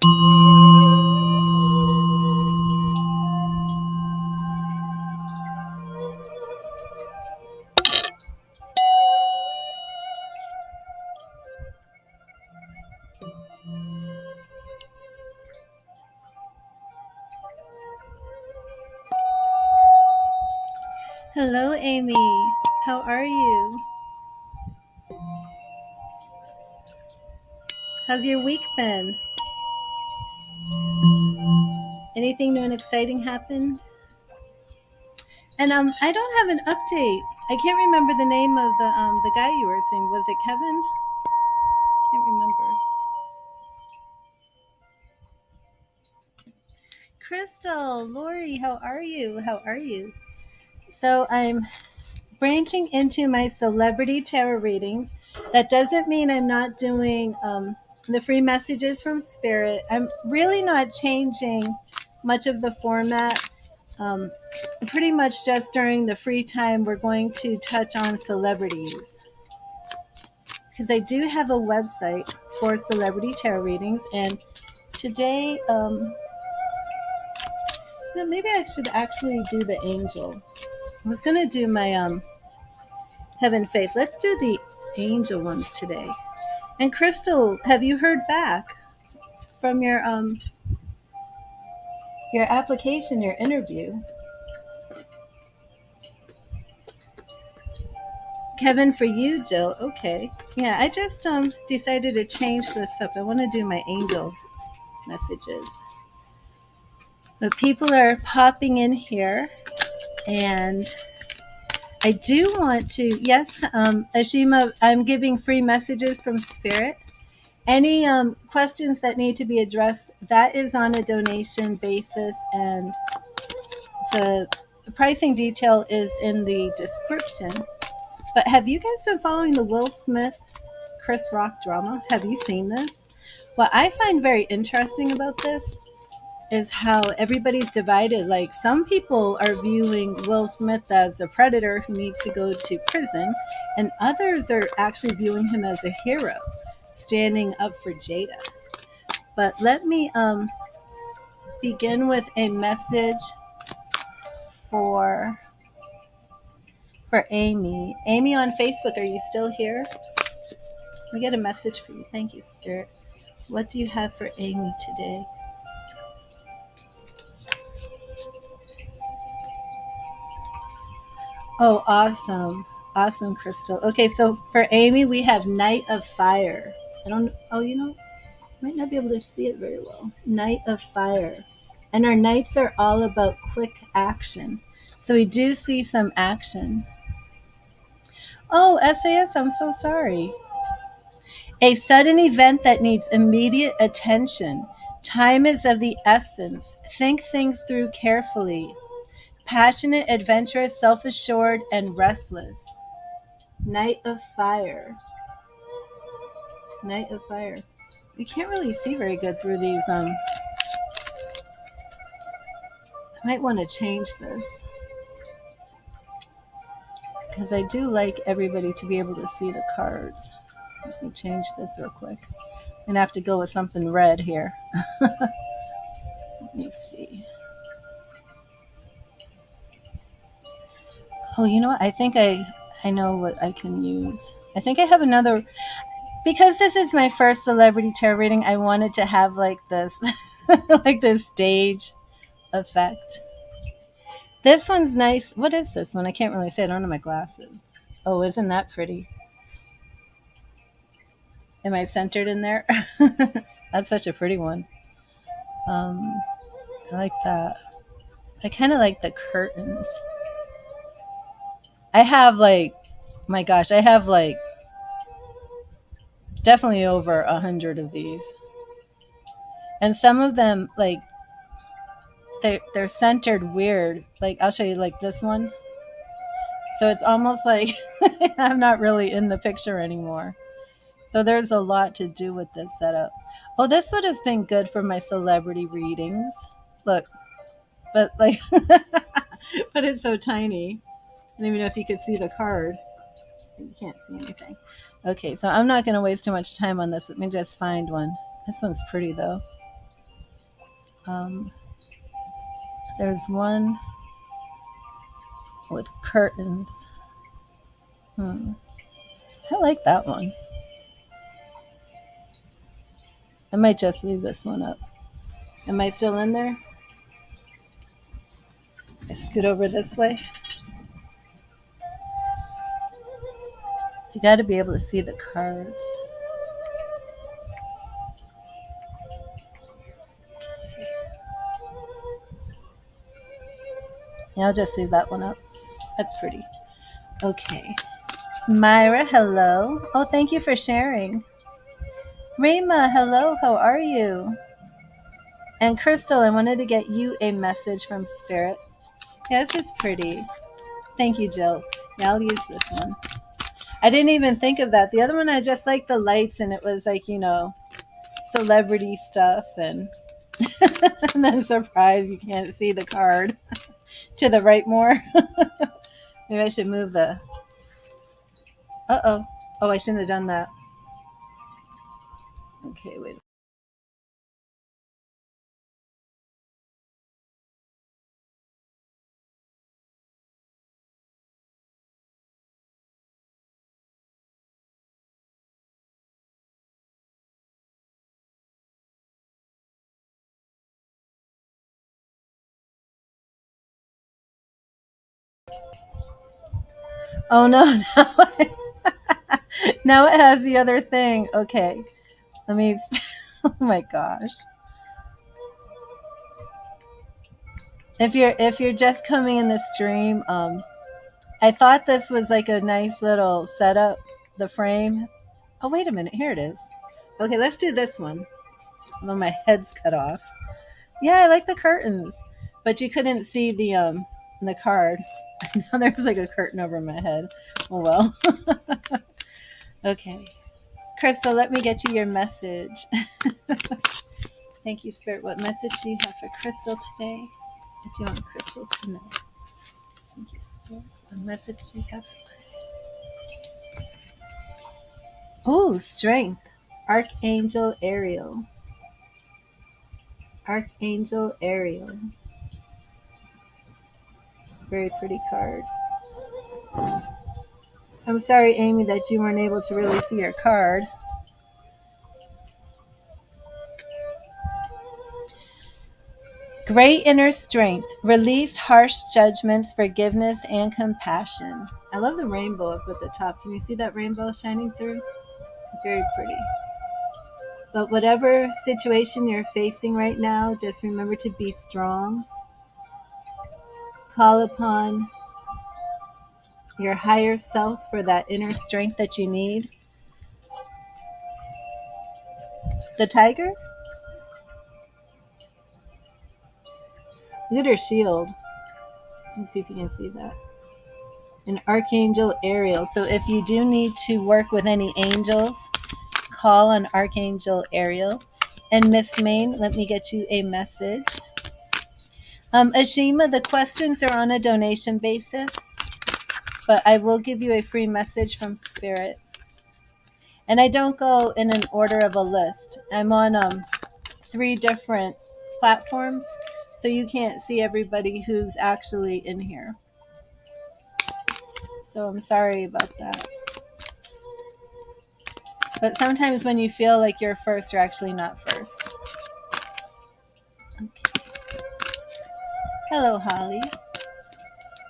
Hello, Amy. How are you? How's your week been? Anything new and exciting happened? And I don't have an update. I can't remember the name of the guy you were seeing. Was it Kevin? Can't remember. Crystal, Lori, how are you? How are you? So I'm branching into my celebrity tarot readings. That doesn't mean I'm not doing the free messages from Spirit. I'm really not changing much of the format. Um, Pretty much just during the free time, we're going to touch on celebrities. Because I do have a website for celebrity tarot readings. And today, maybe I should actually do the angel. I was going to do my Heaven Faith. Let's do the angel ones today. And Crystal, have you heard back from your application, your interview? Kevin, for you, Jill. Okay. Yeah, I just decided to change this up. I want to do my angel messages. But people are popping in here, and I do want to, yes, Ashima, I'm giving free messages from Spirit. Any questions that need to be addressed, that is on a donation basis, and the pricing detail is in the description. But have you guys been following the Will Smith Chris Rock drama? Have you seen this? What I find very interesting about this is how everybody's divided. Like, some people are viewing Will Smith as a predator who needs to go to prison, and others are actually viewing him as a hero, standing up for Jada. But let me begin with a message for Amy. Amy on Facebook, are you still here? We get a message for you. Thank you, Spirit. What do you have for Amy today? Oh, awesome. Awesome, Crystal. Okay, so for Amy, we have Knight of Fire. Might not be able to see it very well. Knight of Fire. And our knights are all about quick action. So we do see some action. Oh, SAS, I'm so sorry. A sudden event that needs immediate attention. Time is of the essence. Think things through carefully. Passionate, adventurous, self-assured, and restless. Knight of Fire. Knight of Fire. You can't really see very good through these. I might want to change this, because I do like everybody to be able to see the cards. Let me change this real quick. I'm going to have to go with something red here. Let me see. Oh, you know what? I think I know what I can use. I think I have another, because this is my first celebrity tarot reading. I wanted to have like this, like this stage effect. This one's nice. What is this one? I can't really say. I don't have my glasses. Oh, isn't that pretty? Am I centered in there? That's such a pretty one. I like that. I kind of like the curtains. I have like, my gosh, I have like definitely over 100 of these. And some of them, like, they're centered weird. Like, I'll show you, like this one. So it's almost like I'm not really in the picture anymore. So there's a lot to do with this setup. Oh, this would have been good for my celebrity readings. Look, but like, but it's so tiny. I don't even know if you could see the card. You can't see anything. Okay, so I'm not going to waste too much time on this. Let me just find one. This one's pretty though. There's one with curtains. I like that one. I might just leave this one up. Am I still in there? I scoot over this way. So you got to be able to see the cards. Yeah, I'll just leave that one up. That's pretty. Okay. Myra, hello. Oh, thank you for sharing. Rima, hello. How are you? And Crystal, I wanted to get you a message from Spirit. Yeah, this is pretty. Thank you, Jill. Yeah, I'll use this one. I didn't even think of that. The other one, I just like the lights, and it was like, celebrity stuff. And, and then surprise, you can't see the card. To the right more. Maybe I should move the... Uh-oh. Oh, I shouldn't have done that. Okay, wait. Oh, no. Now it has the other thing. Okay. Let me... Oh, my gosh. If you're just coming in the stream, I thought this was like a nice little setup, the frame. Oh, wait a minute. Here it is. Okay, let's do this one. Although my head's cut off. Yeah, I like the curtains. But you couldn't see the card. Now there's like a curtain over my head. Oh, well. Okay. Crystal, let me get you your message. Thank you, Spirit. What message do you have for Crystal today? What do you want Crystal to know? Thank you, Spirit. What message do you have for Crystal? Oh, strength. Archangel Ariel. Archangel Ariel. Very pretty card. I'm sorry, Amy, that you weren't able to really see your card. Great inner strength. Release harsh judgments, forgiveness, and compassion. I love the rainbow up at the top. Can you see that rainbow shining through? Very pretty. But whatever situation you're facing right now, just remember to be strong. Call upon your higher self for that inner strength that you need. The tiger? Look at her shield. Let's see if you can see that. An Archangel Ariel. So if you do need to work with any angels, call on Archangel Ariel. And Miss Main, let me get you a message. Ashima, the questions are on a donation basis, but I will give you a free message from Spirit. And I don't go in an order of a list. I'm on 3 different platforms, so you can't see everybody who's actually in here. So I'm sorry about that. But sometimes when you feel like you're first, you're actually not first. Okay. Hello, Holly.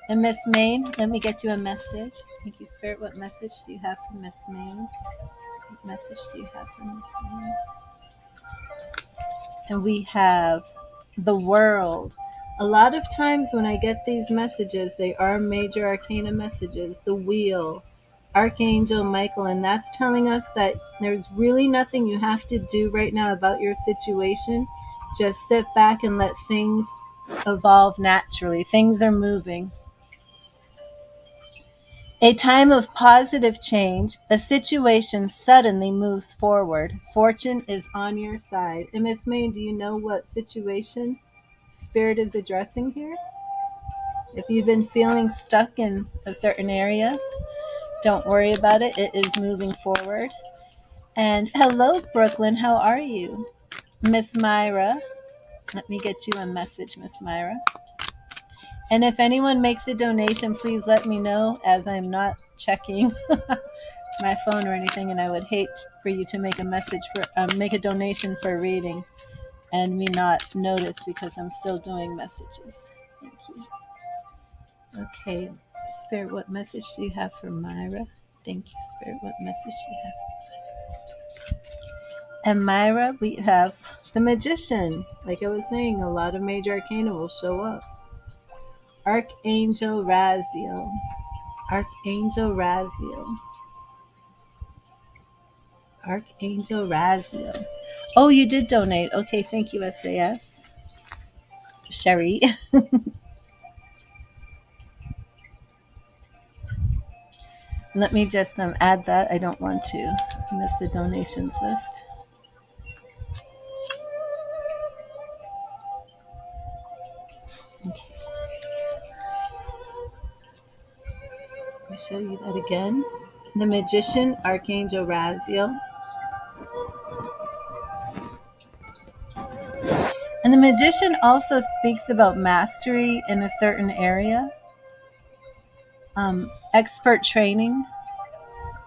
And Miss Main, let me get you a message. Thank you, Spirit. What message do you have for Miss Main? What message do you have for Miss Main? And we have the World. A lot of times when I get these messages, they are major arcana messages. The Wheel, Archangel Michael, and that's telling us that there's really nothing you have to do right now about your situation. Just sit back and let things evolve naturally. Things are moving. A time of positive change. A situation suddenly moves forward. Fortune is on your side. And Miss May, do you know what situation Spirit is addressing here? If you've been feeling stuck in a certain area, don't worry about it. It is moving forward. And hello, Brooklyn. How are you? Miss Myra. Let me get you a message, Miss Myra. And if anyone makes a donation, please let me know, as I'm not checking my phone or anything, and I would hate for you to make a donation for a reading and me not notice because I'm still doing messages. Thank you. Okay, Spirit, what message do you have for Myra? Thank you, Spirit. What message do you have? And Myra, we have the Magician. Like I was saying, a lot of major arcana will show up. Archangel Raziel. Archangel Raziel. Archangel Raziel. Oh, you did donate. Okay, thank you, SAS. Sherry. Let me just add that. I don't want to miss the donations list. Okay. Let me show you that again. The Magician, Archangel Raziel. And the Magician also speaks about mastery in a certain area, expert training.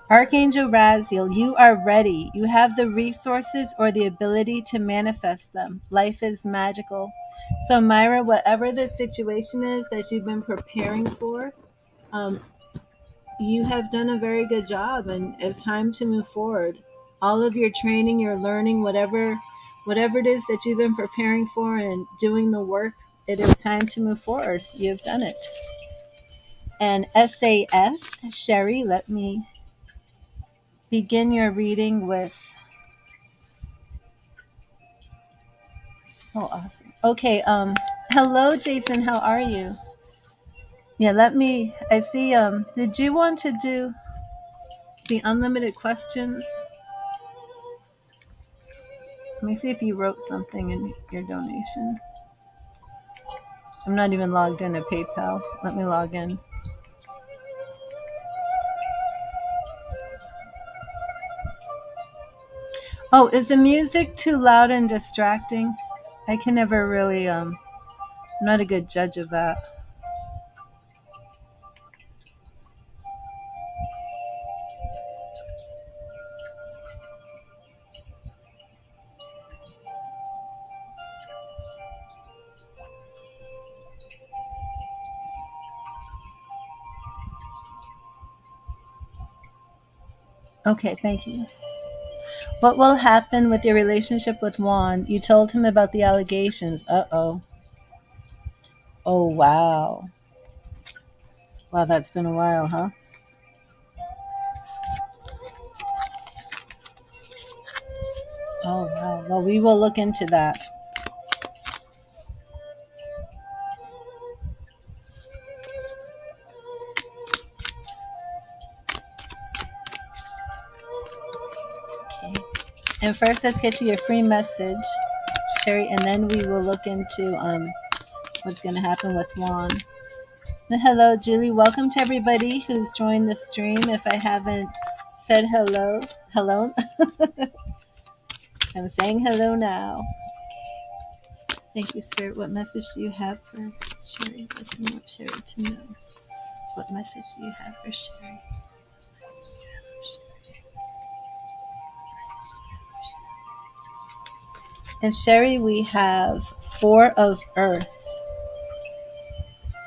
Archangel Raziel, you are ready. You have the resources or the ability to manifest them. Life is magical. So, Myra, whatever the situation is that you've been preparing for, you have done a very good job, and it's time to move forward. All of your training, your learning, whatever it is that you've been preparing for and doing the work, it is time to move forward. You've done it. And SAS, Sherry, let me begin your reading with... Oh, awesome. Okay, hello, Jason, how are you? Yeah, I see, did you want to do the unlimited questions? Let me see if you wrote something in your donation. I'm not even logged in to PayPal. Let me log in. Oh, is the music too loud and distracting? I can never really, I'm not a good judge of that. Okay, thank you. What will happen with your relationship with Juan? You told him about the allegations. Uh-oh. Oh, wow. Wow, that's been a while, huh? Oh, wow. Well, we will look into that. Okay. And first, let's get you your free message, Sherry, and then we will look into what's going to happen with Juan. Hello, Julie. Welcome to everybody who's joined the stream. If I haven't said hello, I'm saying hello now. Thank you, Spirit. What message do you have for Sherry? Let me want Sherry to know. What message do you have for Sherry? And Sherry, we have 4 of Earth.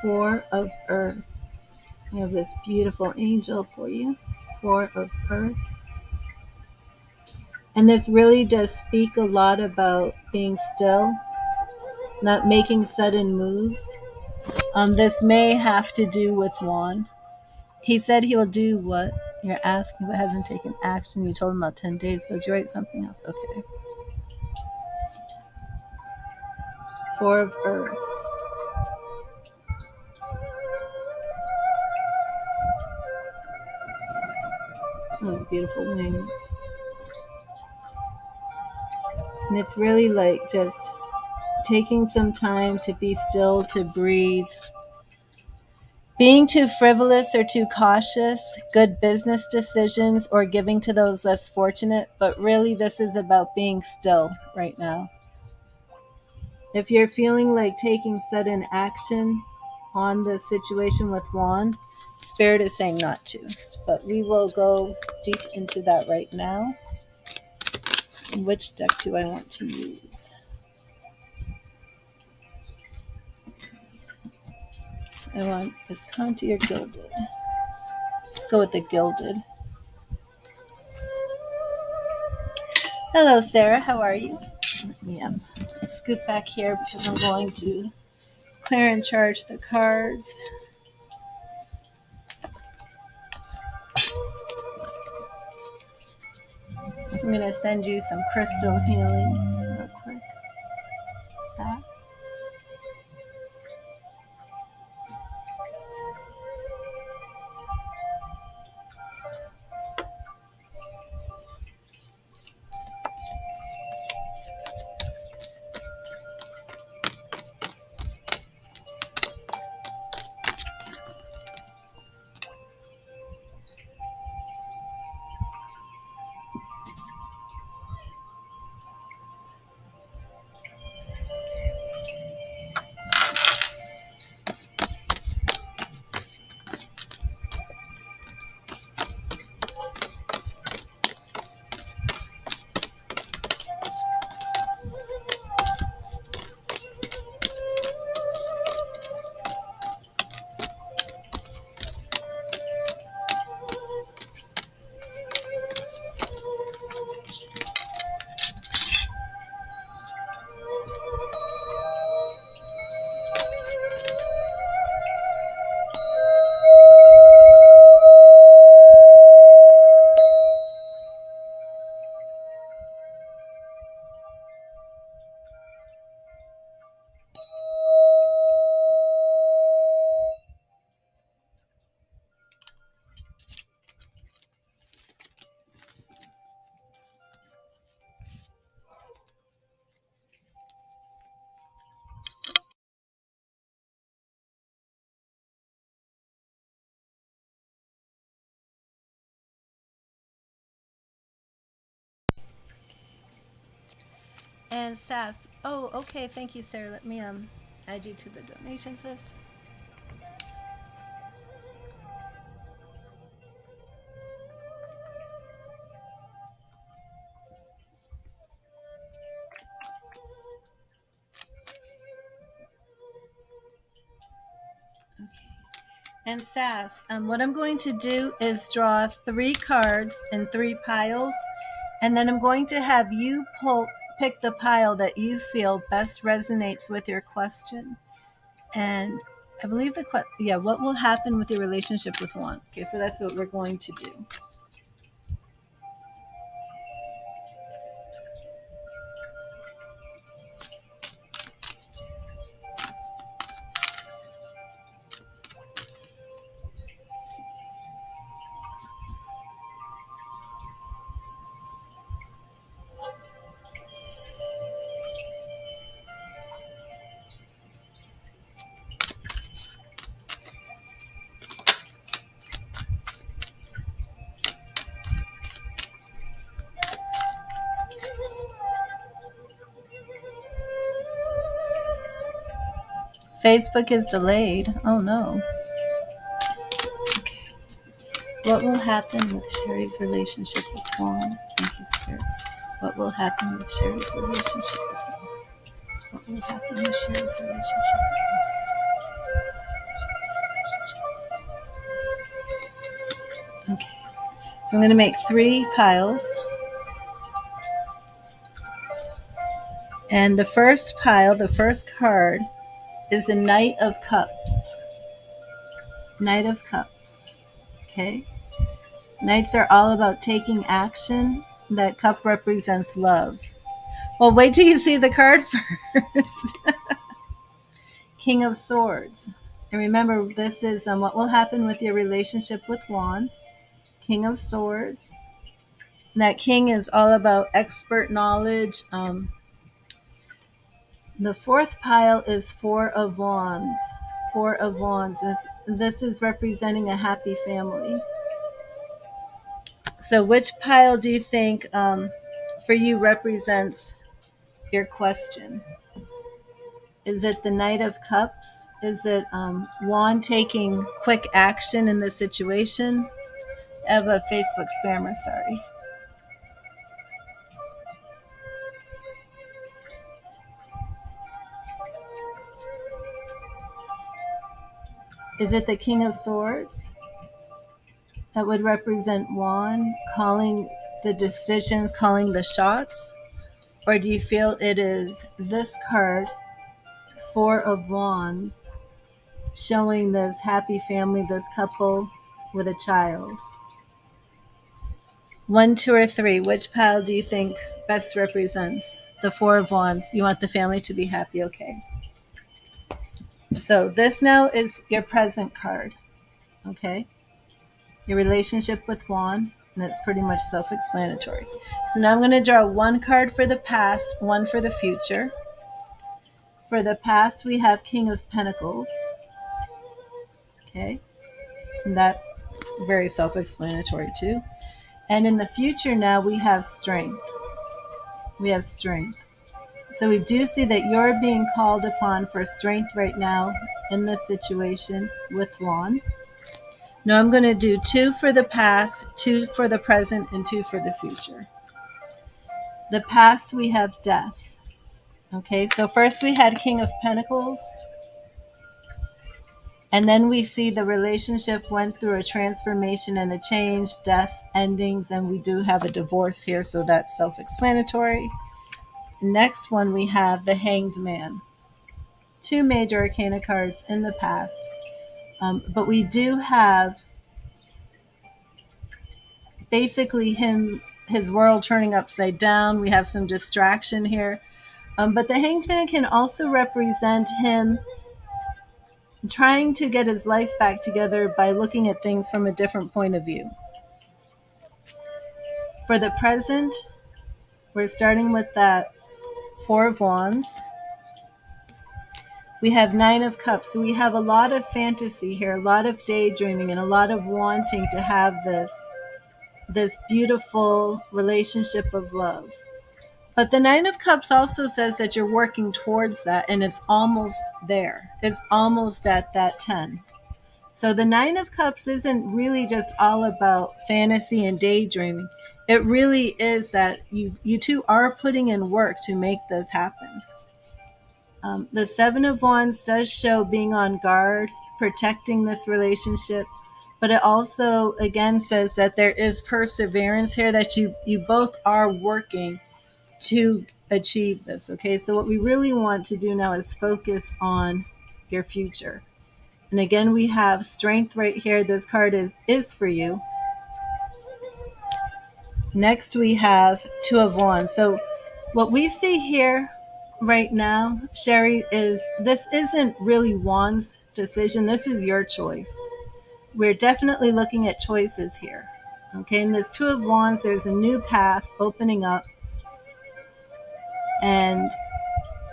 4 of Earth. I have this beautiful angel for you. 4 of Earth. And this really does speak a lot about being still, not making sudden moves. This may have to do with Juan. He said he will do what you're asking, but hasn't taken action. You told him about 10 days ago. Did you write something else? Okay. 4 of Earth. Oh, beautiful wings. And it's really like just taking some time to be still, to breathe. Being too frivolous or too cautious, good business decisions, or giving to those less fortunate. But really, this is about being still right now. If you're feeling like taking sudden action on the situation with Juan, Spirit is saying not to. But we will go deep into that right now. And which deck do I want to use? I want Visconti or Gilded. Let's go with the Gilded. Hello, Sarah. How are you? Yeah. Let's scoot back here because I'm going to clear and charge the cards. I'm going to send you some crystal healing real quick. Sass. And Sass. Oh, okay. Thank you, Sarah. Let me add you to the donations list. Okay. And Sass, what I'm going to do is draw 3 cards in 3 piles, and then I'm going to have you pick the pile that you feel best resonates with your question. And I believe what will happen with your relationship with Juan? Okay, so that's what we're going to do. Facebook is delayed. Oh no. Okay. What will happen with Sherry's relationship with Juan? Thank you, Spirit. What will happen with Sherry's relationship with Juan? What will happen with Sherry's relationship with Juan? Okay. So I'm going to make 3 piles. And the first pile, the first card, is a Knight of Cups. Knight of Cups. Okay? Knights are all about taking action. That cup represents love. Well, wait till you see the card first. King of Swords. And remember, this is what will happen with your relationship with Juan. King of Swords. And that king is all about expert knowledge. The 4th pile is 4 of Wands. 4 of Wands. This is representing a happy family. So which pile do you think for you represents your question? Is it the Knight of Cups? Is it Juan taking quick action in the situation? I have a Facebook spammer, sorry. Is it the King of Swords? That would represent Juan calling the decisions, calling the shots? Or do you feel it is this card, Four of Wands, showing this happy family, this couple with a child? 1, 2, or 3, which pile do you think best represents the Four of Wands? You want the family to be happy, okay. So this now is your present card, okay? Your relationship with Juan, and that's pretty much self-explanatory. So now I'm going to draw one card for the past, one for the future. For the past, we have King of Pentacles, okay? And that's very self-explanatory too. And in the future now, we have Strength. We have Strength. So we do see that you're being called upon for strength right now in this situation with Juan. Now I'm going to do 2 for the past, 2 for the present, and 2 for the future. The past, we have Death. Okay, so first we had King of Pentacles. And then we see the relationship went through a transformation and a change, death, endings, and we do have a divorce here, so that's self-explanatory. Next one, we have the Hanged Man. 2 major arcana cards in the past. But we do have basically his world turning upside down. We have some distraction here. But the Hanged Man can also represent him trying to get his life back together by looking at things from a different point of view. For the present, we're starting with that Four of Wands. We have Nine of Cups. So we have a lot of fantasy here, a lot of daydreaming, and a lot of wanting to have this beautiful relationship of love. But the Nine of Cups also says that you're working towards that, and it's almost there. It's almost at that 10. So the Nine of Cups isn't really just all about fantasy and daydreaming. It really is that you two are putting in work to make this happen. The Seven of Wands does show being on guard, protecting this relationship, but it also, again, says that there is perseverance here, that you both are working to achieve this, okay? So what we really want to do now is focus on your future. And again, we have Strength right here. This card is for you. Next, we have Two of Wands. So what we see here right now, Sherry, is this isn't really Juan's decision. This is your choice. We're definitely looking at choices here. Okay, in this Two of Wands, there's a new path opening up. And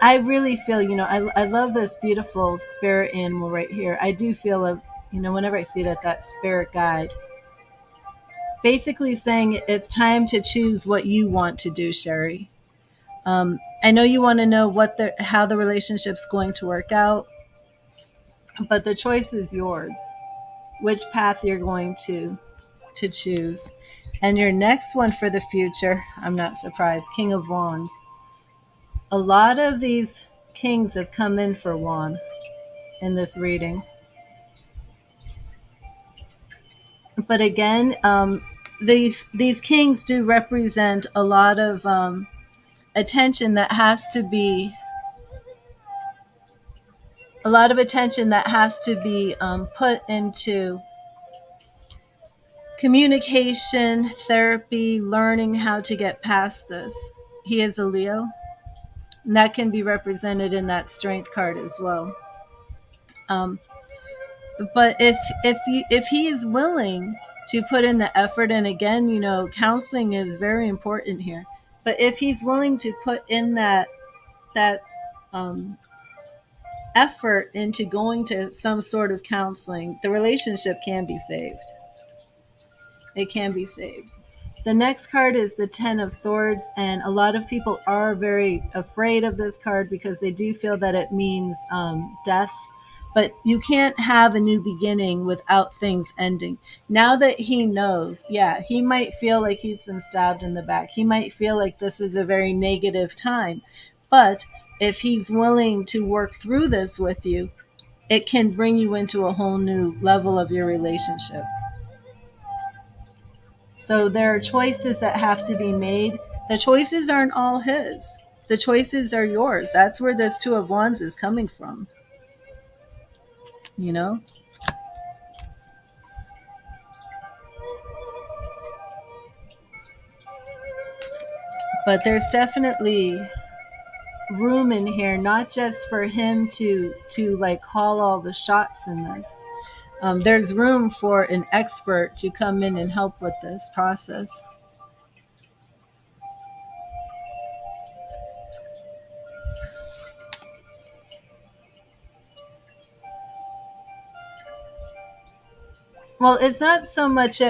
I really feel, I love this beautiful spirit animal right here. I do feel, whenever I see that spirit guide, basically saying it's time to choose what you want to do, Sherry. I know you want to know how the relationship's going to work out, but the choice is yours, which path you're going to choose. And your next one for the future, I'm not surprised, King of Wands. A lot of these kings have come in for Juan in this reading. But again, these kings do represent a lot of attention that has to be put into communication, therapy, learning how to get past this. He is a Leo, and that can be represented in that Strength card as well. But if he is willing to put in the effort, and again, counseling is very important here. But if he's willing to put in that effort into going to some sort of counseling, the relationship can be saved. It can be saved. The next card is the Ten of Swords, and a lot of people are very afraid of this card because they do feel that it means death. But you can't have a new beginning without things ending. Now that he knows, yeah, he might feel like he's been stabbed in the back. He might feel like this is a very negative time. But if he's willing to work through this with you, it can bring you into a whole new level of your relationship. So there are choices that have to be made. The choices aren't all his. The choices are yours. That's where this Two of Wands is coming from. You know? But there's definitely room in here, not just for him to like call all the shots in this. There's room for an expert to come in and help with this process. Well, it's not so much,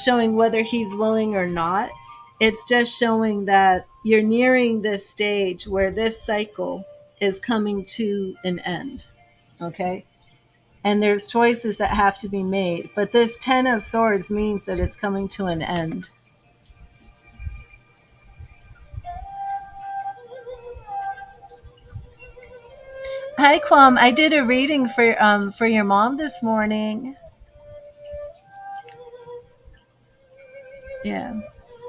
showing whether he's willing or not. It's just showing that you're nearing this stage where this cycle is coming to an end. Okay. And there's choices that have to be made. But this Ten of Swords means that it's coming to an end. Hi, Quam. I did a reading for your mom this morning. Yeah.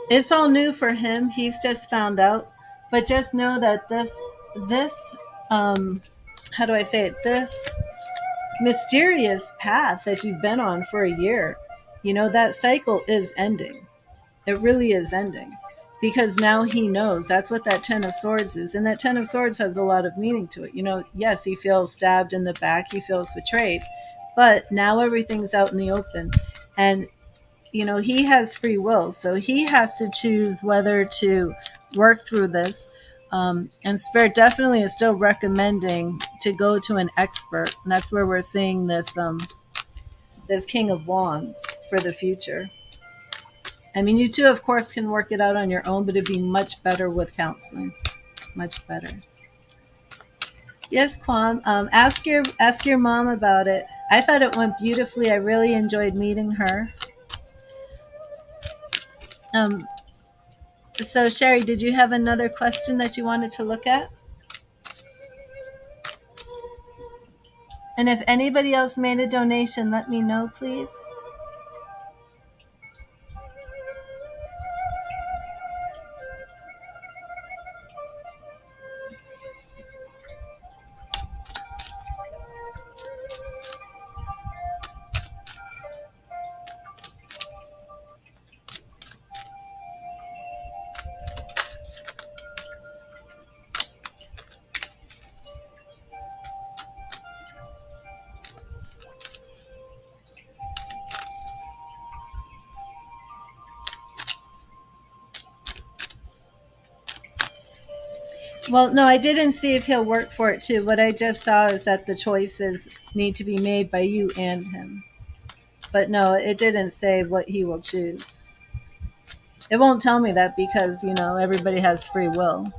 It's all new for him. He's just found out. But just know that this how do I say it? This mysterious path that you've been on for a year, that cycle is ending. It really is ending. Because now he knows. That's what that Ten of Swords is. And that Ten of Swords has a lot of meaning to it. Yes, he feels stabbed in the back. He feels betrayed. But now everything's out in the open. And he has free will, so he has to choose whether to work through this. And Spirit definitely is still recommending to go to an expert, and that's where we're seeing this King of Wands for the future. I mean, you two, of course, can work it out on your own, but it'd be much better with counseling. Much better. Yes, Kwam. Ask your mom about it. I thought it went beautifully. I really enjoyed meeting her. So, Sherry, did you have another question that you wanted to look at? And if anybody else made a donation, let me know, please. Well, no, I didn't see if he'll work for it too. What I just saw is that the choices need to be made by you and him. But no, it didn't say what he will choose. It won't tell me that because, everybody has free will.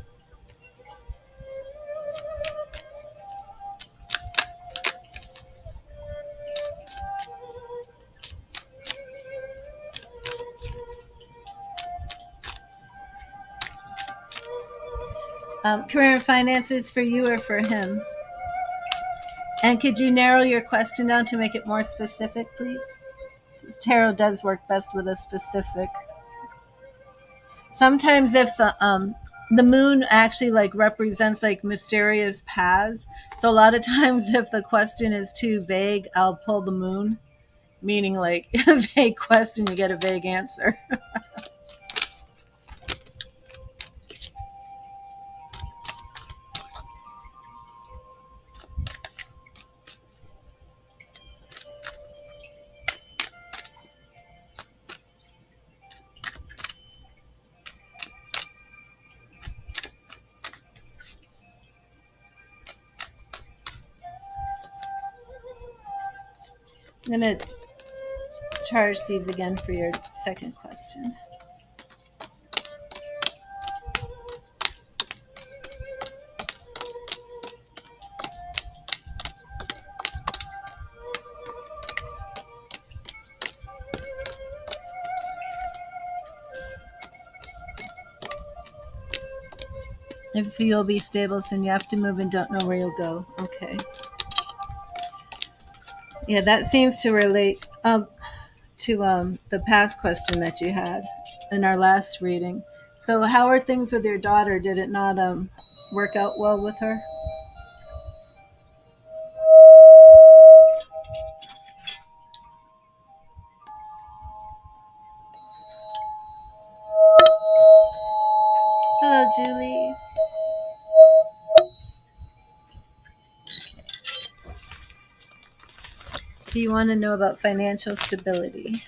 Career and finances for you or for him? And could you narrow your question down to make it more specific, please? Because tarot does work best with a specific. Sometimes if the moon actually represents mysterious paths, so a lot of times if the question is too vague, I'll pull the moon, meaning a vague question, you get a vague answer. I'm going to charge these again for your second question. If you'll be stable soon, you have to move and don't know where you'll go. Okay. Yeah, that seems to relate to the past question that you had in our last reading. So, how are things with your daughter? Did it not work out well with her? Hello, Julie. Do you want to know about financial stability?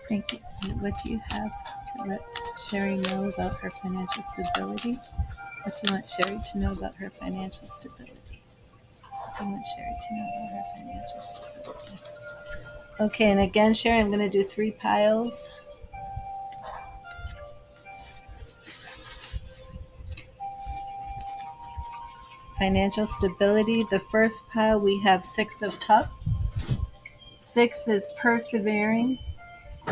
Thank you, sweetie. What do you have to let Sherry know about her financial stability? What do you want Sherry to know about her financial stability? What do you want Sherry to know about her financial stability? Okay, and again, Sherry, I'm going to do 3 piles. Financial stability. The first pile, we have 6 of Cups. 6 is persevering.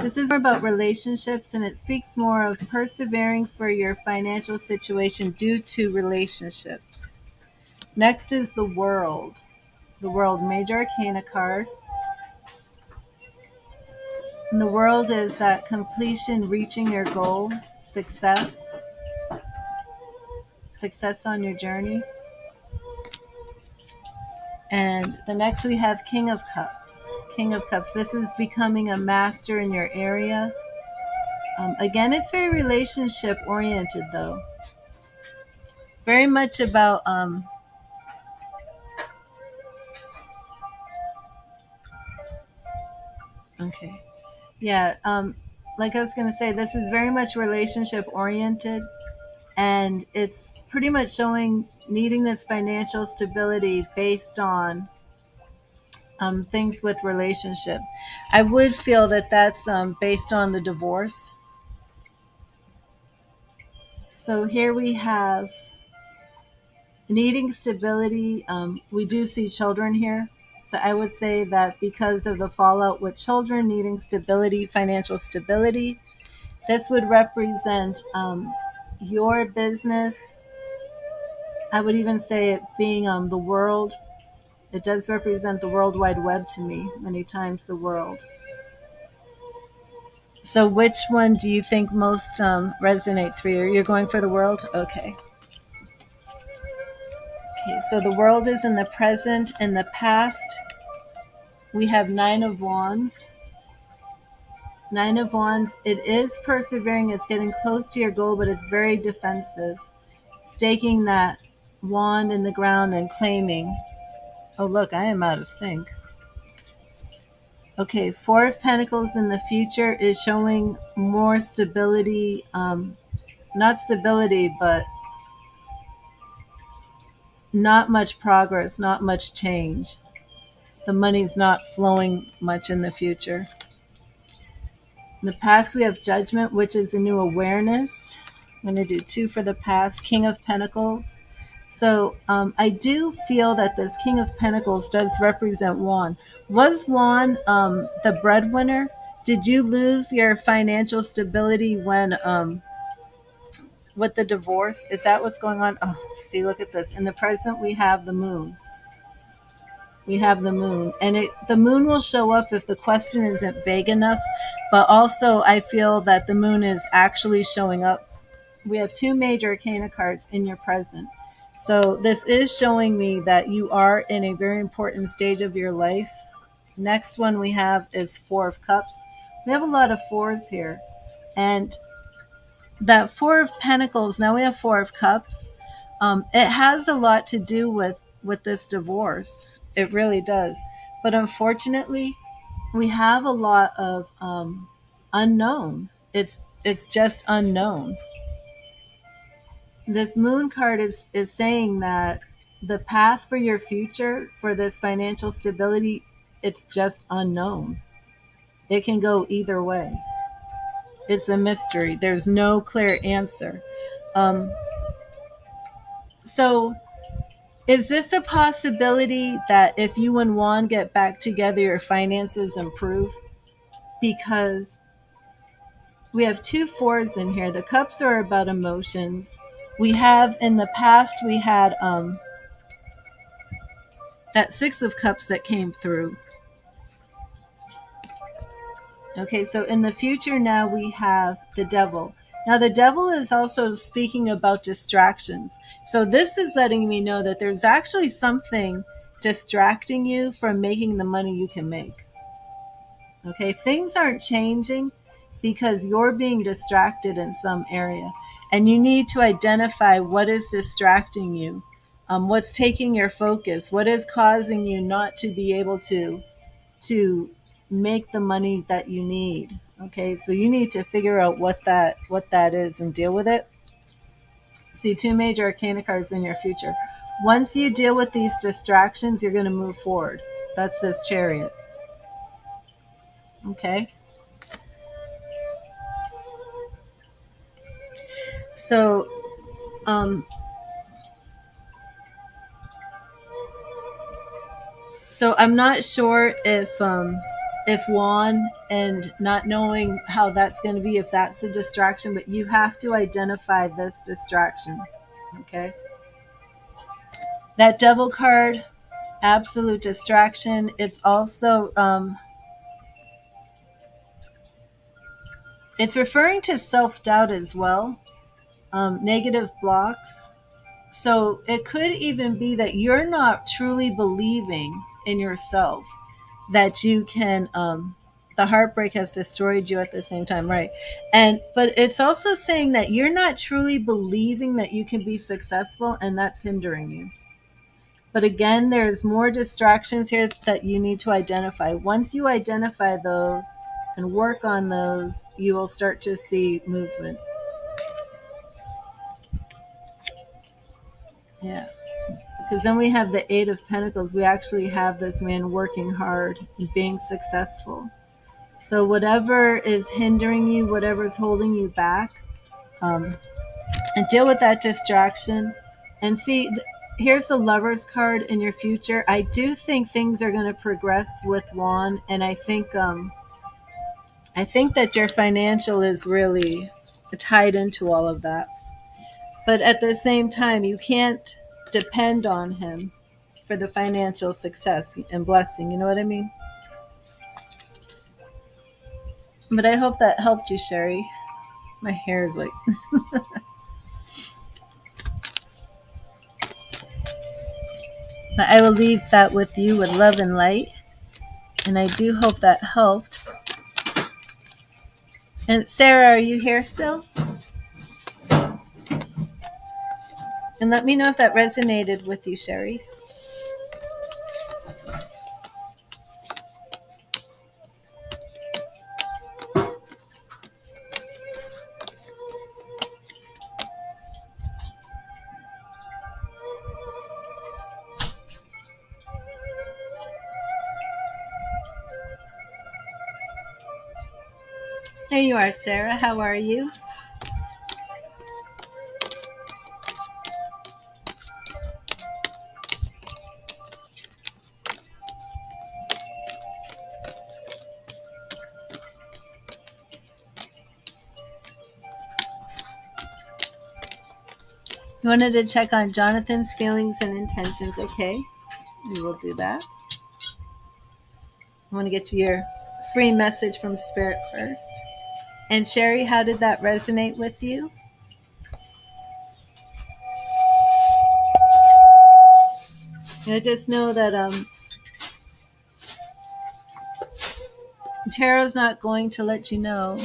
This is more about relationships, and it speaks more of persevering for your financial situation due to relationships. Next is the World. The World, Major Arcana card. And the World is that completion, reaching your goal, success on your journey. And the next we have King of Cups. King of Cups. This is becoming a master in your area. Again, it's very relationship oriented, though. Very much about okay. Yeah. Like I was going to say, this is very much relationship oriented, and it's pretty much showing needing this financial stability based on things with relationship. I would feel that that's based on the divorce. So here we have needing stability. We do see children here. So I would say that because of the fallout with children needing stability, financial stability, this would represent your business. I would even say it being the world. It does represent the World Wide Web to me, many times the world. So which one do you think most resonates for you? You're going for the world? Okay. Okay, so the world is in the present. In the past, we have 9 of Wands. 9 of Wands, it is persevering. It's getting close to your goal, but it's very defensive. Staking that wand in the ground and claiming, oh, look, I am out of sync. Okay, 4 of Pentacles in the future is showing more stability. Not stability, but not much progress, not much change. The money's not flowing much in the future. In the past, we have Judgment, which is a new awareness. I'm going to do 2 for the past. King of Pentacles. So I do feel that this King of Pentacles does represent Juan. Was Juan the breadwinner? Did you lose your financial stability when with the divorce? Is that what's going on? Oh, see, look at this. In the present, we have the moon. We have the moon, and the moon will show up if the question isn't vague enough, but also I feel that the moon is actually showing up. We have 2 major arcana cards in your present, so this is showing me that you are in a very important stage of your life. Next one we have is 4 of Cups. We have a lot of 4s here, and that 4 of Pentacles, now we have 4 of Cups. It has a lot to do with this divorce. It really does. But unfortunately, we have a lot of unknown. It's just unknown. This moon card is saying that the path for your future, for this financial stability, it's just unknown. It can go either way. It's a mystery. There's no clear answer. Um, so, is this a possibility that if you and Juan get back together, your finances improve? Because we have two fours in here. The cups are about emotions. We have, in the past, we had that Six of Cups that came through. Okay, so in the future now we have the Devil. Now the Devil is also speaking about distractions. So this is letting me know that there's actually something distracting you from making the money you can make. Okay, things aren't changing because you're being distracted in some area. And you need to identify what is distracting you, what's taking your focus, what is causing you not to be able to make the money that you need. Okay, so you need to figure out what that is and deal with it. See, two major arcana cards in your future. Once you deal with these distractions, you're going to move forward. That's this Chariot. Okay. So, so I'm not sure if Juan and not knowing how that's going to be, if that's a distraction, but you have to identify this distraction. Okay. That Devil card, absolute distraction. It's also it's referring to self-doubt as well, negative blocks. So it could even be that you're not truly believing in yourself, that you can the heartbreak has destroyed you at the same time, right? And but it's also saying that you're not truly believing that you can be successful, and that's hindering you. But again, there's more distractions here that you need to identify. Once you identify those and work on those, you will start to see movement. Yeah. Because then we have the Eight of Pentacles. We actually have this man working hard and being successful. So whatever is hindering you, whatever is holding you back, and deal with that distraction. And see, here's the Lover's card in your future. I do think things are going to progress with Juan, and I think that your financial is really tied into all of that. But at the same time, you can't depend on him for the financial success and blessing. You know what I mean? But I hope that helped you, Sherry. My hair is like... But I will leave that with you with love and light. And I do hope that helped. And Sarah, are you here still? And let me know if that resonated with you, Sherry. There you are, Sarah. How are you? You wanted to check on Jonathan's feelings and intentions. Okay, we will do that. I want to get you your free message from Spirit first. And Sherry, how did that resonate with you? I just know that Tarot's not going to let you know.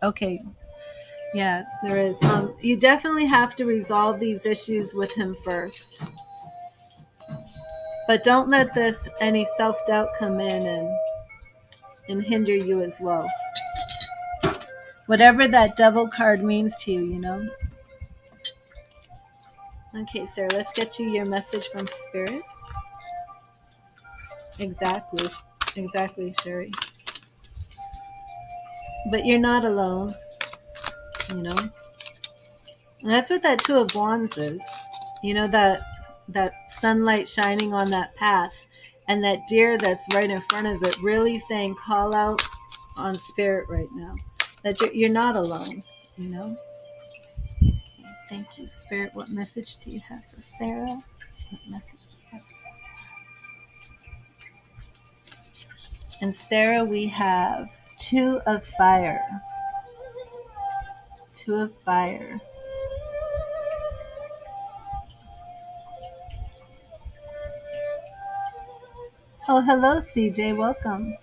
Okay. Yeah, there is. You definitely have to resolve these issues with him first. But don't let any self-doubt come in and hinder you as well. Whatever that Devil card means to you, you know. Okay, Sarah, let's get you your message from Spirit. Exactly. Exactly, Sherry. But you're not alone, you know? And that's what that Two of Wands is. You know, that sunlight shining on that path and that deer that's right in front of it really saying call out on Spirit right now. That you're not alone, you know? Thank you, Spirit. What message do you have for Sarah? What message do you have for Sarah? And Sarah, we have Two of Fire. Two of Fire. Oh, hello, CJ. Welcome.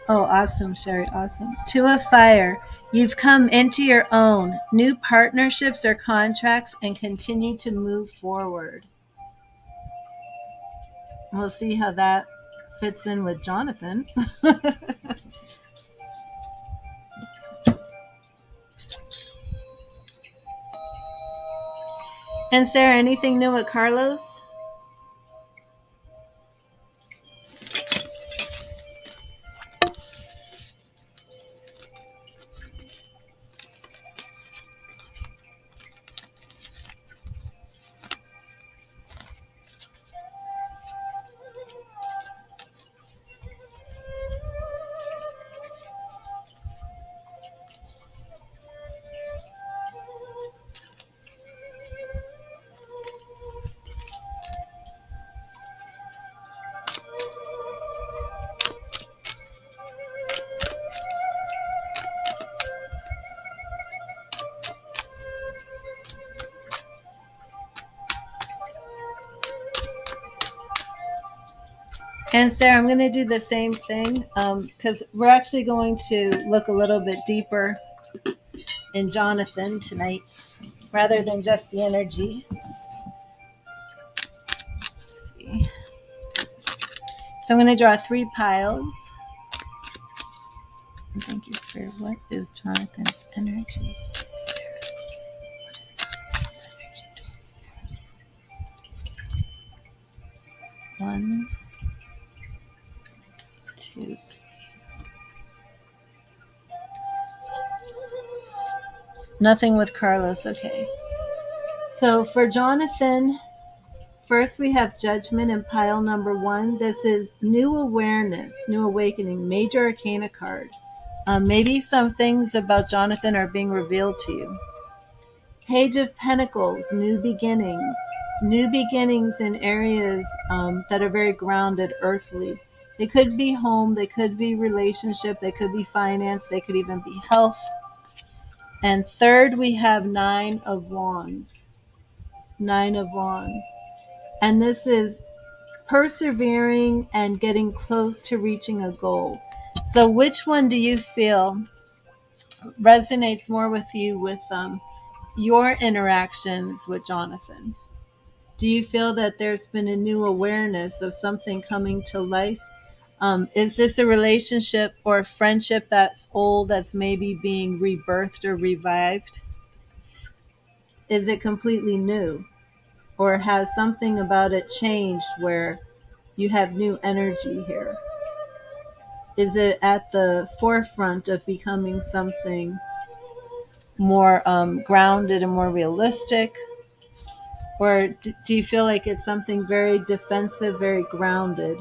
Oh, awesome, Sherry. Awesome. Two of Fire. You've come into your own new partnerships or contracts and continue to move forward. We'll see how that fits in with Jonathan. And Sarah, anything new with Carlos? And Sarah, I'm going to do the same thing because we're actually going to look a little bit deeper in Jonathan tonight rather than just the energy. Let's see. So I'm going to draw 3 piles. And thank you, Spirit. What is Jonathan's energy? Sarah. What is Jonathan's energy towards Sarah? 1, 2, 3. Nothing with Carlos. Okay. So for Jonathan, first we have Judgment in pile number 1. This is new awareness, new awakening, major arcana card. Maybe some things about Jonathan are being revealed to you. Page of Pentacles, new beginnings. New beginnings in areas that are very grounded, earthly. They could be home, they could be relationship, they could be finance, they could even be health. And third, we have 9 of Wands. 9 of Wands. And this is persevering and getting close to reaching a goal. So which one do you feel resonates more with you with your interactions with Jonathan? Do you feel that there's been a new awareness of something coming to life? Is this a relationship or a friendship that's old, that's maybe being rebirthed or revived? Is it completely new? Or has something about it changed where you have new energy here? Is it at the forefront of becoming something more grounded and more realistic? Or do you feel like it's something very defensive, very grounded?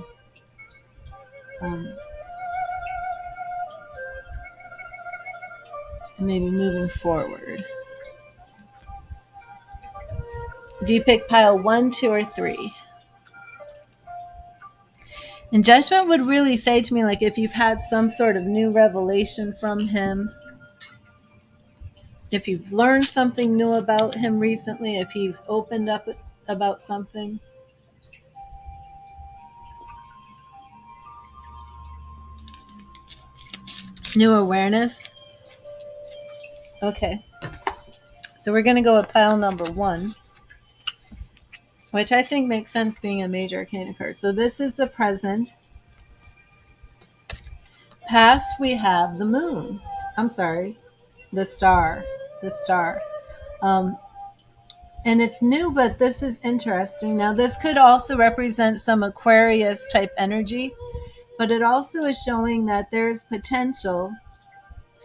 Maybe moving forward. Do you pick pile 1, 2, or 3? And Judgment would really say to me, like, if you've had some sort of new revelation from him, if you've learned something new about him recently, if he's opened up about something. New awareness. Okay. So we're going to go with pile number 1. which I think makes sense being a major arcana card. So this is the present. Past, we have the moon. I'm sorry, the star. The star. Um, and it's new, but this is interesting. Now, this could also represent some Aquarius type energy, but it also is showing that there's potential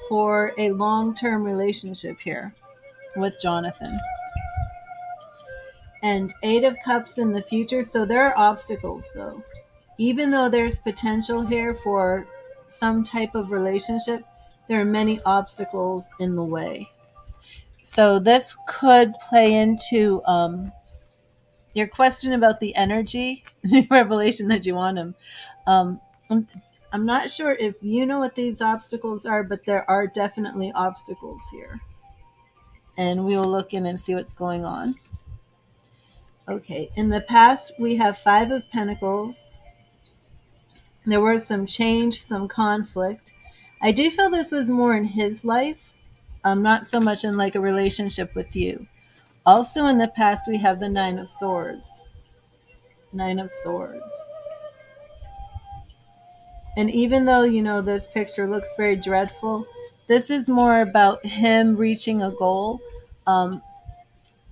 for a long-term relationship here with Jonathan. And Eight of Cups in the future. So there are obstacles, though. Even though there's potential here for some type of relationship, there are many obstacles in the way. So this could play into your question about the energy revelation that you want him. Um, I'm not sure if you know what these obstacles are, but there are definitely obstacles here. And we will look in and see what's going on. Okay, in the past, we have Five of Pentacles. There was some change, some conflict. I do feel this was more in his life, not so much in like a relationship with you. Also in the past, we have the Nine of Swords. Nine of Swords. And even though, you know, this picture looks very dreadful, this is more about him reaching a goal.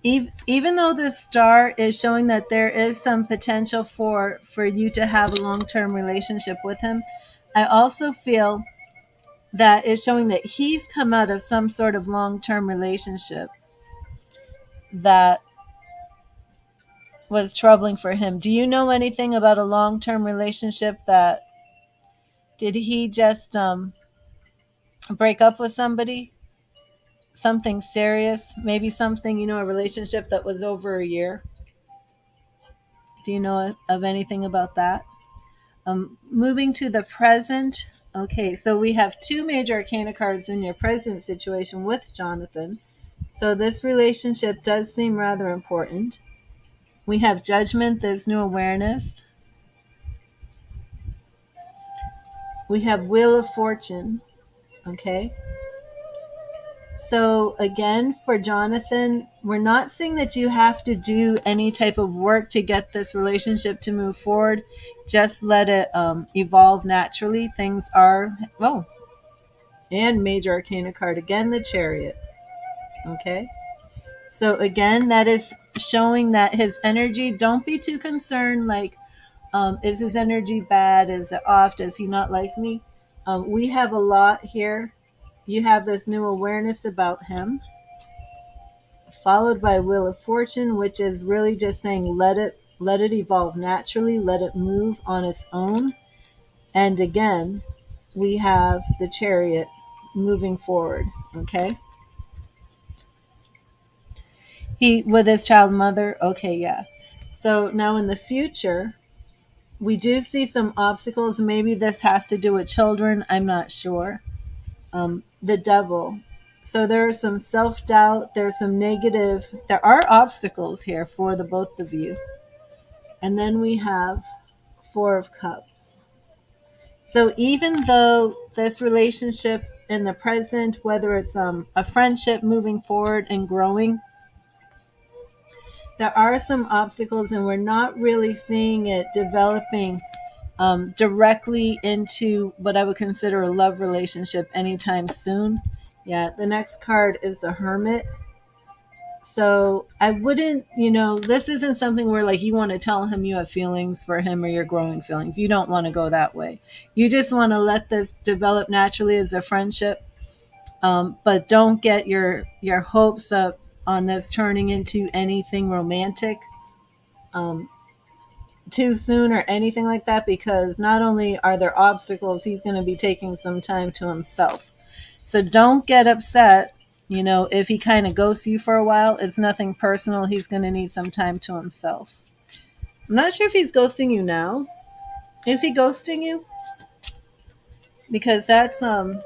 Even though the star is showing that there is some potential for you to have a long-term relationship with him, I also feel that is showing that he's come out of some sort of long-term relationship that was troubling for him. Do you know anything about a long-term relationship that did he just break up with somebody? Something serious? Maybe something, you know, a relationship that was over a year? Do you know of anything about that? Moving to the present. Okay, so we have two major arcana cards in your present situation with Jonathan. So this relationship does seem rather important. We have Judgment, there's new awareness. We have Wheel of Fortune. Okay. So again, for Jonathan, we're not saying that you have to do any type of work to get this relationship to move forward. Just let it evolve naturally. Things are, oh, and major arcana card again, the Chariot. Okay. So again, that is showing that his energy, don't be too concerned. Like, is his energy bad? Is it off? Does he not like me? We have a lot here. You have this new awareness about him, followed by Wheel of Fortune, which is really just saying let it evolve naturally, let it move on its own. And again, we have the Chariot moving forward. Okay. He with his child mother. Okay, yeah. So now in the future, we do see some obstacles. Maybe this has to do with children. I'm not sure. The Devil. So there's some self-doubt. There's some negative. There are obstacles here for the both of you. And then we have Four of Cups. So even though this relationship in the present, whether it's a friendship moving forward and growing, there are some obstacles, and we're not really seeing it developing directly into what I would consider a love relationship anytime soon. Yeah, the next card is a Hermit. So I wouldn't, you know, this isn't something where like you want to tell him you have feelings for him or you're growing feelings. You don't want to go that way. You just want to let this develop naturally as a friendship. But don't get your hopes up on this turning into anything romantic too soon or anything like that, because not only are there obstacles, he's going to be taking some time to himself. So don't get upset. You know, if he kind of ghosts you for a while, it's nothing personal. He's going to need some time to himself. I'm not sure if he's ghosting you now. Is he ghosting you? Because that's to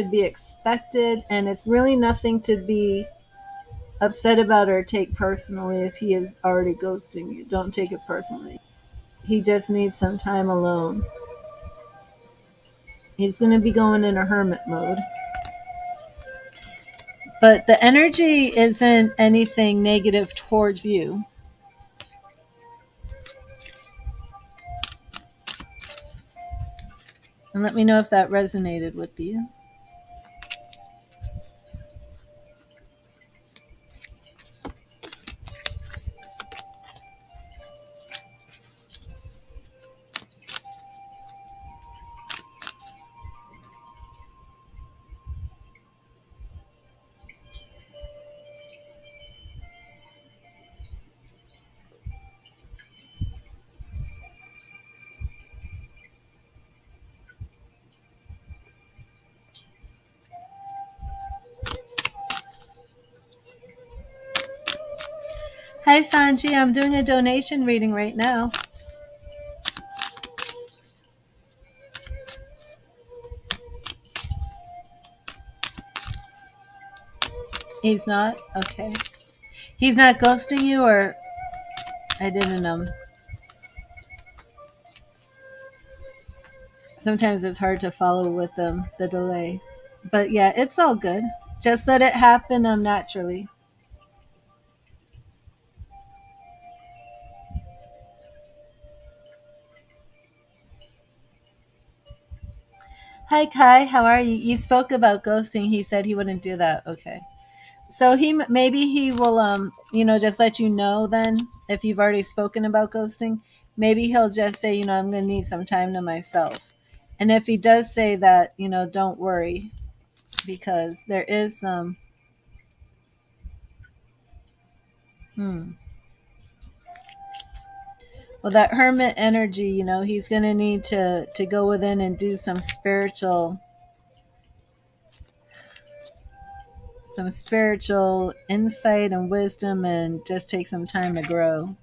be expected, and it's really nothing to be upset about or take personally if he is already ghosting you. Don't take it personally. He just needs some time alone. He's going to be going in a hermit mode. But the energy isn't anything negative towards you. And let me know if that resonated with you. Hi, Sanji. I'm doing a donation reading right now. He's not? Okay. He's not ghosting you, or I didn't sometimes it's hard to follow with the delay. But yeah, it's all good. Just let it happen naturally. Hi, Kai. How are you? You spoke about ghosting. He said he wouldn't do that. Okay. So maybe he will just let you know then if you've already spoken about ghosting. Maybe he'll just say, I'm going to need some time to myself. And if he does say that, don't worry, because there is some hmm. Well, that hermit energy, he's going to need to go within and do some spiritual insight and wisdom, and just take some time to grow.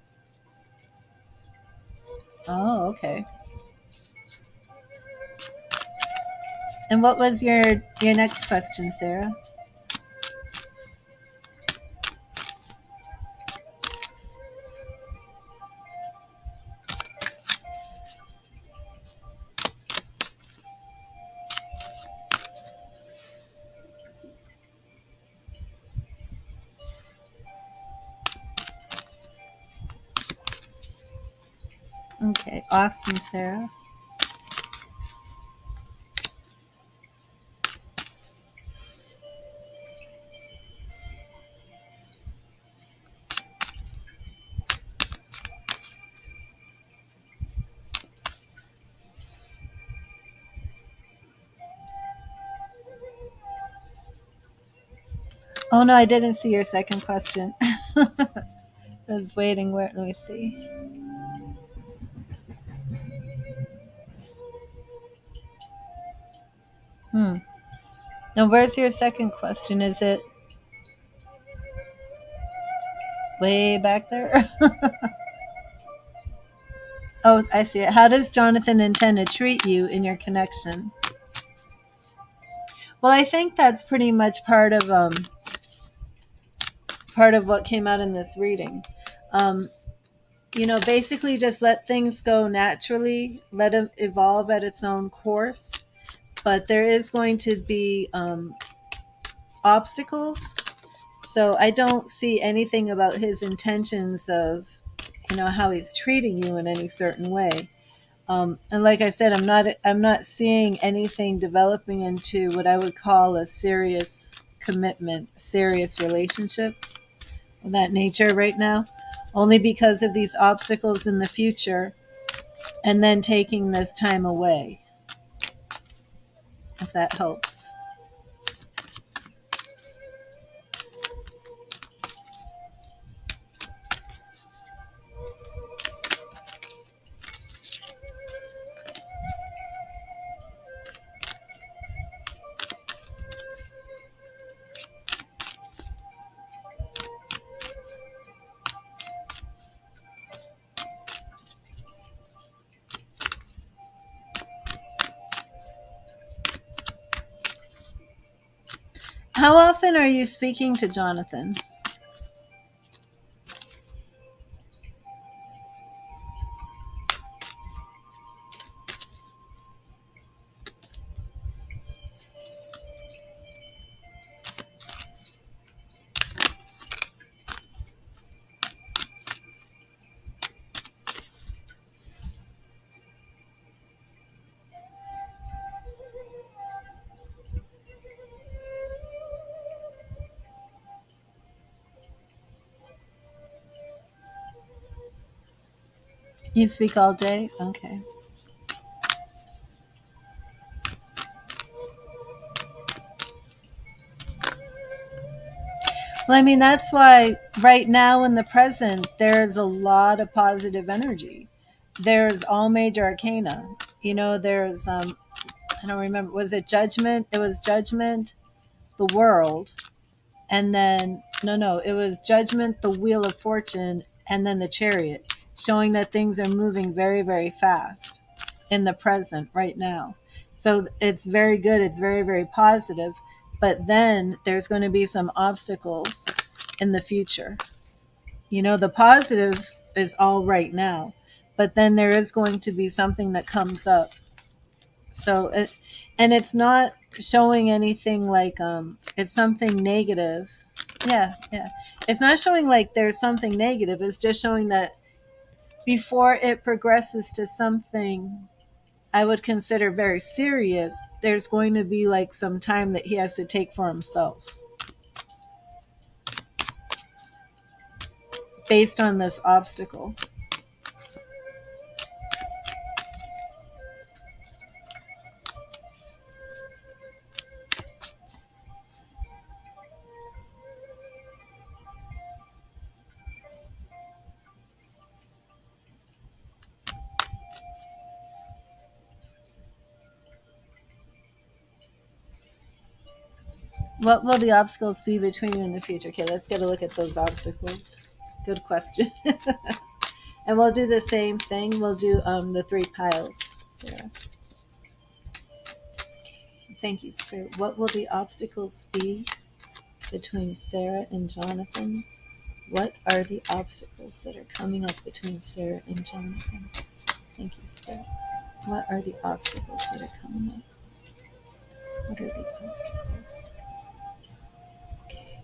Oh, okay. And what was your next question, Sarah? Okay, awesome, Sarah. Oh no, I didn't see your second question. I was waiting. Let me see. Hmm. Now, where's your second question? Is it way back there? Oh, I see it. How does Jonathan intend to treat you in your connection? Well, I think that's pretty much part of what came out in this reading. Um, basically just let things go naturally, let it evolve at its own course. But there is going to be obstacles. So I don't see anything about his intentions of, how he's treating you in any certain way. And like I said, I'm not seeing anything developing into what I would call a serious commitment, serious relationship of that nature right now, only because of these obstacles in the future, and then taking this time away, if that helps. How often are you speaking to Jonathan? You speak all day? Okay. Well, I mean, that's why right now in the present, there's a lot of positive energy. There's all major arcana. You know, there's, I don't remember, was it Judgment? It was Judgment, the World, and then, no, it was Judgment, the Wheel of Fortune, and then the Chariot, showing that things are moving very, very fast in the present right now. So it's very good. It's very, very positive. But then there's going to be some obstacles in the future. You know, the positive is all right now, but then there is going to be something that comes up. So, and it's not showing anything like it's something negative. Yeah, yeah. It's not showing like there's something negative. It's just showing that before it progresses to something I would consider very serious, there's going to be like some time that he has to take for himself based on this obstacle. What will the obstacles be between you in the future? Okay, let's get a look at those obstacles. Good question. And we'll do the same thing. We'll do the three piles, Sarah. Thank you, Spirit. What will the obstacles be between Sarah and Jonathan? What are the obstacles that are coming up between Sarah and Jonathan? Thank you, Spirit. What are the obstacles that are coming up? What are the obstacles? Okay.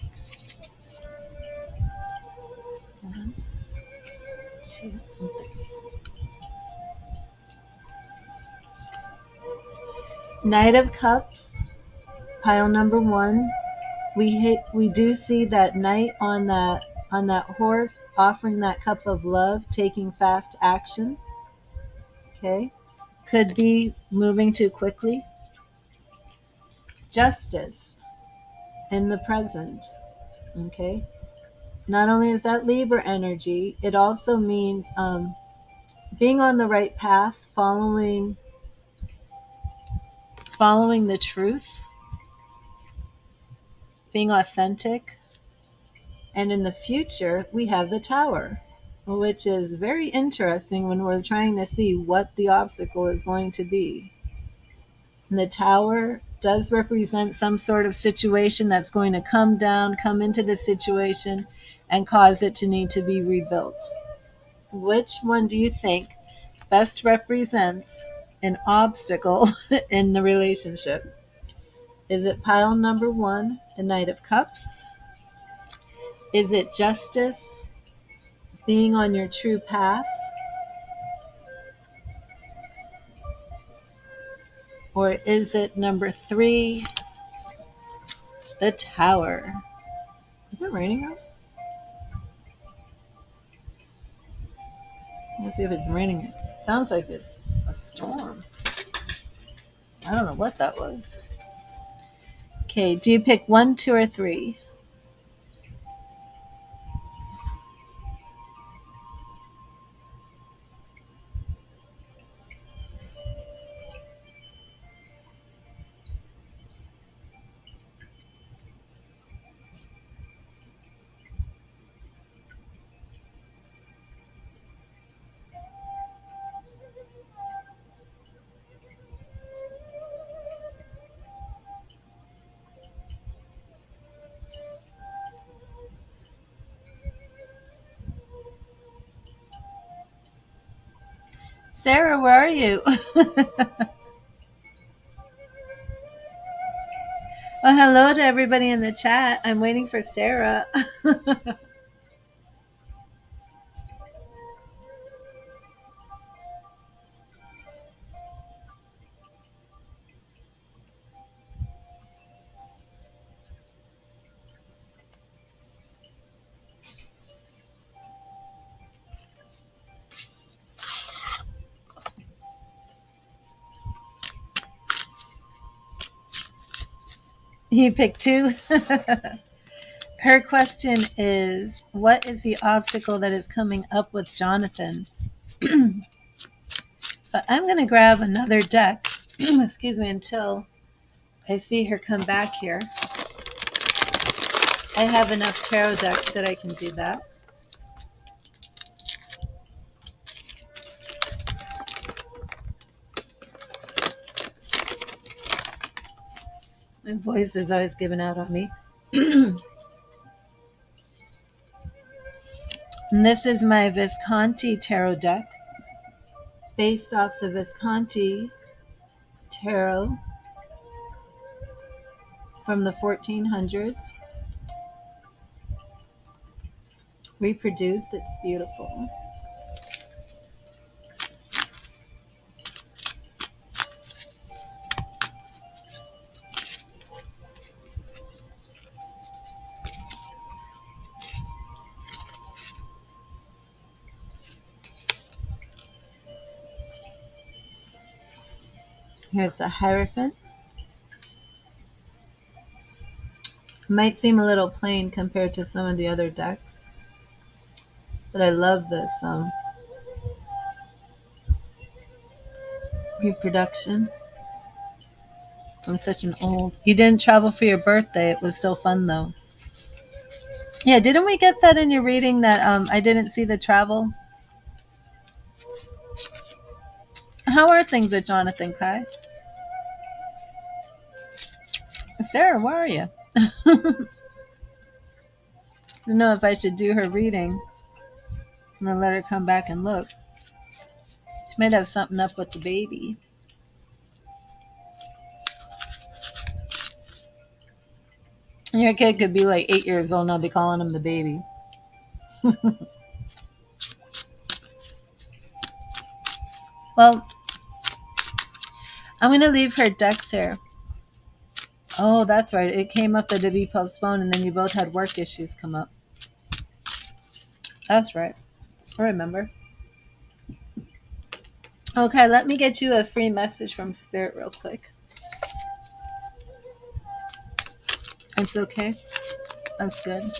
1, 2, and 3. Knight of Cups, pile number 1. We do see that knight on that horse offering that cup of love, taking fast action. Okay. Could be moving too quickly. Justice in the present. Okay. Not only is that Libra energy, it also means being on the right path, following the truth, being authentic. And in the future, we have the Tower, which is very interesting when we're trying to see what the obstacle is going to be. And the Tower does represent some sort of situation that's going to come down, come into the situation, and cause it to need to be rebuilt. Which one do you think best represents an obstacle in the relationship? Is it pile number 1, the Knight of Cups? Is it justice, being on your true path? Or is it number 3, the Tower? Is it raining out? Let's see if it's raining. It sounds like it's a storm. I don't know what that was. Okay, do you pick 1, 2, or 3? Sarah, where are you? Well, hello to everybody in the chat. I'm waiting for Sarah. You picked two. Her question is, what is the obstacle that is coming up with Jonathan? But I'm going to grab another deck, excuse me, until I see her come back here. I have enough tarot decks that I can do that. My voice is always giving out on me. And this is my Visconti tarot deck, based off the Visconti tarot from the 1400s. Reproduced, it's beautiful. Here's the Hierophant. Might seem a little plain compared to some of the other decks, but I love this reproduction from such an old. You didn't travel for your birthday. It was still fun though. Yeah, didn't we get that in your reading that I didn't see the travel? How are things with Jonathan, Kai? Sarah, where are you? I don't know if I should do her reading and then let her come back and look. She might have something up with the baby. Your kid could be like 8 years old and I'll be calling him the baby. Well, I'm going to leave her decks here. Oh, that's right. It came up that to be postponed and then you both had work issues come up. That's right. I remember. Okay, let me get you a free message from Spirit real quick. It's okay. That's good.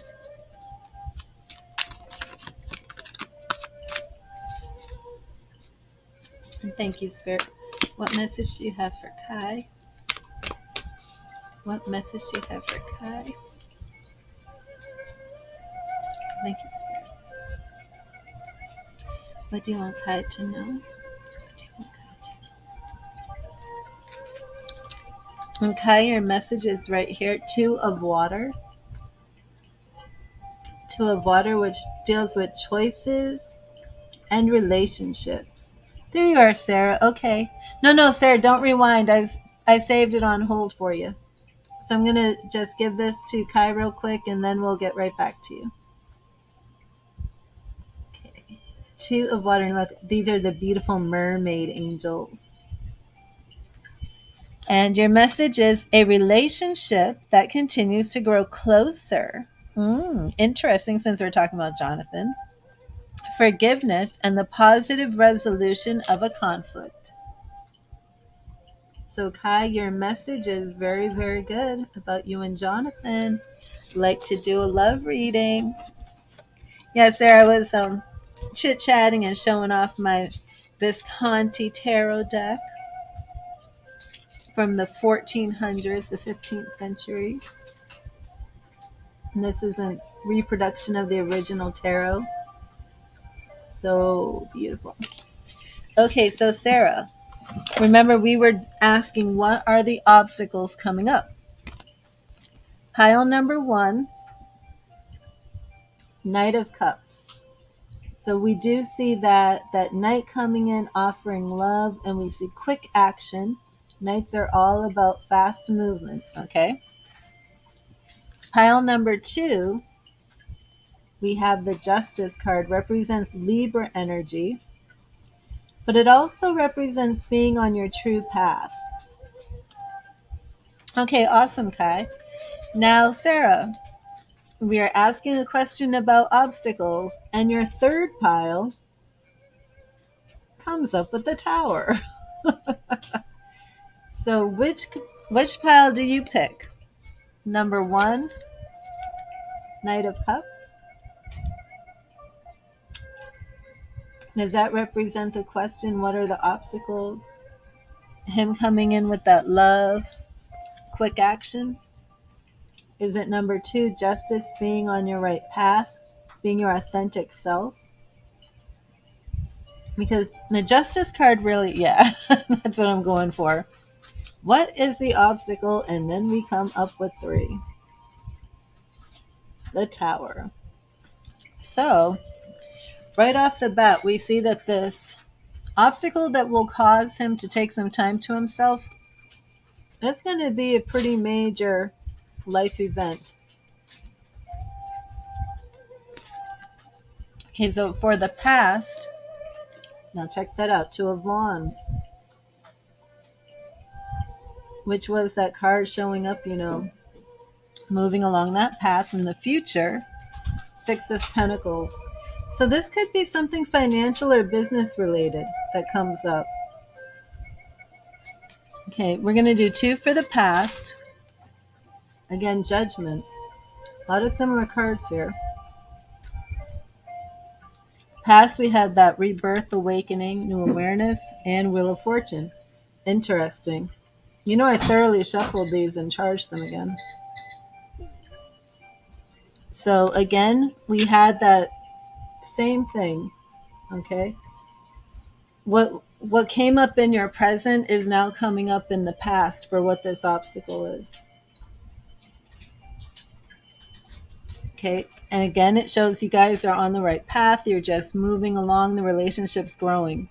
And thank you, Spirit. What message do you have for Kai? What message do you have for Kai? Thank you, Spirit. What do you want Kai to know? What do you want Kai to know? And Kai, your message is right here. Two of Water. Two of Water, which deals with choices and relationships. There you are, Sarah. Okay. No, Sarah, don't rewind. I saved it on hold for you. So I'm going to just give this to Kai real quick, and then we'll get right back to you. Okay. Two of Water. And look, these are the beautiful mermaid angels. And your message is a relationship that continues to grow closer. Interesting, since we're talking about Jonathan. Forgiveness and the positive resolution of a conflict. So Kai, your message is very, very good about you and Jonathan. Like to do a love reading. Yeah, Sarah was chit-chatting and showing off my Visconti tarot deck from the 1400s, the 15th century. And this is a reproduction of the original tarot. So beautiful. Okay, so Sarah, remember we were asking what are the obstacles coming up? Pile number 1, Knight of Cups. So we do see that Knight coming in offering love, and we see quick action. Knights are all about fast movement, okay? Pile number 2, we have the Justice card, represents Libra energy, but it also represents being on your true path. Okay, awesome, Kai. Now, Sarah, we are asking a question about obstacles, and your third pile comes up with the Tower. So which pile do you pick? Number 1, Knight of Cups. Does that represent the question, what are the obstacles? Him coming in with that love, quick action. Is it number 2, Justice, being on your right path, being your authentic self? Because the Justice card really, yeah, that's what I'm going for. What is the obstacle? And then we come up with 3. The Tower. So, right off the bat, we see that this obstacle that will cause him to take some time to himself, that's going to be a pretty major life event. Okay, so for the past, now check that out, 2 of Wands, which was that card showing up, moving along that path in the future. 6 of Pentacles. So this could be something financial or business related that comes up. Okay, we're going to do 2 for the past. Again, Judgment. A lot of similar cards here. Past, we had that rebirth, awakening, new awareness, and Wheel of Fortune. Interesting. I thoroughly shuffled these and charged them again. So again, we had that same thing. Okay. What came up in your present is now coming up in the past for what this obstacle is. Okay. And again, it shows you guys are on the right path. You're just moving along. The relationship's growing.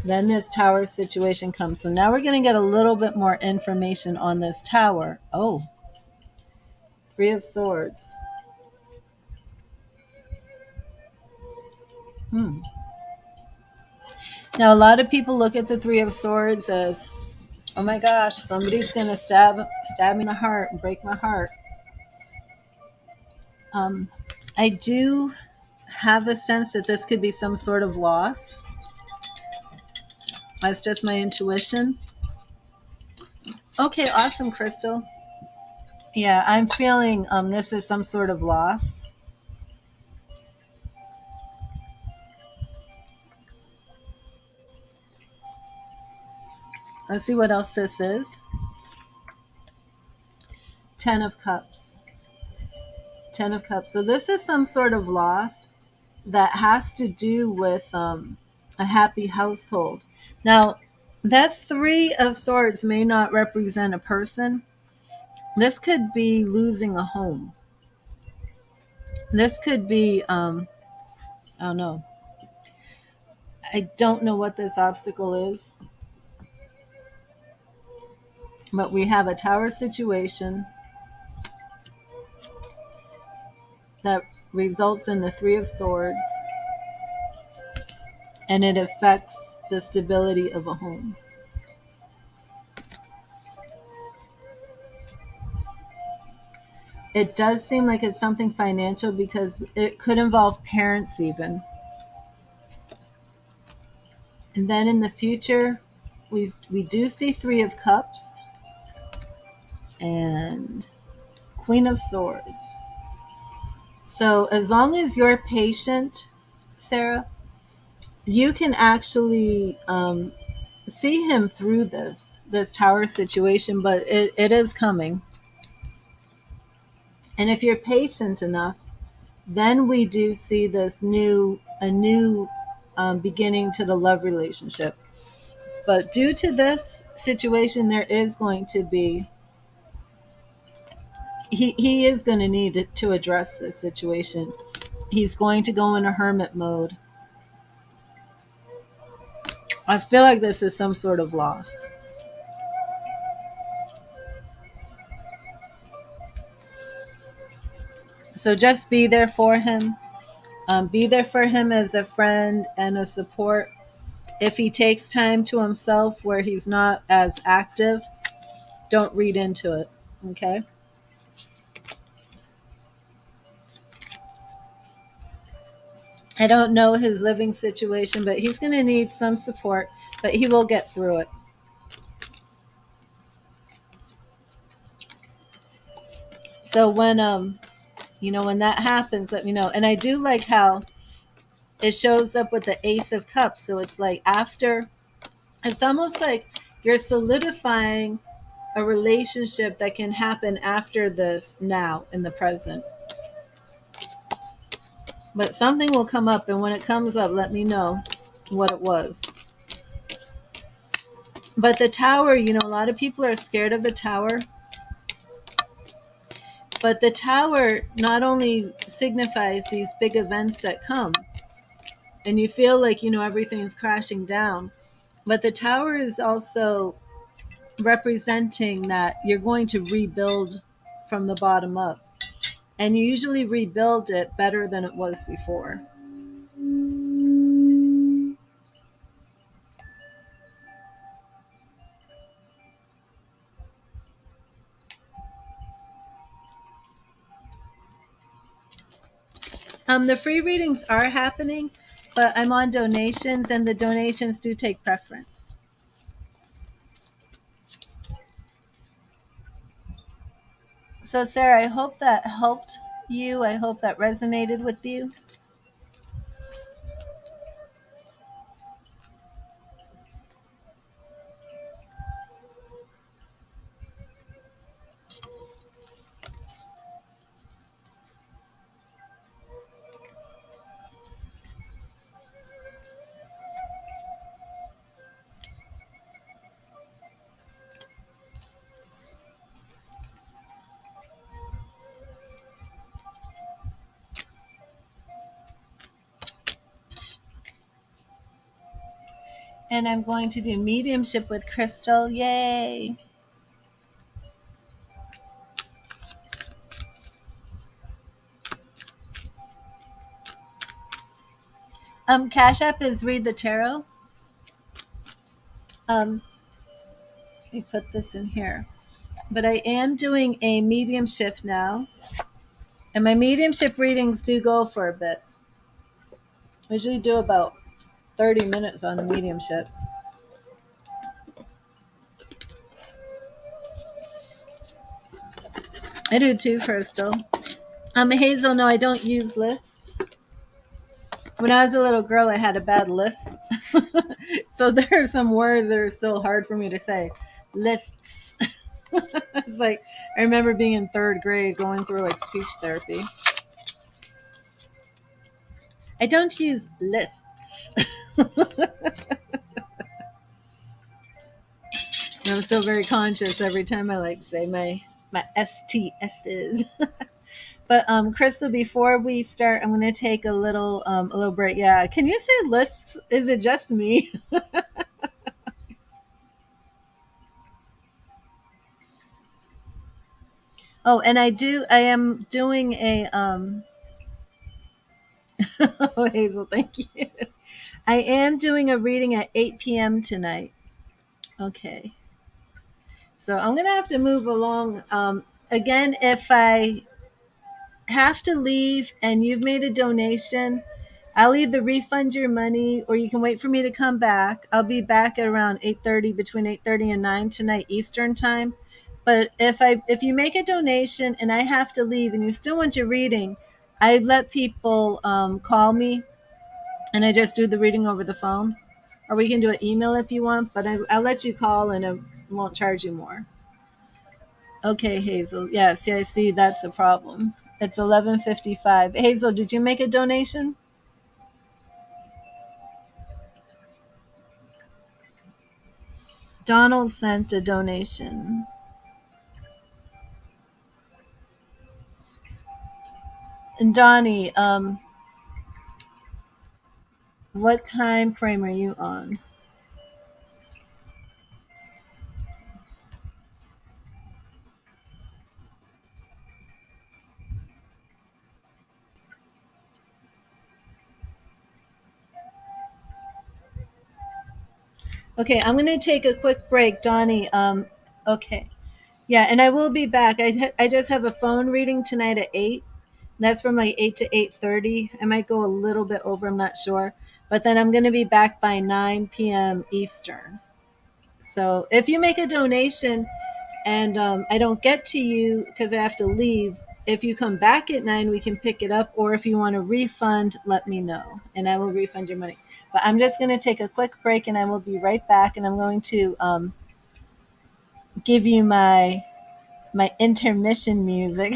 Then this Tower situation comes. So now we're going to get a little bit more information on this Tower. Oh, 3 of Swords. Now, a lot of people look at the 3 of Swords as, oh my gosh, somebody's going to stab me in the heart and break my heart. I do have a sense that this could be some sort of loss. That's just my intuition. Okay, awesome, Crystal. Yeah, I'm feeling this is some sort of loss. Let's see what else this is. 10 of Cups. 10 of Cups. So this is some sort of loss that has to do with a happy household. Now, that 3 of Swords may not represent a person. This could be losing a home. This could be, I don't know. I don't know what this obstacle is. But we have a Tower situation that results in the 3 of Swords. And it affects the stability of a home. It does seem like it's something financial because it could involve parents even. And then in the future, we do see 3 of Cups and Queen of Swords. So as long as you're patient, Sarah, you can actually see him through this Tower situation, but it is coming. And if you're patient enough, then we do see a new beginning to the love relationship. But due to this situation, there is going to be, he is going to need to address this situation. He's going to go into hermit mode. I feel like this is some sort of loss. So just be there for him. Be there for him as a friend and a support. If he takes time to himself where he's not as active, don't read into it. Okay? I don't know his living situation, but he's going to need some support, but he will get through it. So when that happens, let me know. And I do like how it shows up with the Ace of Cups. So it's like after, it's almost like you're solidifying a relationship that can happen after this now in the present. But something will come up, and when it comes up, let me know what it was. But the tower, a lot of people are scared of the tower. But the tower not only signifies these big events that come, and you feel like, everything's crashing down, but the tower is also representing that you're going to rebuild from the bottom up. And you usually rebuild it better than it was before. The free readings are happening, but I'm on donations, and the donations do take preference. So, Sarah, I hope that helped you. I hope that resonated with you. And I'm going to do mediumship with Crystal. Yay! Cash App is Read the Tarot. Let me put this in here. But I am doing a mediumship now. And my mediumship readings do go for a bit. I usually do about 30 minutes on the mediumship. I do too, Crystal. Hazel, no, I don't use lists. When I was a little girl, I had a bad lisp. So there are some words that are still hard for me to say. Lists. It's like, I remember being in third grade going through like speech therapy. I don't use lists. I'm still very conscious every time I say my STSs. But Crystal, before we start, I'm going to take a little break. Yeah, can you say lists? Is it just me? Oh, and I am doing a oh, Hazel, thank you. I am doing a reading at 8 p.m. tonight. Okay. So I'm going to have to move along. Again, if I have to leave and you've made a donation, I'll either refund your money or you can wait for me to come back. I'll be back at around 8:30, between 8:30 and 9 tonight Eastern time. But if you make a donation and I have to leave and you still want your reading, I let people call me and I just do the reading over the phone. Or we can do an email if you want, but I'll let you call and I won't charge you more. Okay, Hazel. Yeah, see, I see that's a problem. It's 11:55. Hazel, did you make a donation? Donald sent a donation. And Donnie, what time frame are you on? Okay, I'm going to take a quick break, Donnie. Okay. Yeah, and I will be back. I just have a phone reading tonight at 8. That's from like 8 to 8:30. I might go a little bit over, I'm not sure. But then I'm going to be back by 9 p.m. Eastern. So if you make a donation, and I don't get to you because I have to leave. If you come back at 9, we can pick it up, or if you want a refund, let me know and I will refund your money. But I'm just going to take a quick break and I will be right back. And I'm going to give you my intermission music.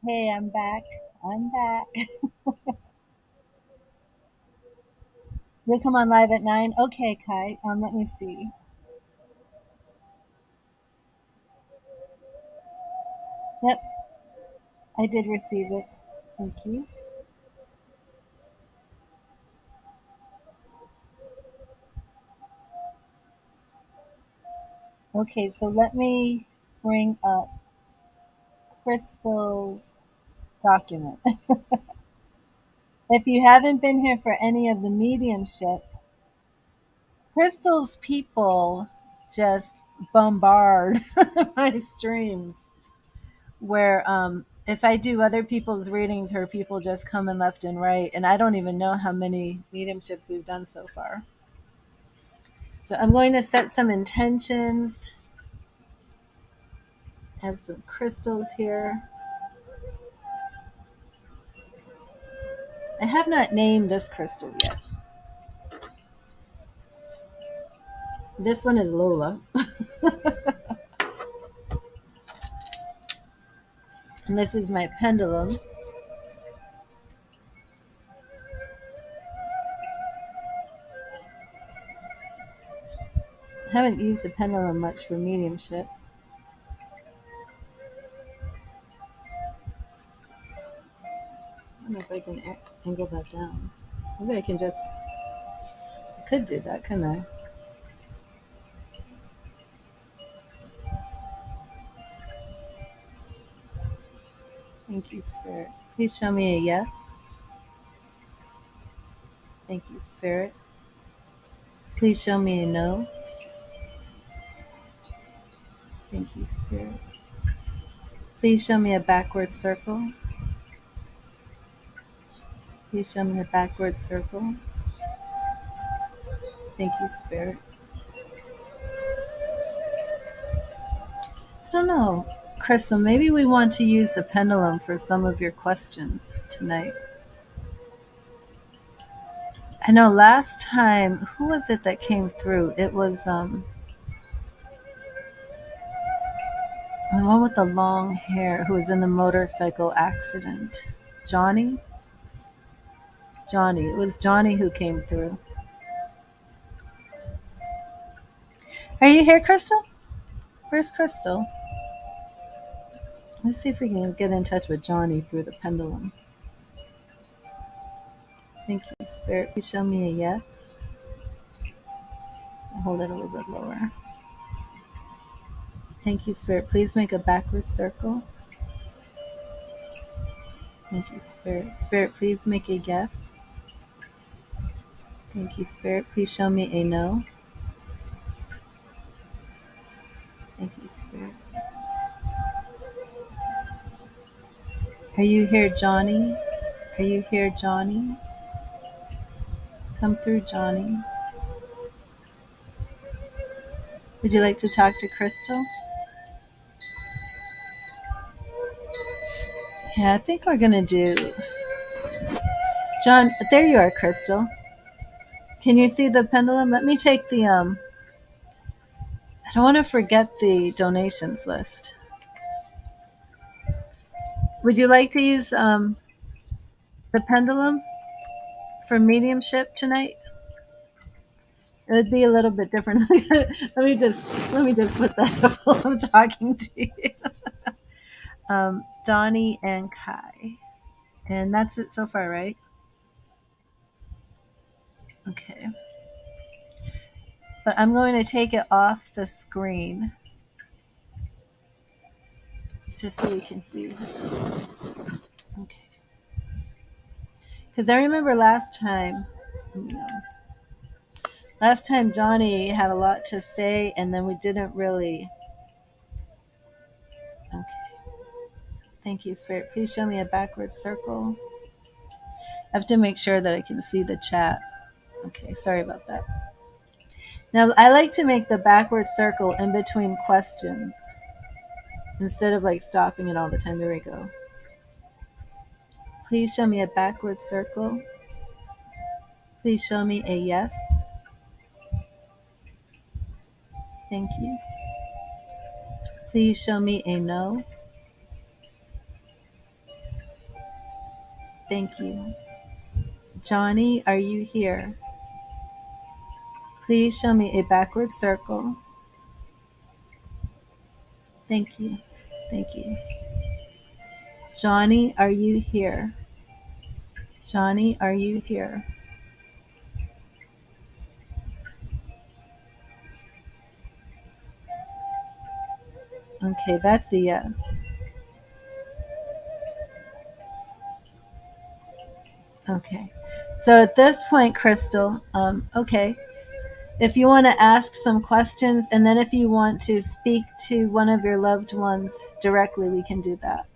Hey, I'm back. I'm back. You'll come on live at 9. Okay, Kai. Let me see. Yep, I did receive it. Thank you. Okay, so let me bring up Crystal's document. If you haven't been here for any of the mediumship, Crystal's people just bombard my streams where if I do other people's readings, her people just come in left and right, and I don't even know how many mediumships we've done so far. So I'm going to set some intentions. I have some crystals here. I have not named this crystal yet. This one is Lola. And this is my pendulum. I haven't used the pendulum much for mediumship. I don't know if I can angle that down. Maybe I can just, I could do that, couldn't I? Thank you, Spirit. Please show me a yes. Thank you, Spirit. Please show me a no. Thank you, Spirit. Please show me a backward circle. Please show me a backward circle. Thank you, Spirit. I don't know, Crystal, maybe we want to use a pendulum for some of your questions tonight. I know last time, who was it that came through? It was the one with the long hair who was in the motorcycle accident. Johnny? Johnny. It was Johnny who came through. Are you here, Crystal? Where's Crystal? Let's see if we can get in touch with Johnny through the pendulum. Thank you, Spirit. Please show me a yes. I'll hold it a little bit lower. Thank you, Spirit. Please make a backward circle. Thank you, Spirit. Spirit, please make a yes. Thank you, Spirit. Please show me a no. Thank you, Spirit. Are you here, Johnny? Are you here, Johnny? Come through, Johnny. Would you like to talk to Crystal? Yeah, I think we're going to do... John, there you are, Crystal. Can you see the pendulum? Let me take the... I don't want to forget the donations list. Would you like to use the pendulum for mediumship tonight? It would be a little bit different. let me just put that up while I'm talking to you. Donnie and Kai, and that's it so far, right? Okay, but I'm going to take it off the screen just so we can see. Okay, because I remember last time Johnny had a lot to say, and then we didn't really. Okay. Thank you, Spirit. Please show me a backward circle. I have to make sure that I can see the chat. Okay, sorry about that. Now, I like to make the backward circle in between questions instead of like stopping it all the time. There we go. Please show me a backward circle. Please show me a yes. Thank you. Please show me a no. Thank you. Johnny, are you here? Please show me a backward circle. Thank you. Thank you. Johnny, are you here? Johnny, are you here? Okay, that's a yes. Okay. So at this point, Crystal, okay, if you want to ask some questions, and then if you want to speak to one of your loved ones directly, we can do that.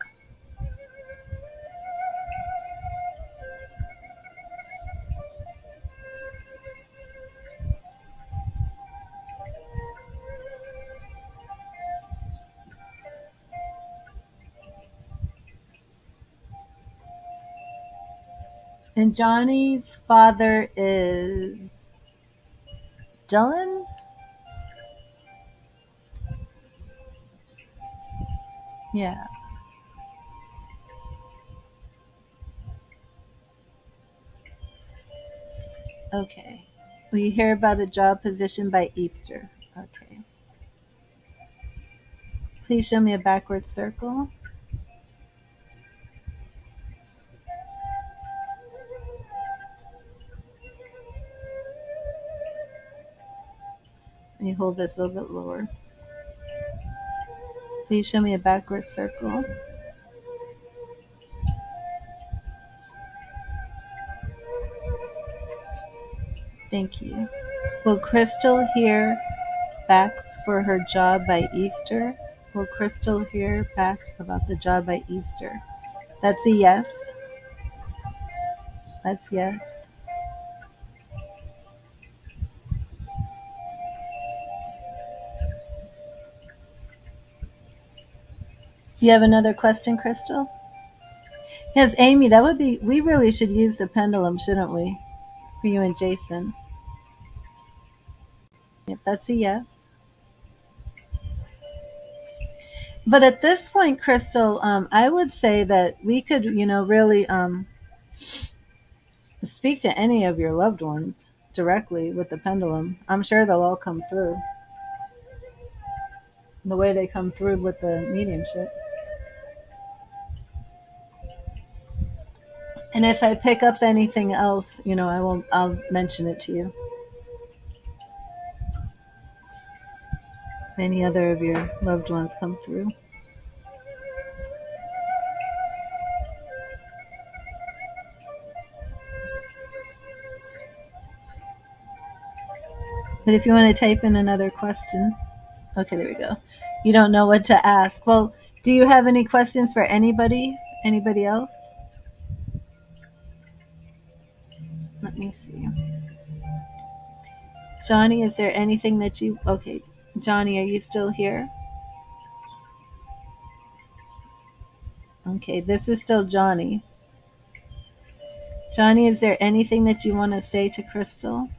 And Johnny's father is Dylan? Yeah. Okay. We hear about a job position by Easter. Okay. Please show me a backward circle. Let me hold this a little bit lower. Please show me a backward circle. Thank you. Will Crystal hear back for her job by Easter? Will Crystal hear back about the job by Easter? That's a yes. That's yes. You have another question, Crystal? Yes, Amy, that would be, we really should use the pendulum, shouldn't we? For you and Jason. Yep, that's a yes. But at this point, Crystal, I would say that we could, really speak to any of your loved ones directly with the pendulum. I'm sure they'll all come through the way they come through with the mediumship. And if I pick up anything else, I'll mention it to you. If any other of your loved ones come through. But if you want to type in another question, okay, there we go. You don't know what to ask. Well, do you have any questions for anybody? Anybody else? Let me see. Johnny, is there anything that you... Okay, Johnny, are you still here? Okay, this is still Johnny. Johnny, is there anything that you want to say to Crystal?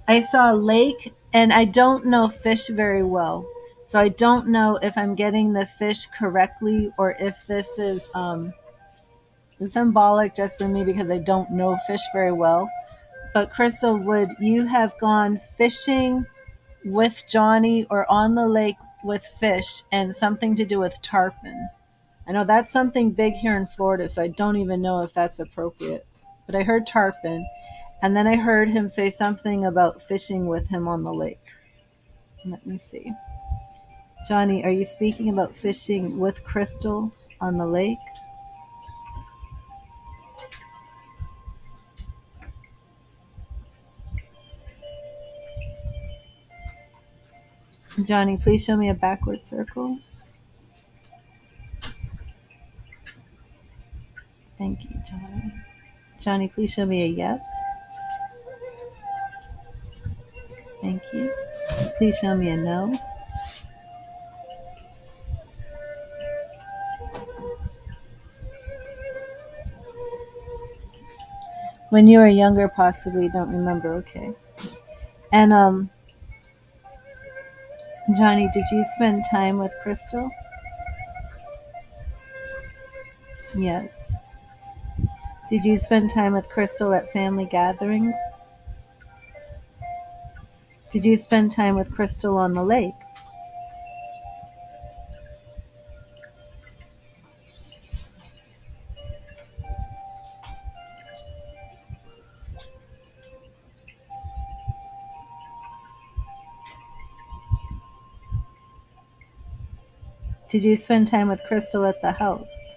I saw a lake, and I don't know fish very well. So I don't know if I'm getting the fish correctly or if this is symbolic just for me because I don't know fish very well. But Crystal, would you have gone fishing with Johnny or on the lake with fish and something to do with tarpon? I know that's something big here in Florida, so I don't even know if that's appropriate. But I heard tarpon, and then I heard him say something about fishing with him on the lake. Let me see. Johnny, are you speaking about fishing with Crystal on the lake? Johnny, please show me a backward circle. Thank you, Johnny. Johnny, please show me a yes. Thank you. Please show me a no. When you were younger, possibly, don't remember. Okay. And Johnny, did you spend time with Crystal? Yes. Did you spend time with Crystal at family gatherings? Did you spend time with Crystal on the lake? Did you spend time with Crystal at the house?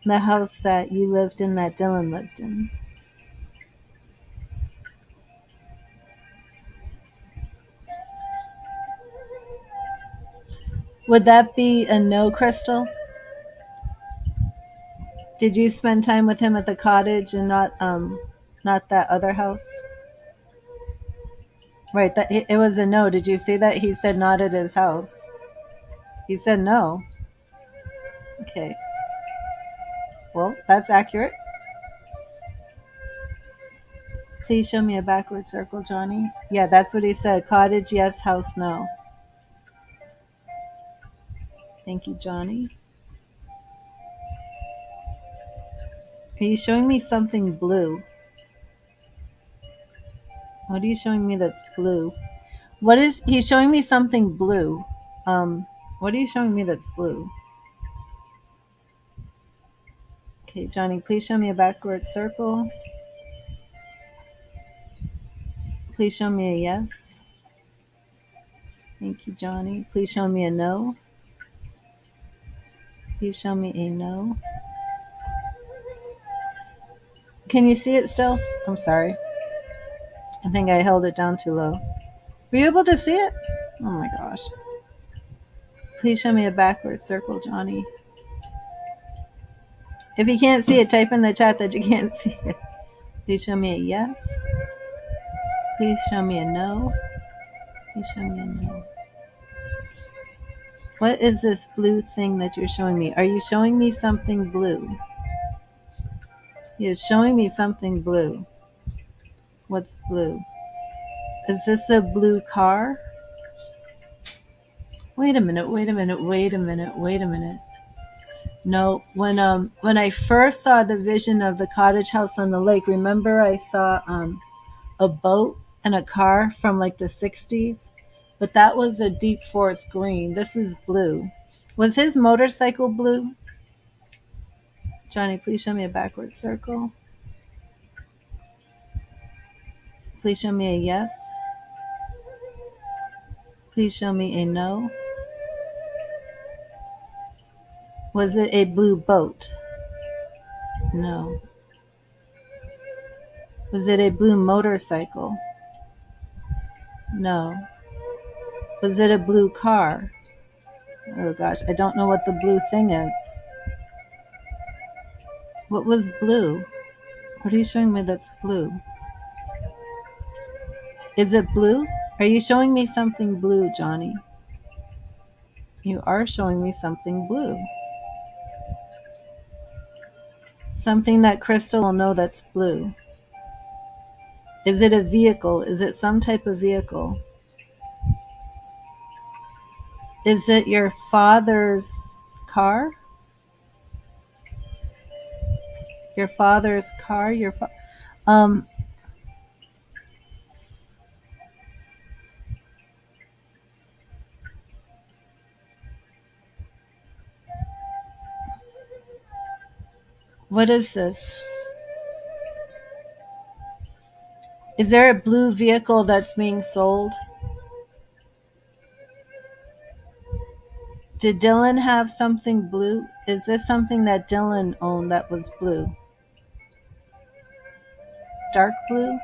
The house that you lived in, that Dylan lived in? Would that be a no, Crystal? Did you spend time with him at the cottage and not that other house? Right, that it was a no. Did you see that? He said not at his house. He said no. Okay. Well, that's accurate. Please show me a backward circle, Johnny. Yeah, that's what he said. Cottage, yes. House, no. Thank you, Johnny. Are you showing me something blue? What are you showing me that's blue? What is... He's showing me something blue. What are you showing me that's blue? Okay, Johnny, please show me a backward circle. Please show me a yes. Thank you, Johnny. Please show me a no. Please show me a no. Can you see it still? I'm sorry. I think I held it down too low. Were you able to see it? Oh my gosh. Please show me a backward circle, Johnny. If you can't see it, type in the chat that you can't see it. Please show me a yes. Please show me a no. Please show me a no. What is this blue thing that you're showing me? Are you showing me something blue? You're showing me something blue. What's blue? Is this a blue car? Wait a minute, wait a minute, wait a minute, wait a minute. No, when I first saw the vision of the cottage house on the lake, remember I saw a boat and a car from like the 60s? But that was a deep forest green. This is blue. Was his motorcycle blue? Johnny, please show me a backward circle. Please show me a yes. Please show me a no. Was it a blue boat? No. Was it a blue motorcycle? No. Was it a blue car? Oh gosh, I don't know what the blue thing is. What was blue? What are you showing me that's blue? Is it blue? Are you showing me something blue, Johnny? You are showing me something blue. Something that Crystal will know that's blue. Is it a vehicle? Is it some type of vehicle? Is it your father's car? Your father's car? What is this? Is there a blue vehicle that's being sold? Did Dylan have something blue? Is this something that Dylan owned that was blue? Dark blue?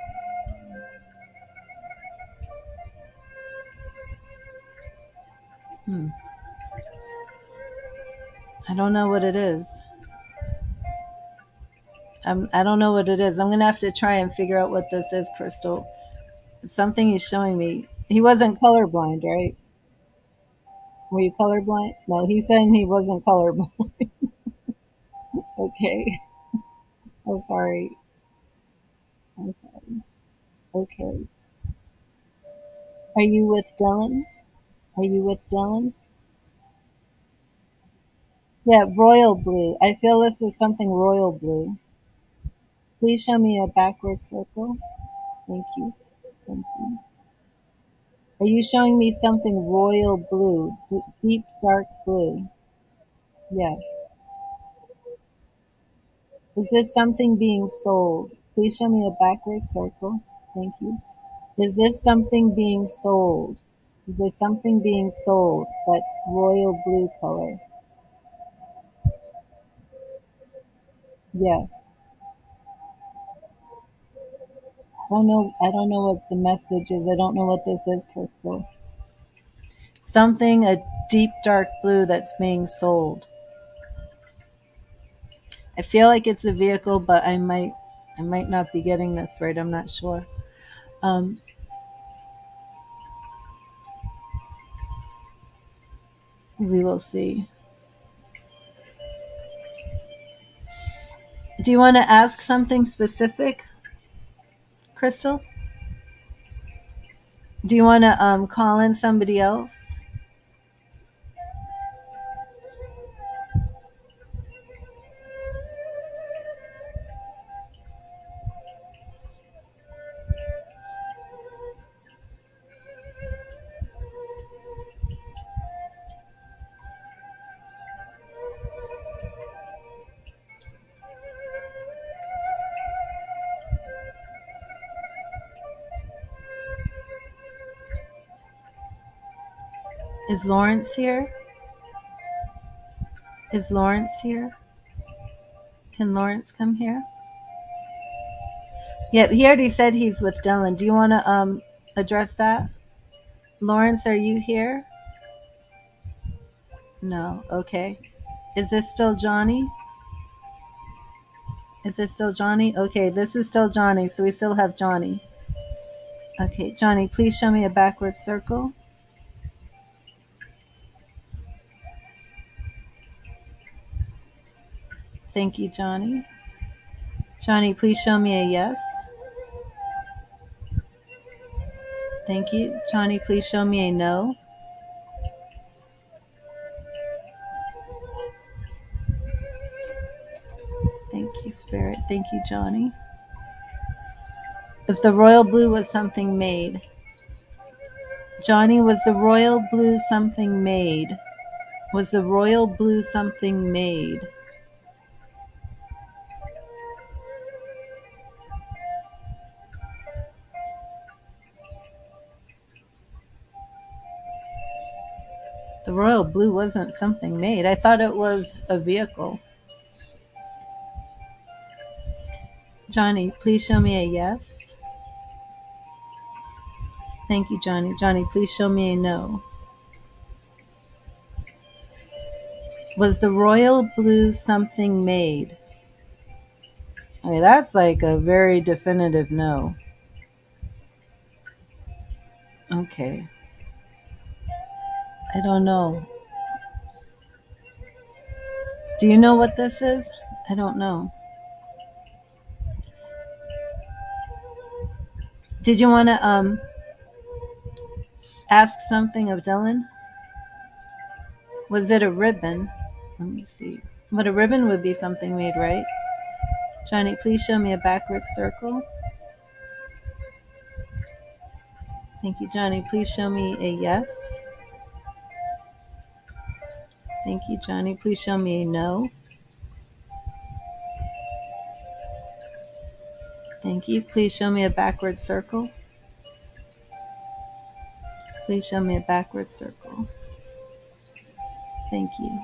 I don't know what it is. I don't know what it is. I'm going to have to try and figure out what this is, Crystal. It's something he's showing me. He wasn't colorblind, right? Were you colorblind? No, he's saying he wasn't colorblind. Okay. Oh, sorry. Okay. Okay. Are you with Dylan? Are you with Dylan? Yeah, royal blue. I feel this is something royal blue. Please show me a backward circle. Thank you. Thank you. Are you showing me something royal blue? Deep dark blue? Yes. Is this something being sold? Please show me a backward circle. Thank you. Is this something being sold? Is this something being sold that's royal blue color? Yes. I don't know what the message is. I don't know what this is, Crystal. Something a deep dark blue that's being sold. I feel like it's a vehicle, but I might not be getting this right. I'm not sure. We will see. Do you want to ask something specific, Crystal? Do you want to call in somebody else? Is Lawrence here? Is Lawrence here? Can Lawrence come here? Yeah, he already said he's with Dylan. Do you want to address that? Lawrence, are you here? No. Okay. Is this still Johnny? Is this still Johnny? Okay, this is still Johnny, so we still have Johnny. Okay, Johnny, please show me a backward circle. Thank you, Johnny. Johnny, please show me a yes. Thank you. Johnny, please show me a no. Thank you, Spirit. Thank you, Johnny. If the royal blue was something made. Johnny, was the royal blue something made? Was the royal blue something made? The royal blue wasn't something made. I thought it was a vehicle. Johnny, please show me a yes. Thank you, Johnny. Johnny, please show me a no. Was the royal blue something made? Okay, that's like a very definitive no. Okay. I don't know. Do you know what this is? I don't know. Did you want to ask something of Dylan? Was it a ribbon? Let me see. But a ribbon would be something made, right? Johnny, please show me a backward circle. Thank you, Johnny. Please show me a yes. Thank you, Johnny. Please show me a no. Thank you. Please show me a backward circle. Please show me a backward circle. Thank you.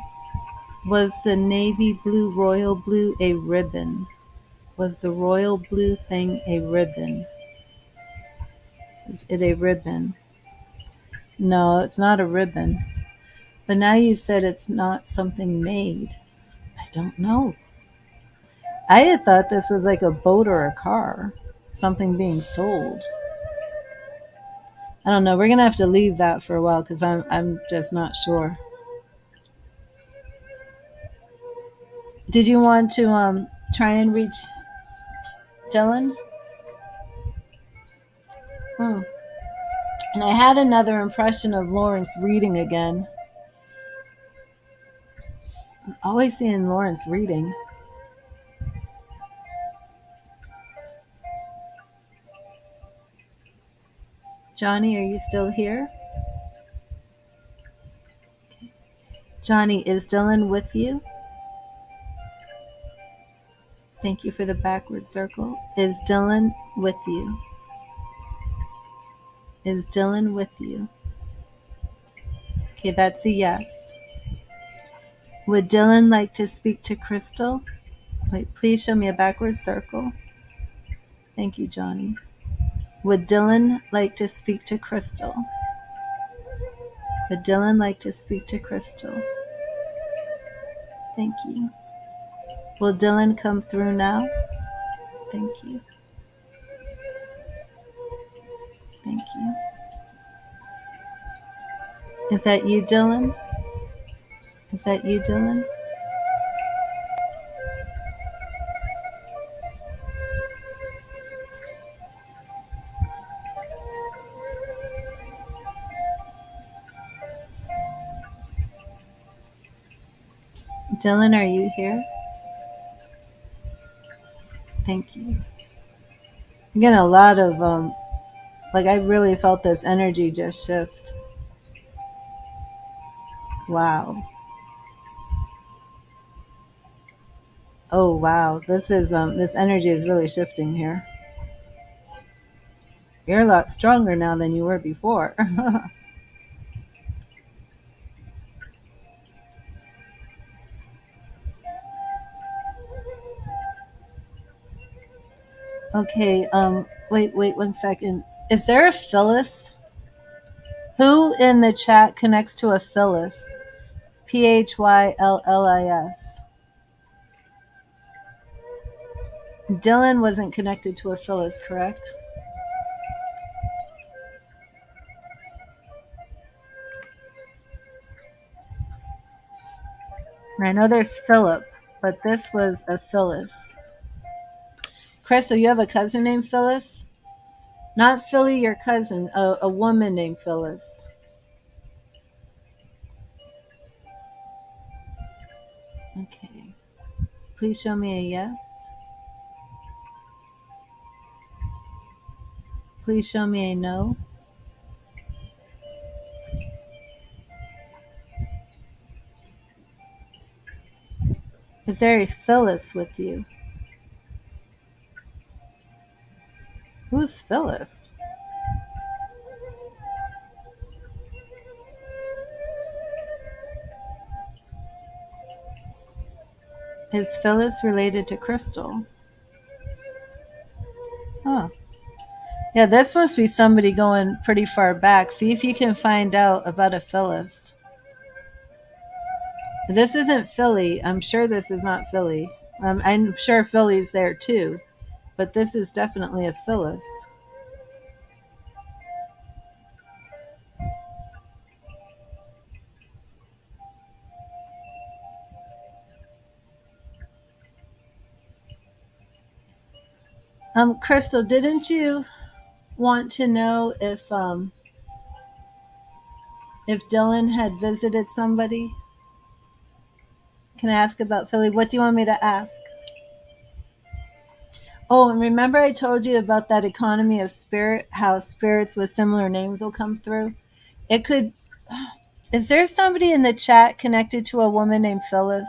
Was the navy blue, royal blue a ribbon? Was the royal blue thing a ribbon? Is it a ribbon? No, it's not a ribbon. But now you said it's not something made. I don't know. I had thought this was like a boat or a car, something being sold. I don't know. We're gonna have to leave that for a while because I'm just not sure. Did you want to try and reach Dylan? And I had another impression of Lawrence reading again. I'm always seeing Lawrence reading. Johnny, are you still here? Okay. Johnny, is Dylan with you? Thank you for the backward circle. Is Dylan with you? Is Dylan with you? Okay, that's a yes. Would Dylan like to speak to Crystal? Wait, please show me a backward circle. Thank you, Johnny. Would Dylan like to speak to Crystal? Would Dylan like to speak to Crystal? Thank you. Will Dylan come through now? Thank you. Thank you. Is that you, Dylan? Is that you, Dylan? Dylan, are you here? Thank you. I'm getting a lot of, like I really felt this energy just shift. Wow. Oh, wow. This is, this energy is really shifting here. You're a lot stronger now than you were before. Okay, wait 1 second. Is there a Phyllis? Who in the chat connects to a Phyllis? Phyllis. Dylan wasn't connected to a Phyllis, correct? I know there's Philip, but this was a Phyllis. Crystal, you have a cousin named Phyllis? Not Philly, your cousin, a woman named Phyllis. Okay. Please show me a yes. Please show me a no. Is there a Phyllis with you? Who's Phyllis? Is Phyllis related to Crystal? Oh. Yeah, this must be somebody going pretty far back. See if you can find out about a Phyllis. This isn't Philly. I'm sure this is not Philly. I'm sure Philly's there too, but this is definitely a Phyllis. Crystal, didn't you want to know if Dylan had visited somebody? Can I ask about Philly? What do you want me to ask? Oh, and remember I told you about that economy of spirit, how spirits with similar names will come through? It could. Is there somebody in the chat connected to a woman named Phyllis?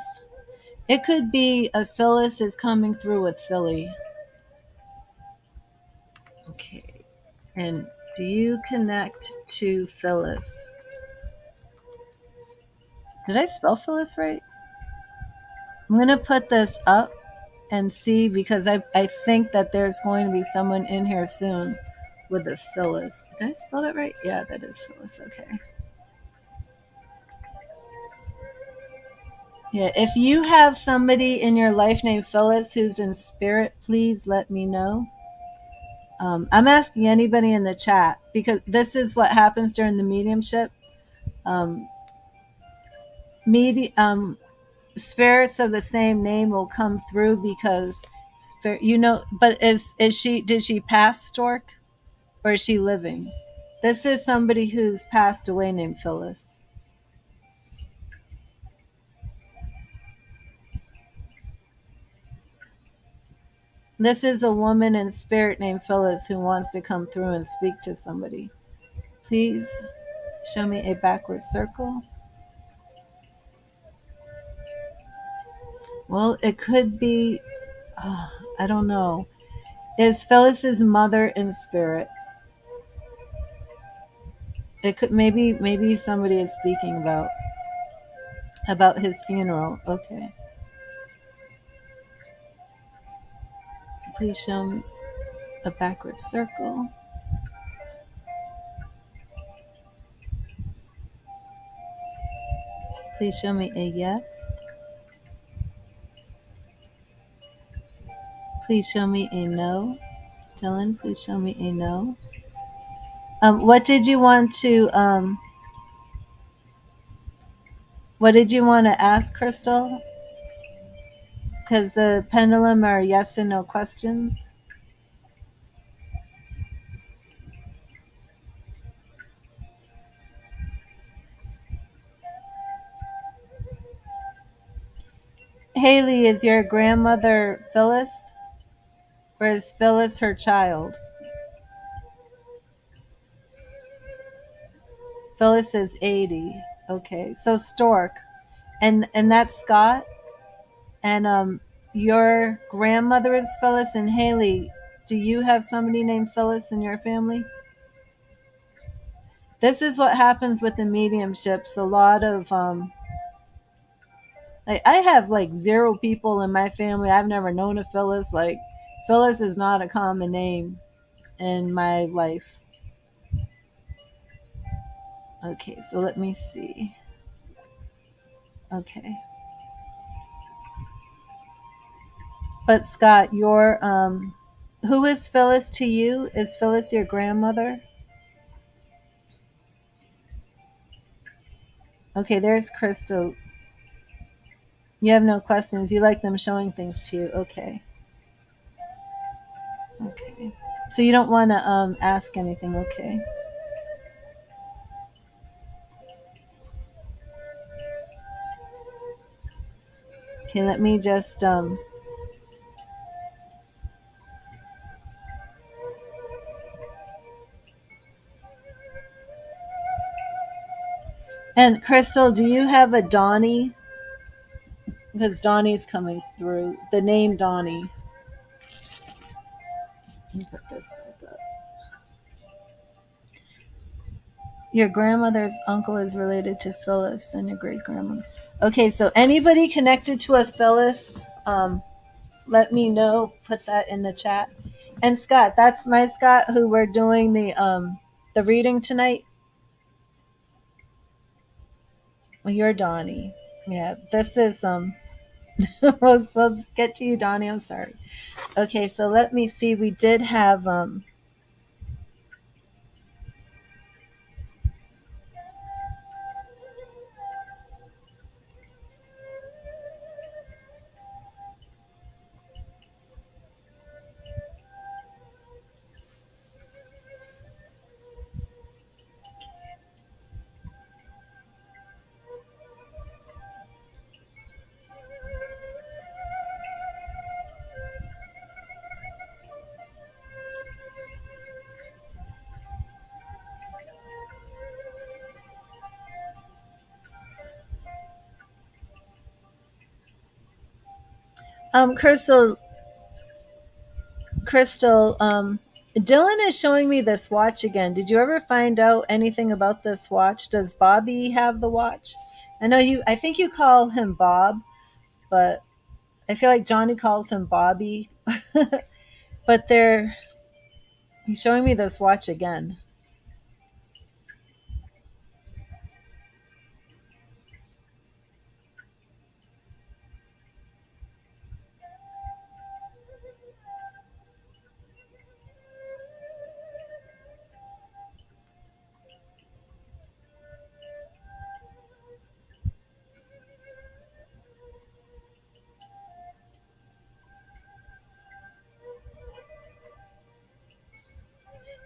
It could be a Phyllis is coming through with Philly. Okay. And do you connect to Phyllis? Did I spell Phyllis right? I'm going to put this up and see because I think that there's going to be someone in here soon with a Phyllis. Did I spell that right? Yeah, that is Phyllis. Okay. Yeah, if you have somebody in your life named Phyllis who's in spirit, please let me know. I'm asking anybody in the chat because this is what happens during the mediumship. Um, spirits of the same name will come through because spirit, but did she pass, Stork, or is she living? This is somebody who's passed away named Phyllis. This is a woman in spirit named Phyllis who wants to come through and speak to somebody. Please show me a backward circle. Well, it could be, I don't know. Is Phyllis's mother in spirit? It could maybe somebody is speaking about his funeral. Okay. Please show me a backward circle. Please show me a yes. Please show me a no. Dylan, please show me a no. What did you want to ask, Crystal? Because the pendulum are yes and no questions. Haley, is your grandmother Phyllis? Or is Phyllis her child? Phyllis is 80. Okay, so Stork. And that's Scott? And your grandmother is Phyllis. And Haley, do you have somebody named Phyllis in your family? This is what happens with the mediumships. A lot of I have like 0 people in my family. I've never known a Phyllis. Like Phyllis is not a common name in my life. Okay, so let me see. Okay. But Scott, who is Phyllis to you? Is Phyllis your grandmother? Okay, there's Crystal. You have no questions. You like them showing things to you. Okay. Okay. So you don't want to ask anything. Okay. Okay, let me just and Crystal, do you have a Donnie? Because Donnie's coming through. The name Donnie. Let me put this back up. Your grandmother's uncle is related to Phyllis and your great grandmother. Okay, so anybody connected to a Phyllis, let me know. Put that in the chat. And Scott, that's my Scott who we're doing the reading tonight. Well, you're Donnie. Yeah, this is we'll get to you, Donnie. I'm sorry. Okay, so let me see. We did have Crystal. Dylan is showing me this watch again. Did you ever find out anything about this watch? Does Bobby have the watch? I know you. I think you call him Bob, but I feel like Johnny calls him Bobby. But he's showing me this watch again.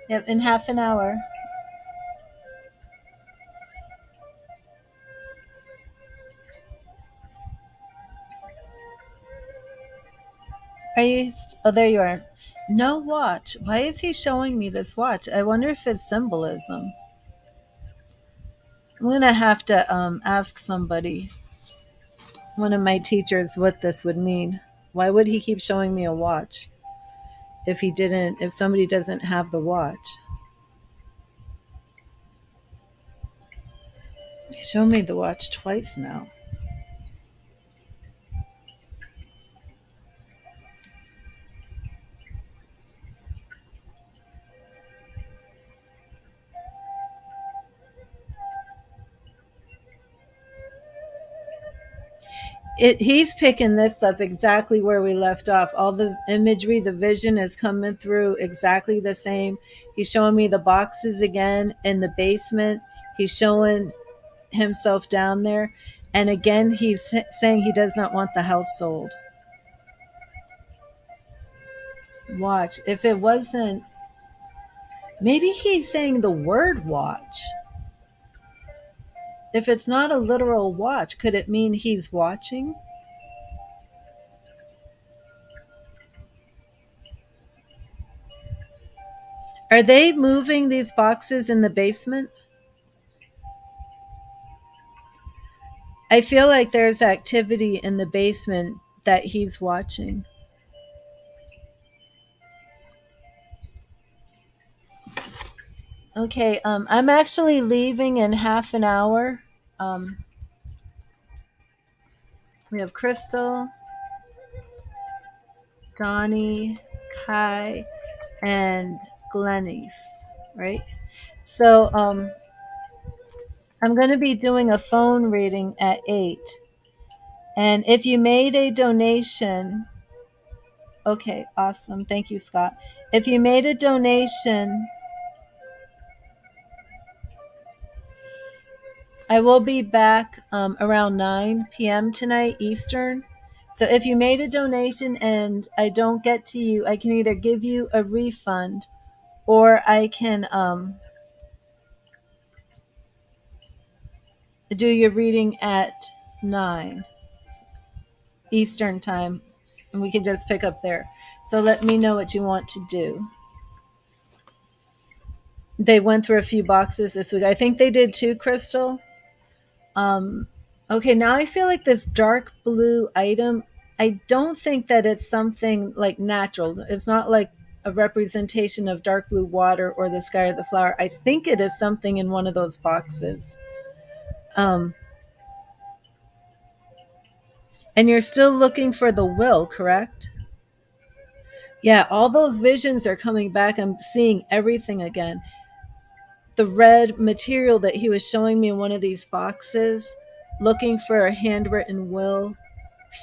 Yep, in half an hour. Are you? Oh, there you are. No watch. Why is he showing me this watch? I wonder if it's symbolism. I'm gonna have to ask somebody, one of my teachers, what this would mean. Why would he keep showing me a watch if somebody doesn't have the watch? He showed me the watch twice now. He's picking this up exactly where we left off. All the imagery, the vision is coming through exactly the same. He's showing me the boxes again in the basement. He's showing himself down there. And again, he's saying he does not want the house sold. Watch. If it wasn't, maybe he's saying the word watch. If it's not a literal watch, could it mean he's watching? Are they moving these boxes in the basement? I feel like there's activity in the basement that he's watching. Okay, I'm actually leaving in half an hour. We have Crystal, Donnie, Kai, and Glennief, right? So I'm going to be doing a phone reading at 8. And if you made a donation, okay, awesome. Thank you, Scott. If you made a donation, I will be back around 9 p.m. tonight, Eastern. So if you made a donation and I don't get to you, I can either give you a refund or I can do your reading at 9 Eastern time, and we can just pick up there. So let me know what you want to do. They went through a few boxes this week. I think they did too, Crystal. Okay, now I feel like this dark blue item, I don't think that it's something like natural. It's not like a representation of dark blue water or the sky or the flower. I think it is something in one of those boxes. And you're still looking for the will, correct? Yeah, all those visions are coming back. I'm seeing everything again. The red material that he was showing me in one of these boxes, looking for a handwritten will,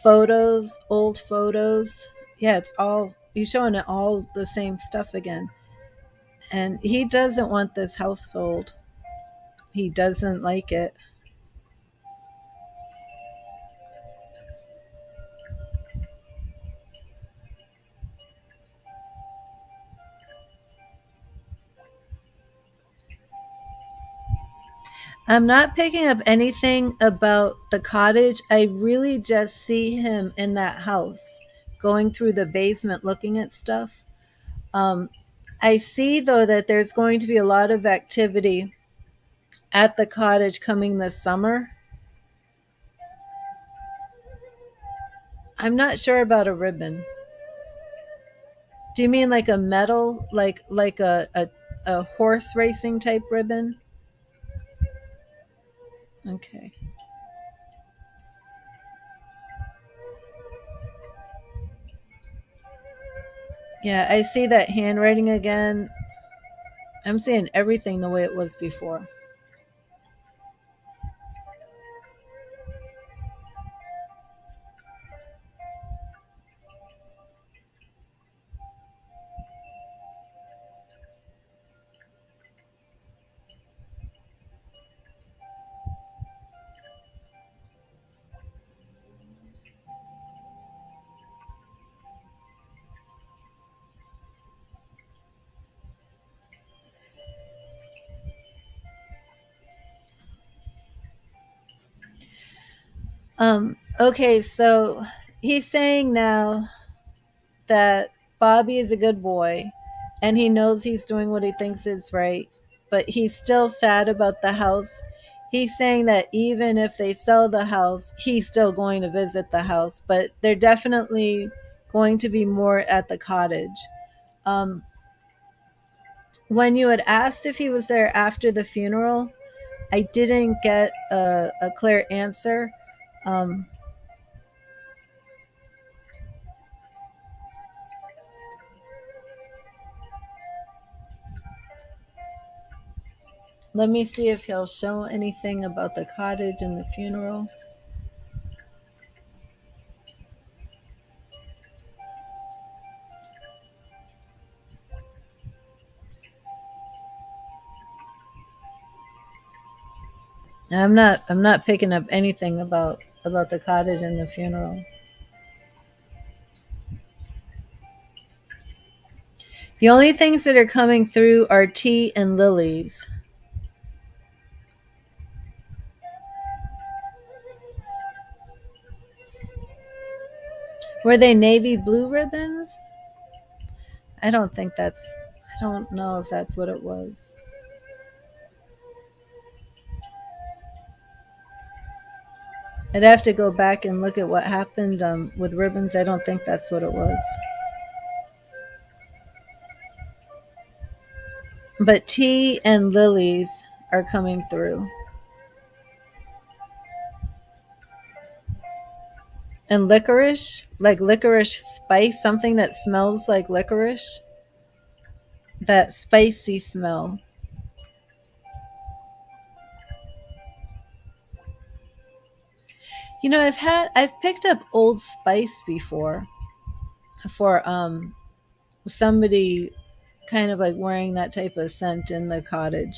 photos, old photos. Yeah, it's all, he's showing it all the same stuff again. And he doesn't want this house sold. He doesn't like it. I'm not picking up anything about the cottage. I really just see him in that house going through the basement looking at stuff. I see, though, that there's going to be a lot of activity at the cottage coming this summer. I'm not sure about a ribbon. Do you mean like a metal, like a horse racing type ribbon? Okay. Yeah, I see that handwriting again. I'm seeing everything the way it was before. Okay, so he's saying now that Bobby is a good boy and he knows he's doing what he thinks is right, but he's still sad about the house. He's saying that even if they sell the house, he's still going to visit the house, but they're definitely going to be more at the cottage. Um, when you had asked if he was there after the funeral, I didn't get a clear answer. Um, Let me see if he'll show anything about the cottage and the funeral. I'm not picking up anything about the cottage and the funeral. The only things that are coming through are tea and lilies. Were they navy blue ribbons? I don't think that's I don't know if that's what it was. I'd have to go back and look at what happened with ribbons. I don't think that's what it was. But tea and lilies are coming through. And licorice, like licorice spice, something that smells like licorice, that spicy smell. You know, I've picked up Old Spice before for somebody kind of like wearing that type of scent in the cottage.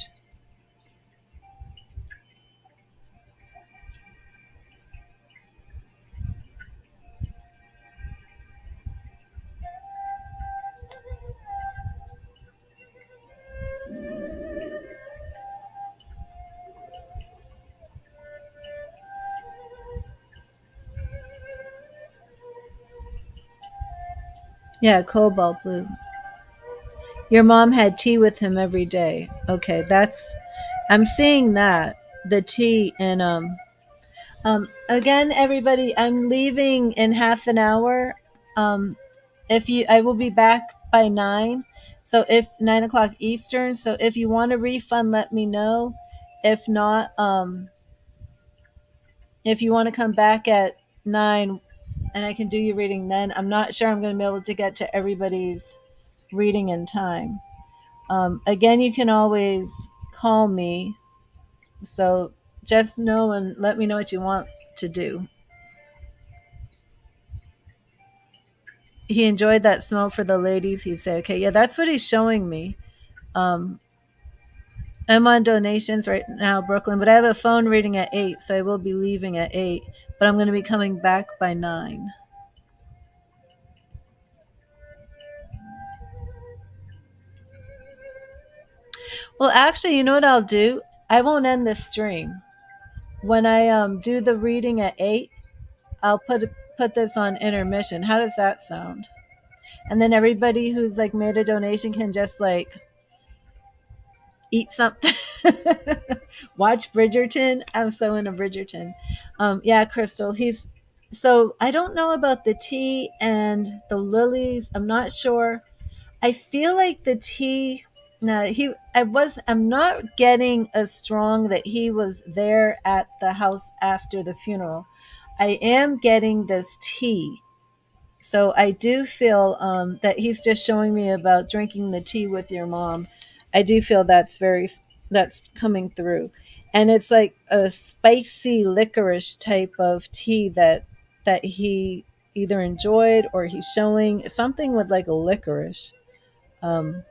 Yeah, cobalt blue. Your mom had tea with him every day. Okay, that's I'm seeing that the tea and again everybody, I'm leaving in half an hour. If you I will be back by 9. So if 9 o'clock Eastern. So if you want a refund, let me know. If not, if you want to come back at 9 and I can do your reading then, I'm not sure I'm going to be able to get to everybody's reading in time. Again, you can always call me. So just know and let me know what you want to do. He enjoyed that smell for the ladies. He'd say, okay, yeah, that's what he's showing me. Um, I'm on donations right now, Brooklyn, but I have a phone reading at 8, so I will be leaving at 8, but I'm going to be coming back by 9. Well, actually, you know what I'll do? I won't end the stream. When I do the reading at 8, I'll put this on intermission. How does that sound? And then everybody who's like made a donation can just like eat something. Watch Bridgerton. I'm so into Bridgerton. Yeah, Crystal. He's so I don't know about the tea and the lilies. I'm not sure. I feel like the tea. No, I'm not getting as strong that he was there at the house after the funeral. I am getting this tea. So I do feel that he's just showing me about drinking the tea with your mom. I do feel that's coming through, and it's like a spicy licorice type of tea that he either enjoyed or he's showing something with like a licorice. Um,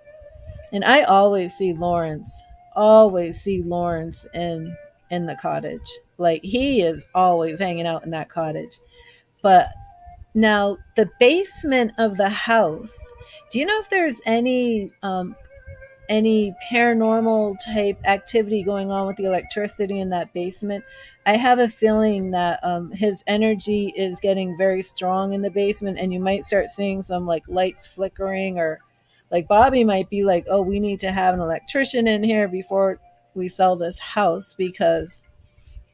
and I always see Lawrence in the cottage. Like he is always hanging out in that cottage, but now, the basement of the house. Do you know if there's any paranormal type activity going on with the electricity in that basement? I have a feeling that his energy is getting very strong in the basement, and you might start seeing some like lights flickering, or like Bobby might be like, "Oh, we need to have an electrician in here before we sell this house because."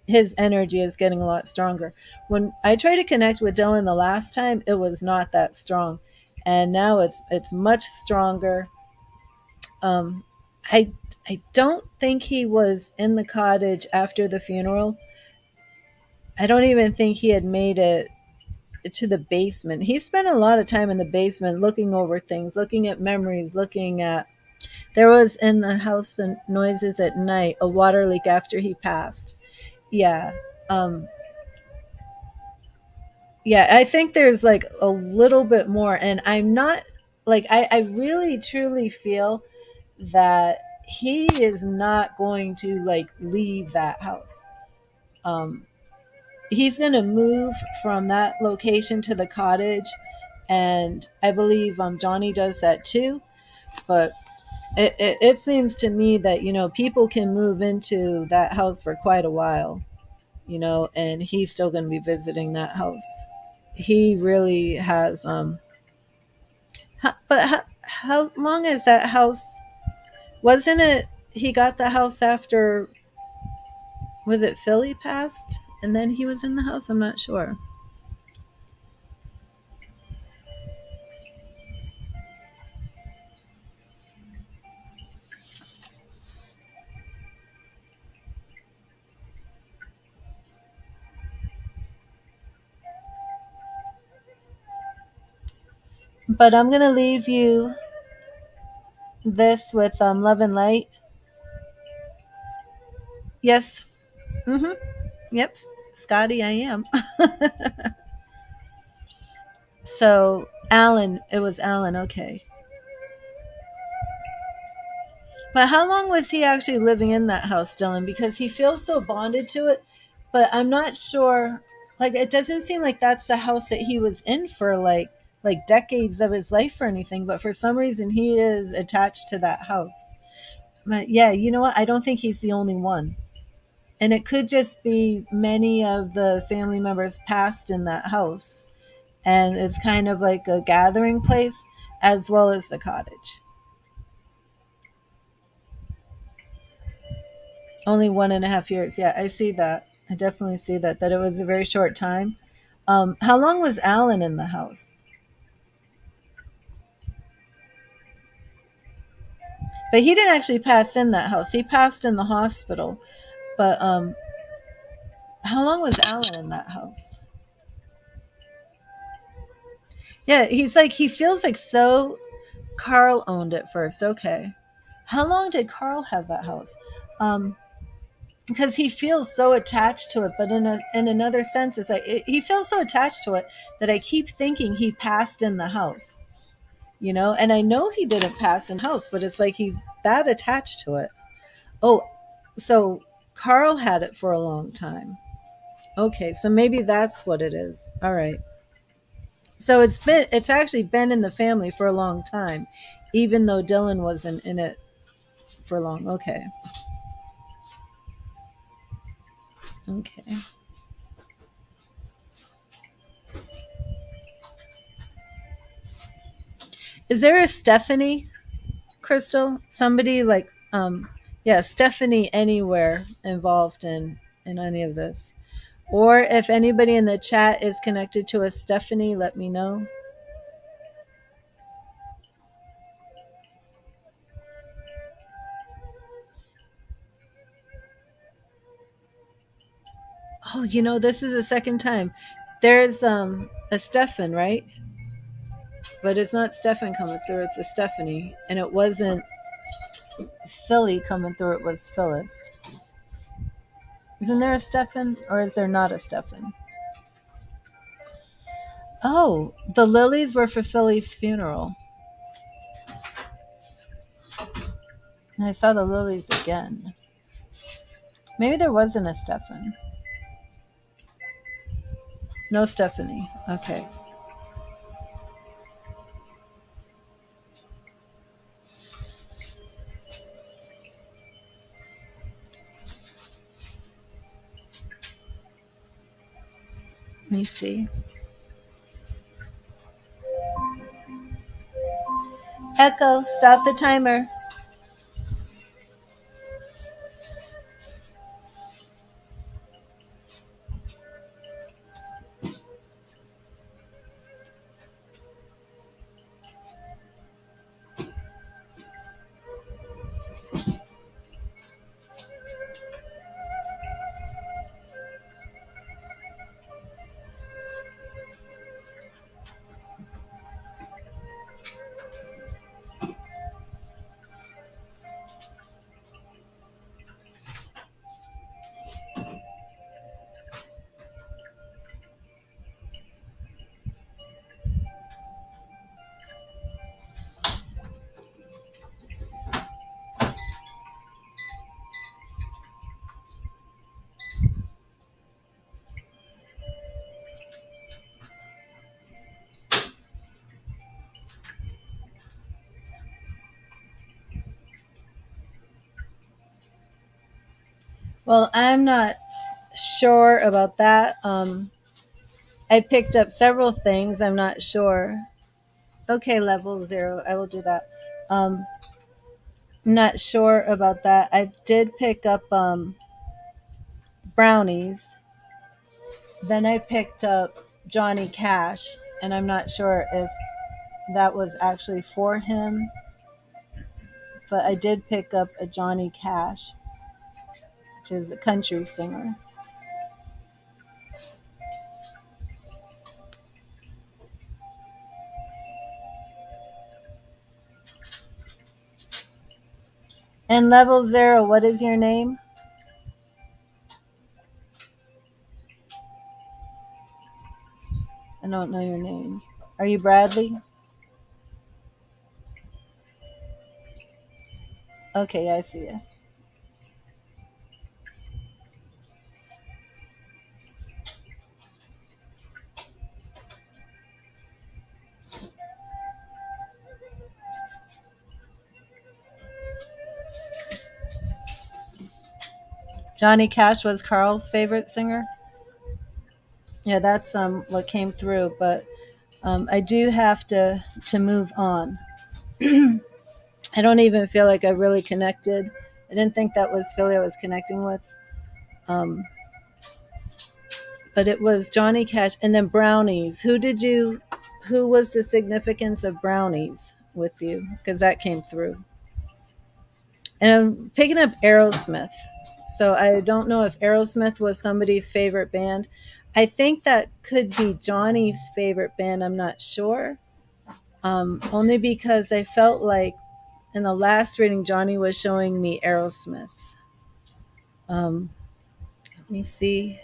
His energy is getting a lot stronger. When I tried to connect with Dylan the last time, it was not that strong, and now it's much stronger. Um, I I don't think he was in the cottage after the funeral. I don't even think he had made it to the basement. He spent a lot of time in the basement looking over things, looking at memories, looking at. There was in the house and noises at night, a water leak after he passed. Yeah. Um, yeah, I think there's like a little bit more, and I'm not like I really truly feel that he is not going to like leave that house. um he's going to move from that location to the cottage, and I believe Johnny does that too. But it seems to me that people can move into that house for quite a while, and he's still going to be visiting that house. He really has how long is that house? Wasn't it he got the house after, was it Philly passed and then he was in the house? I'm not sure. But I'm going to leave you this with love and light. Yes. Mm-hmm. Yep. Scotty, I am. So, Alan, it was Alan. Okay. But how long was he actually living in that house, Dylan? Because he feels so bonded to it, but I'm not sure. Like, it doesn't seem like that's the house that he was in for like decades of his life or anything. But for some reason, he is attached to that house. But yeah, you know what? I don't think he's the only one, and it could just be many of the family members passed in that house, and it's kind of like a gathering place as well as the cottage. Only 1.5 years. Yeah, I see that. I definitely see that. That it was a very short time. How long was Alan in the house? But he didn't actually pass in that house. He passed in the hospital. But how long was Alan in that house? Yeah, he's like he feels like so. Carl owned it first. Okay, how long did Carl have that house? Um, because he feels so attached to it, but in another sense, it's like he feels so attached to it that I keep thinking he passed in the house. And I know he didn't pass in house, but it's like he's that attached to it. Oh, so Carl had it for a long time. Okay, so maybe that's what it is. All right. So it's actually been in the family for a long time, even though Dylan wasn't in it for long. Okay. Okay. Is there a Stephanie, Crystal? Somebody like yeah, Stephanie anywhere involved in any of this? Or if anybody in the chat is connected to a Stephanie, let me know. Oh, this is the second time. There's a Stefan, right? But it's not Stefan coming through, it's a Stephanie. And it wasn't Philly coming through, it was Phyllis. Isn't there a Stefan or is there not a Stefan? Oh, the lilies were for Philly's funeral. And I saw the lilies again. Maybe there wasn't a Stefan. No Stephanie. Okay. Let me see. Echo, stop the timer. Well, I'm not sure about that. I picked up several things. I'm not sure. Okay, level 0. I will do that. I'm not sure about that. I did pick up brownies. Then I picked up Johnny Cash, and I'm not sure if that was actually for him, but I did pick up a Johnny Cash, which is a country singer. And level 0, what is your name? I don't know your name. Are you Bradley? Okay, I see you. Johnny Cash was Carl's favorite singer. Yeah, that's what came through. But I do have to move on. I don't even feel like I really connected. I didn't think that was Philly I was connecting with. Um, but it was Johnny Cash, and then brownies. Who was the significance of brownies with you? Because that came through. And I'm picking up Aerosmith. So I don't know if Aerosmith was somebody's favorite band. I think that could be Johnny's favorite band. I'm not sure. Only because I felt like in the last reading, Johnny was showing me Aerosmith. Let me see.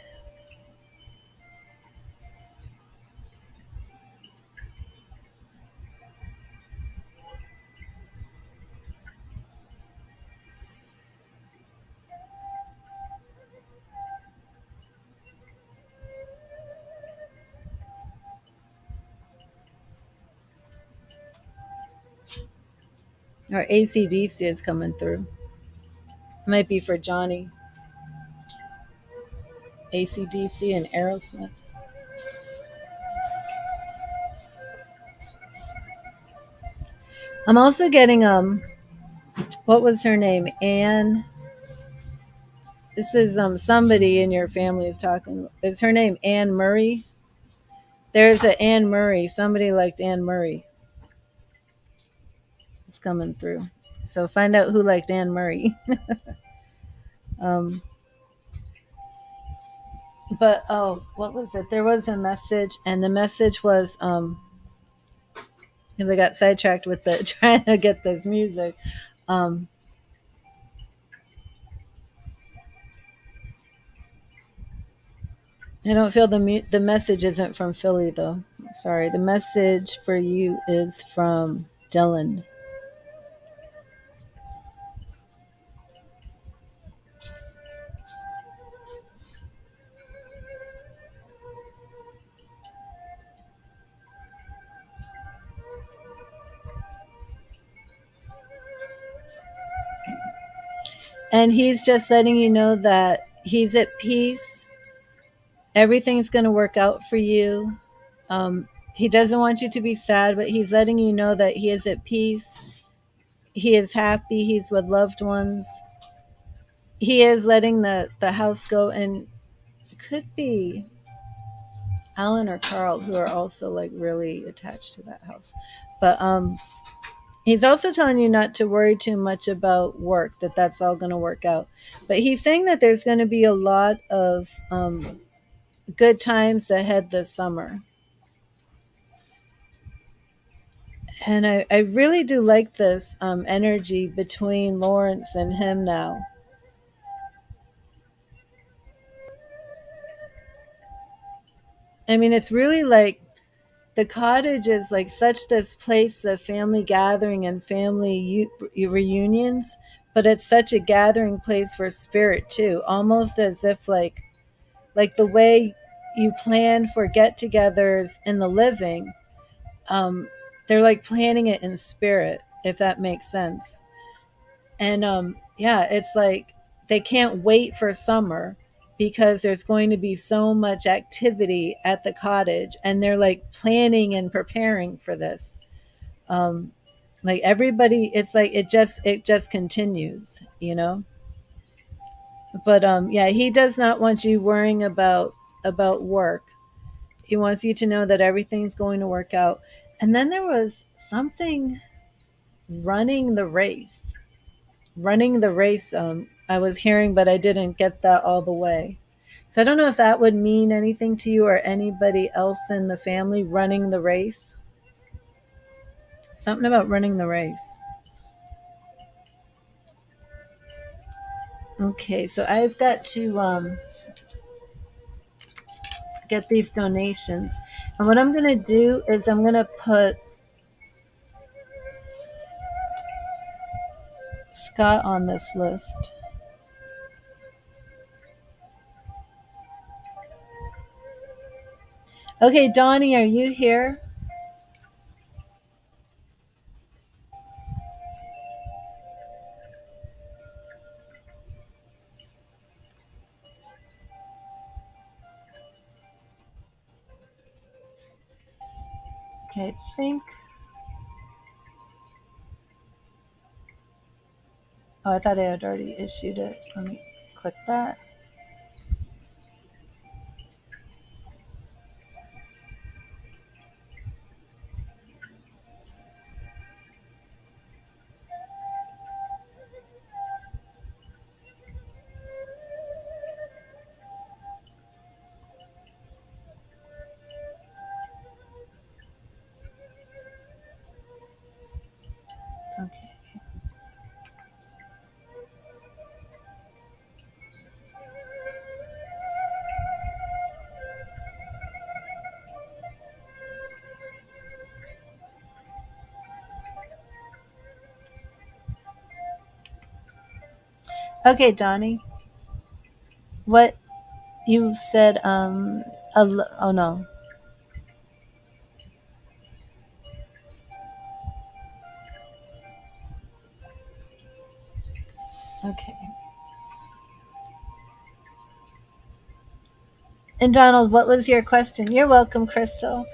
Or AC/DC is coming through. Might be for Johnny. AC/DC and Aerosmith. I'm also getting what was her name? Anne. This is somebody in your family is talking. Is her name Anne Murray? There's a Anne Murray. Somebody liked Anne Murray. It's coming through. So find out who liked Anne Murray. um, but oh, what was it? There was a message, and the message was because I got sidetracked with the trying to get this music. Um, I don't feel the message isn't from Philly though. Sorry, the message for you is from Dylan. And he's just letting you know that he's at peace. Everything's going to work out for you. He doesn't want you to be sad, but he's letting you know that he is at peace. He is happy. He's with loved ones. He is letting the house go. And it could be Alan or Carl who are also like really attached to that house. But he's also telling you not to worry too much about work, that's all going to work out. But he's saying that there's going to be a lot of good times ahead this summer. And I really do like this energy between Lawrence and him now. I mean, it's really like the cottage is like such this place of family gathering and family reunions, but it's such a gathering place for spirit too, almost as if like the way you plan for get-togethers in the living, they're like planning it in spirit, if that makes sense. And yeah, it's like they can't wait for summer because there's going to be so much activity at the cottage, and they're like planning and preparing for this. um like everybody, it's like it just continues, you know. But yeah, he does not want you worrying about work. He wants you to know that everything's going to work out. And then there was something running the race. Running the race, I was hearing, but I didn't get that all the way. So I don't know if that would mean anything to you or anybody else in the family, running the race. Something about running the race. Okay, so I've got to get these donations. And what I'm going to do is I'm going to put Scott on this list. Okay, Donnie, are you here? Okay, I think. Oh, I thought I had already issued it. Let me click that. Okay. Okay, Donnie. What you said? Oh no. Okay. And Donald, what was your question? You're welcome, Crystal.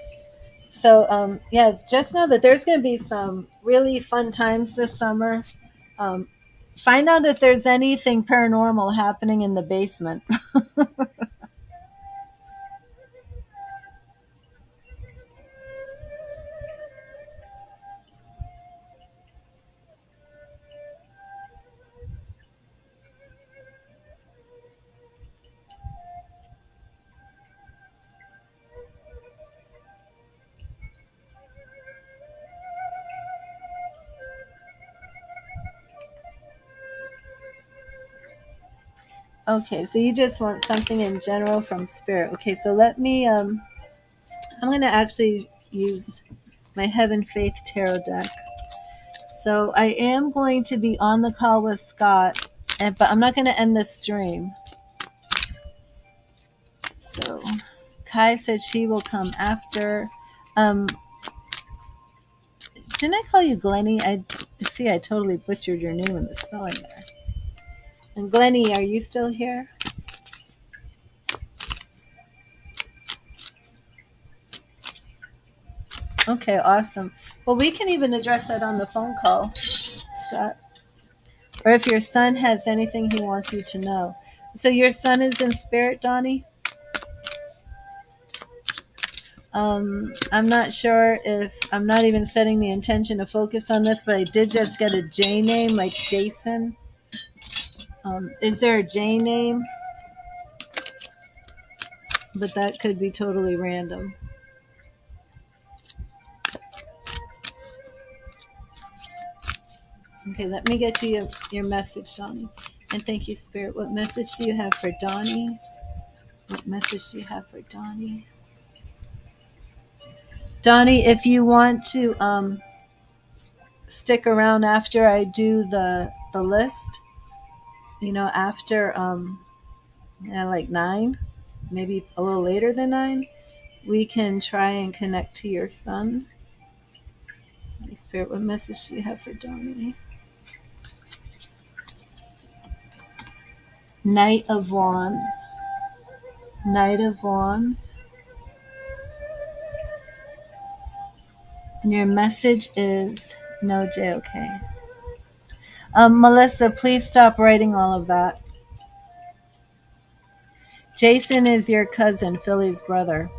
So, yeah, just know that there's going to be some really fun times this summer. Um, find out if there's anything paranormal happening in the basement. Okay, so you just want something in general from Spirit. Okay, so let me. I'm going to actually use my Heaven Faith Tarot deck. So I am going to be on the call with Scott, but I'm not going to end the stream. So Kai said she will come after. Um, didn't I call you Glennie? I see. I totally butchered your name in the spelling there. And Glennie, are you still here? Okay, awesome. Well, we can even address that on the phone call, Scott. Or if your son has anything he wants you to know. So your son is in spirit, Donnie? I'm not sure if I'm not even setting the intention to focus on this, but I did just get a J name like Jason. Is there a J name? But that could be totally random. Okay, let me get you your message, Donnie. And thank you, Spirit. What message do you have for Donnie? What message do you have for Donnie? Donnie, if you want to stick around after I do the list, after like 9, maybe a little later than 9, we can try and connect to your son. Holy Spirit, what message do you have for Donnie? Knight of Wands. Knight of Wands. And your message is no JOK. Melissa, please stop writing all of that. Jason is your cousin, Philly's brother.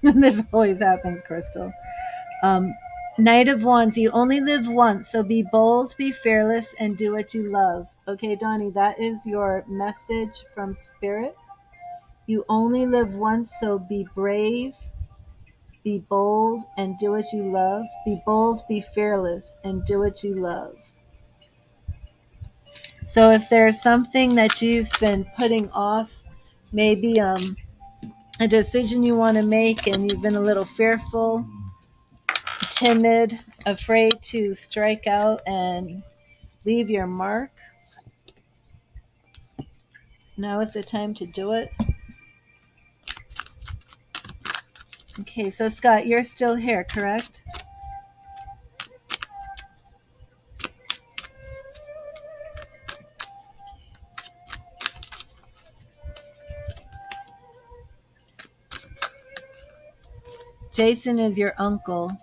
This always happens, Crystal. Um, Knight of Wands, you only live once, so be bold, be fearless, and do what you love. Okay, Donnie, that is your message from Spirit. You only live once, so be brave, be bold, and do what you love. Be bold, be fearless, and do what you love. So if there's something that you've been putting off, maybe a decision you want to make and you've been a little fearful, timid, afraid to strike out and leave your mark, now is the time to do it. Okay, so Scott, you're still here, correct? Jason is your uncle.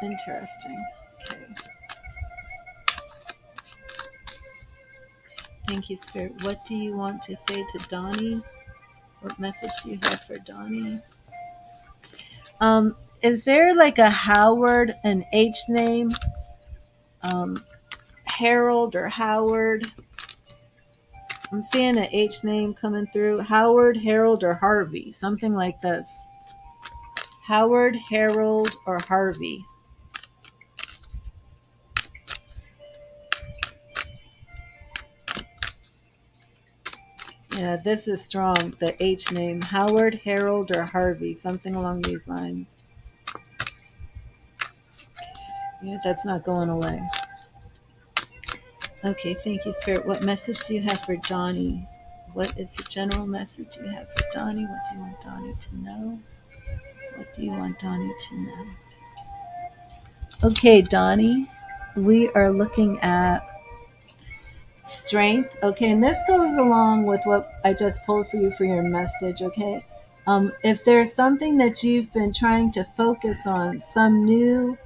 Interesting. Okay. Thank you, Spirit. What do you want to say to Donnie? What message do you have for Donnie? Is there like a Howard, an H name? Harold or Howard? I'm seeing an H name coming through. Howard, Harold, or Harvey. Something like this. Howard, Harold, or Harvey. Yeah, this is strong. The H name. Howard, Harold, or Harvey. Something along these lines. Yeah, that's not going away. Okay, thank you, Spirit. What message do you have for Donnie? What is the general message you have for Donnie? What do you want Donnie to know? What do you want Donnie to know? Okay, Donnie, we are looking at strength. Okay, and this goes along with what I just pulled for you for your message, okay? If there's something that you've been trying to focus on, some new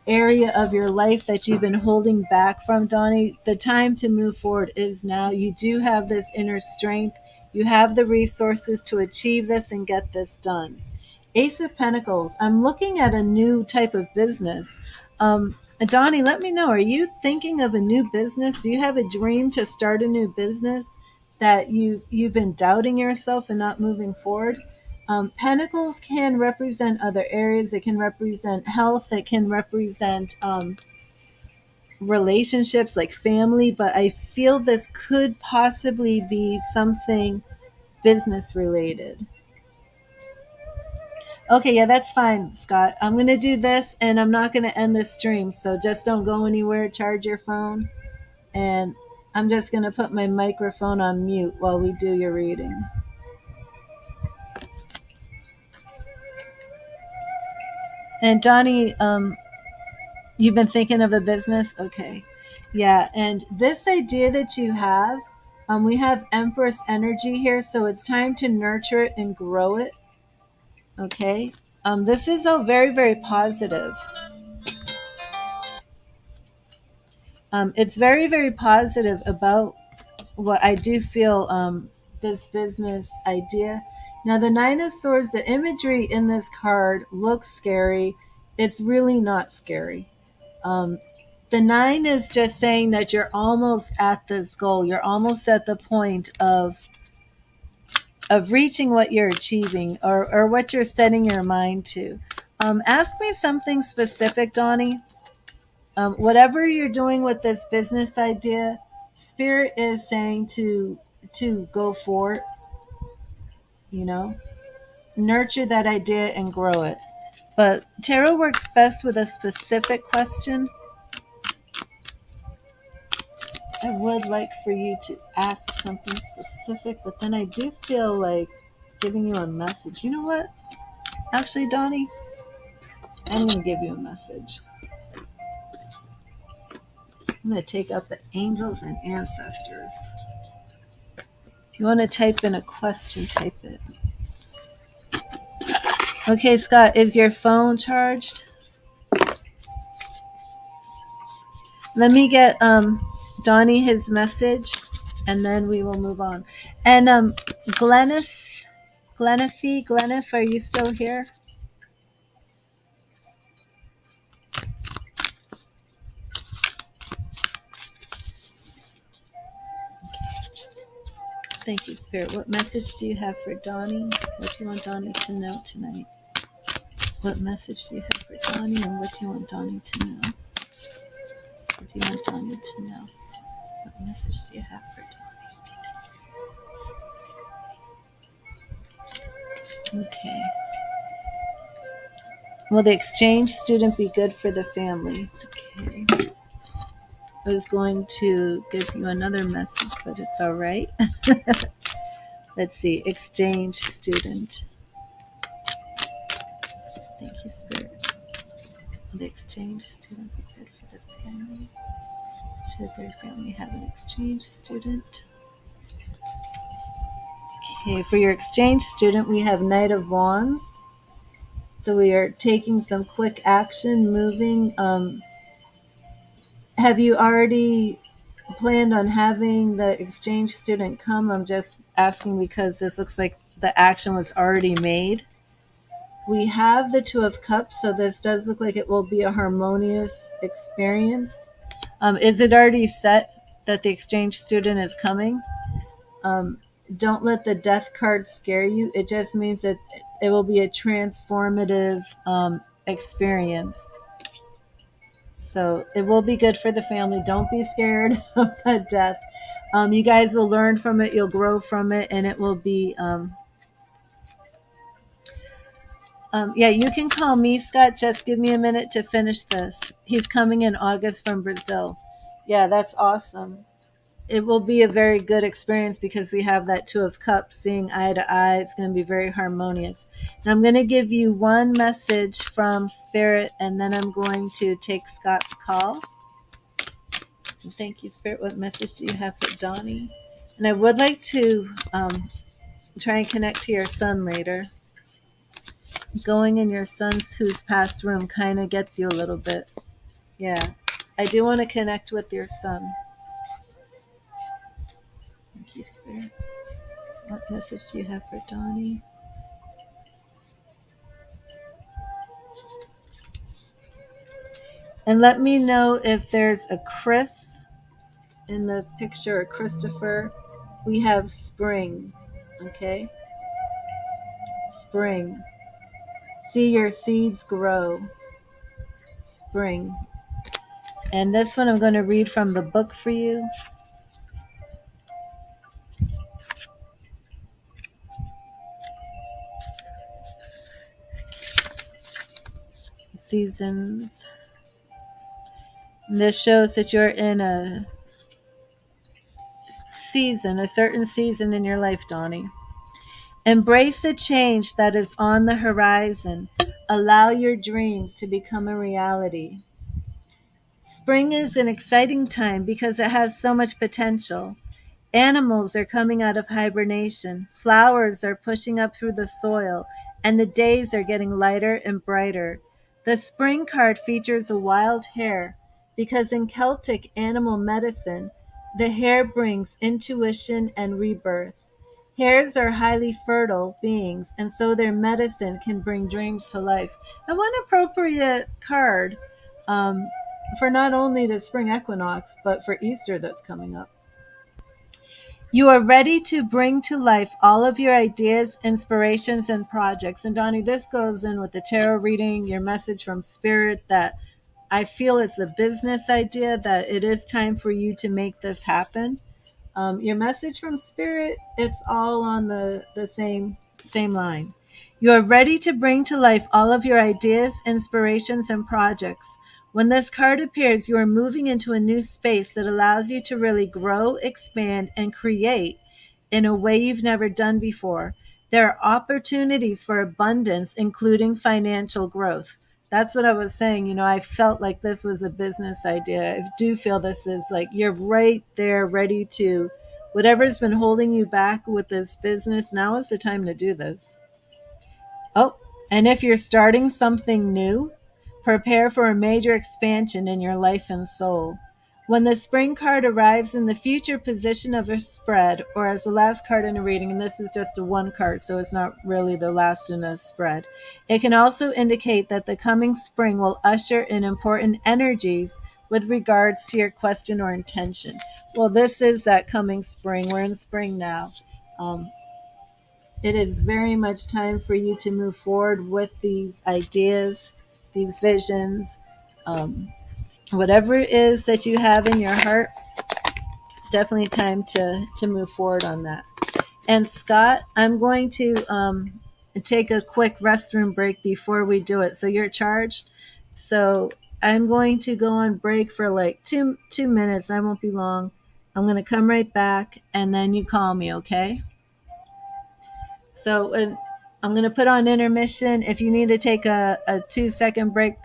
area of your life that you've been holding back from, Donnie, the time to move forward is now. You do have this inner strength. You have the resources to achieve this and get this done. Ace of Pentacles. I'm looking at a new type of business. Donnie, let me know. Are you thinking of a new business? Do you have a dream to start a new business that you've been doubting yourself and not moving forward? Pentacles can represent other areas. It can represent health. It can represent relationships like family. But I feel this could possibly be something business related. Okay, yeah, that's fine, Scott. I'm going to do this and I'm not going to end this stream. So just don't go anywhere. Charge your phone. And I'm just going to put my microphone on mute while we do your reading. And Donnie, you've been thinking of a business? Okay. Yeah, and this idea that you have, we have Empress energy here, so it's time to nurture it and grow it. Okay. This is all very, very positive. It's very, very positive about what I do feel this business idea. Now, the Nine of Swords, the imagery in this card looks scary. It's really not scary. The nine is just saying that you're almost at this goal. You're almost at the point of reaching what you're achieving or what you're setting your mind to. Ask me something specific, Donnie. Whatever you're doing with this business idea, Spirit is saying to go for it. You know, nurture that idea and grow it. But tarot works best with a specific question. I would like for you to ask something specific, but then I do feel like giving you a message. You know what? Actually, Donnie, I'm going to give you a message. I'm going to take out the angels and ancestors. If you want to type in a question, type it. Okay, Scott, is your phone charged? Let me get Donnie his message, and then we will move on. And Glenniff, are you still here? Thank you, Spirit. What message do you have for Donnie? What do you want Donnie to know tonight? What message do you have for Donnie, and what do you want Donnie to know? What do you want Donnie to know? What message do you have for Donnie? Okay. Will the exchange student be good for the family? Okay. I was going to give you another message, but it's all right. Let's see. Exchange student. Thank you, Spirit. Will the exchange student be good for the family? Should their family have an exchange student? Okay, for your exchange student, we have Knight of Wands. So we are taking some quick action, moving. Have you already planned on having the exchange student come? I'm just asking because this looks like the action was already made. We have the Two of Cups, so this does look like it will be a harmonious experience. Is it already set that the exchange student is coming? Don't let the Death card scare you. It just means that it will be a transformative experience. So it will be good for the family. Don't be scared of the death. You guys will learn from it. You'll grow from it, and it will be. Yeah, you can call me, Scott. Just give me a minute to finish this. He's coming in August from Brazil. Yeah, that's awesome. It will be a very good experience because we have that Two of Cups, seeing eye to eye. It's going to be very harmonious. And I'm going to give you one message from Spirit, and then I'm going to take Scott's call. Thank you, Spirit. What message do you have for Donnie? And I would like to try and connect to your son later. Going in your son's who's past room kind of gets you a little bit. Yeah. I do want to connect with your son. Thank you, Spirit. What message do you have for Donnie? And let me know if there's a Chris in the picture, or Christopher. We have spring. Okay? Spring. See your seeds grow. Spring. And this one I'm going to read from the book for you. Seasons. And this shows that you're in a season, a certain season in your life, Donnie. Embrace the change that is on the horizon. Allow your dreams to become a reality. Spring is an exciting time because it has so much potential. Animals are coming out of hibernation. Flowers are pushing up through the soil, and the days are getting lighter and brighter. The spring card features a wild hare because in Celtic animal medicine, the hare brings intuition and rebirth. Hares are highly fertile beings, and so their medicine can bring dreams to life. And one appropriate card um, for not only the spring equinox, but for Easter that's coming up. You are ready to bring to life all of your ideas, inspirations, and projects. And Donnie, this goes in with the tarot reading, your message from Spirit, that I feel it's a business idea, that it is time for you to make this happen. Your message from Spirit, it's all on the same line. You are ready to bring to life all of your ideas, inspirations, and projects. When this card appears, you are moving into a new space that allows you to really grow, expand, and create in a way you've never done before. There are opportunities for abundance, including financial growth. That's what I was saying. I felt like this was a business idea. I do feel this is like you're right there, ready to, whatever's been holding you back with this business, now is the time to do this. Oh, and if you're starting something new, prepare for a major expansion in your life and soul. When the spring card arrives in the future position of a spread, or as the last card in a reading, and this is just a one card, so it's not really the last in a spread, it can also indicate that the coming spring will usher in important energies with regards to your question or intention. Well, this is that coming spring. We're in spring now. It is very much time for you to move forward with these ideas, these visions, um, whatever it is that you have in your heart. Definitely time to move forward on that. And Scott, I'm going to take a quick restroom break before we do it. So you're charged. So I'm going to go on break for like two minutes. I won't be long. I'm going to come right back, and then you call me, okay? So I'm going to put on intermission. If you need to take a 2 second break,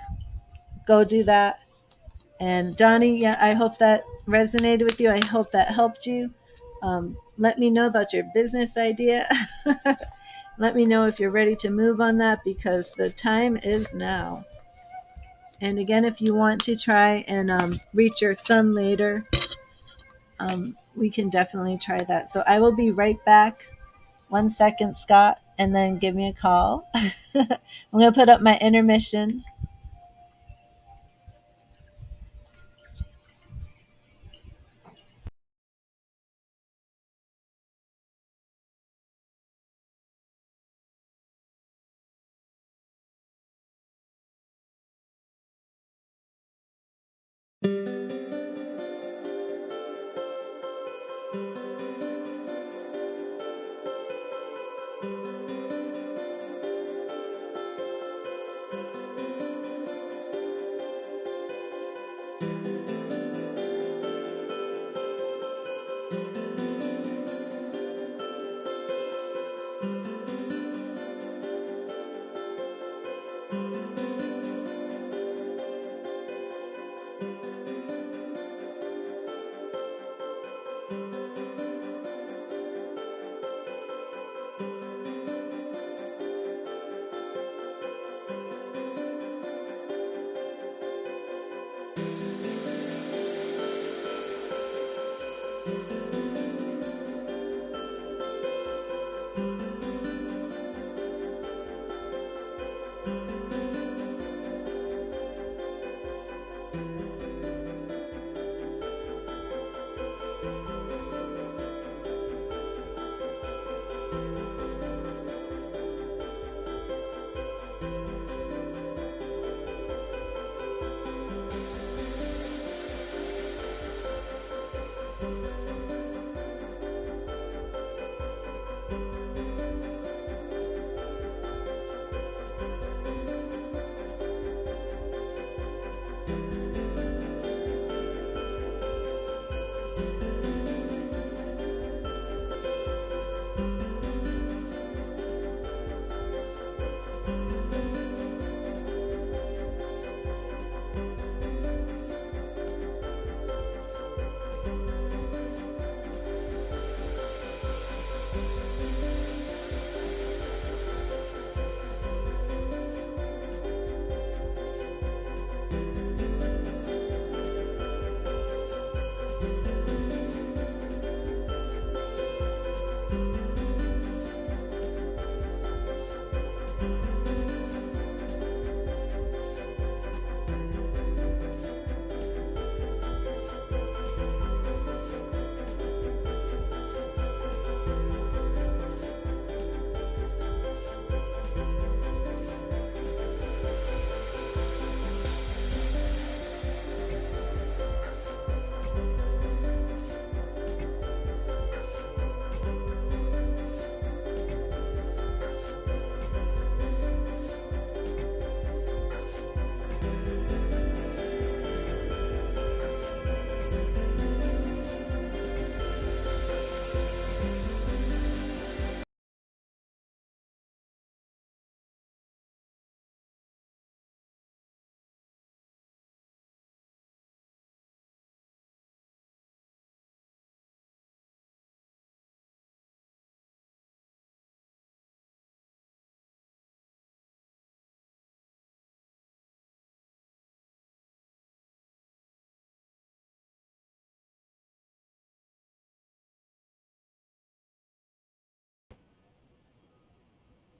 go do that. And Donnie, yeah, I hope that resonated with you. I hope that helped you. Let me know about your business idea. Let me know if you're ready to move on that, because the time is now. And again, if you want to try and reach your son later, we can definitely try that. So I will be right back. 1 second, Scott, and then give me a call. I'm going to put up my intermission.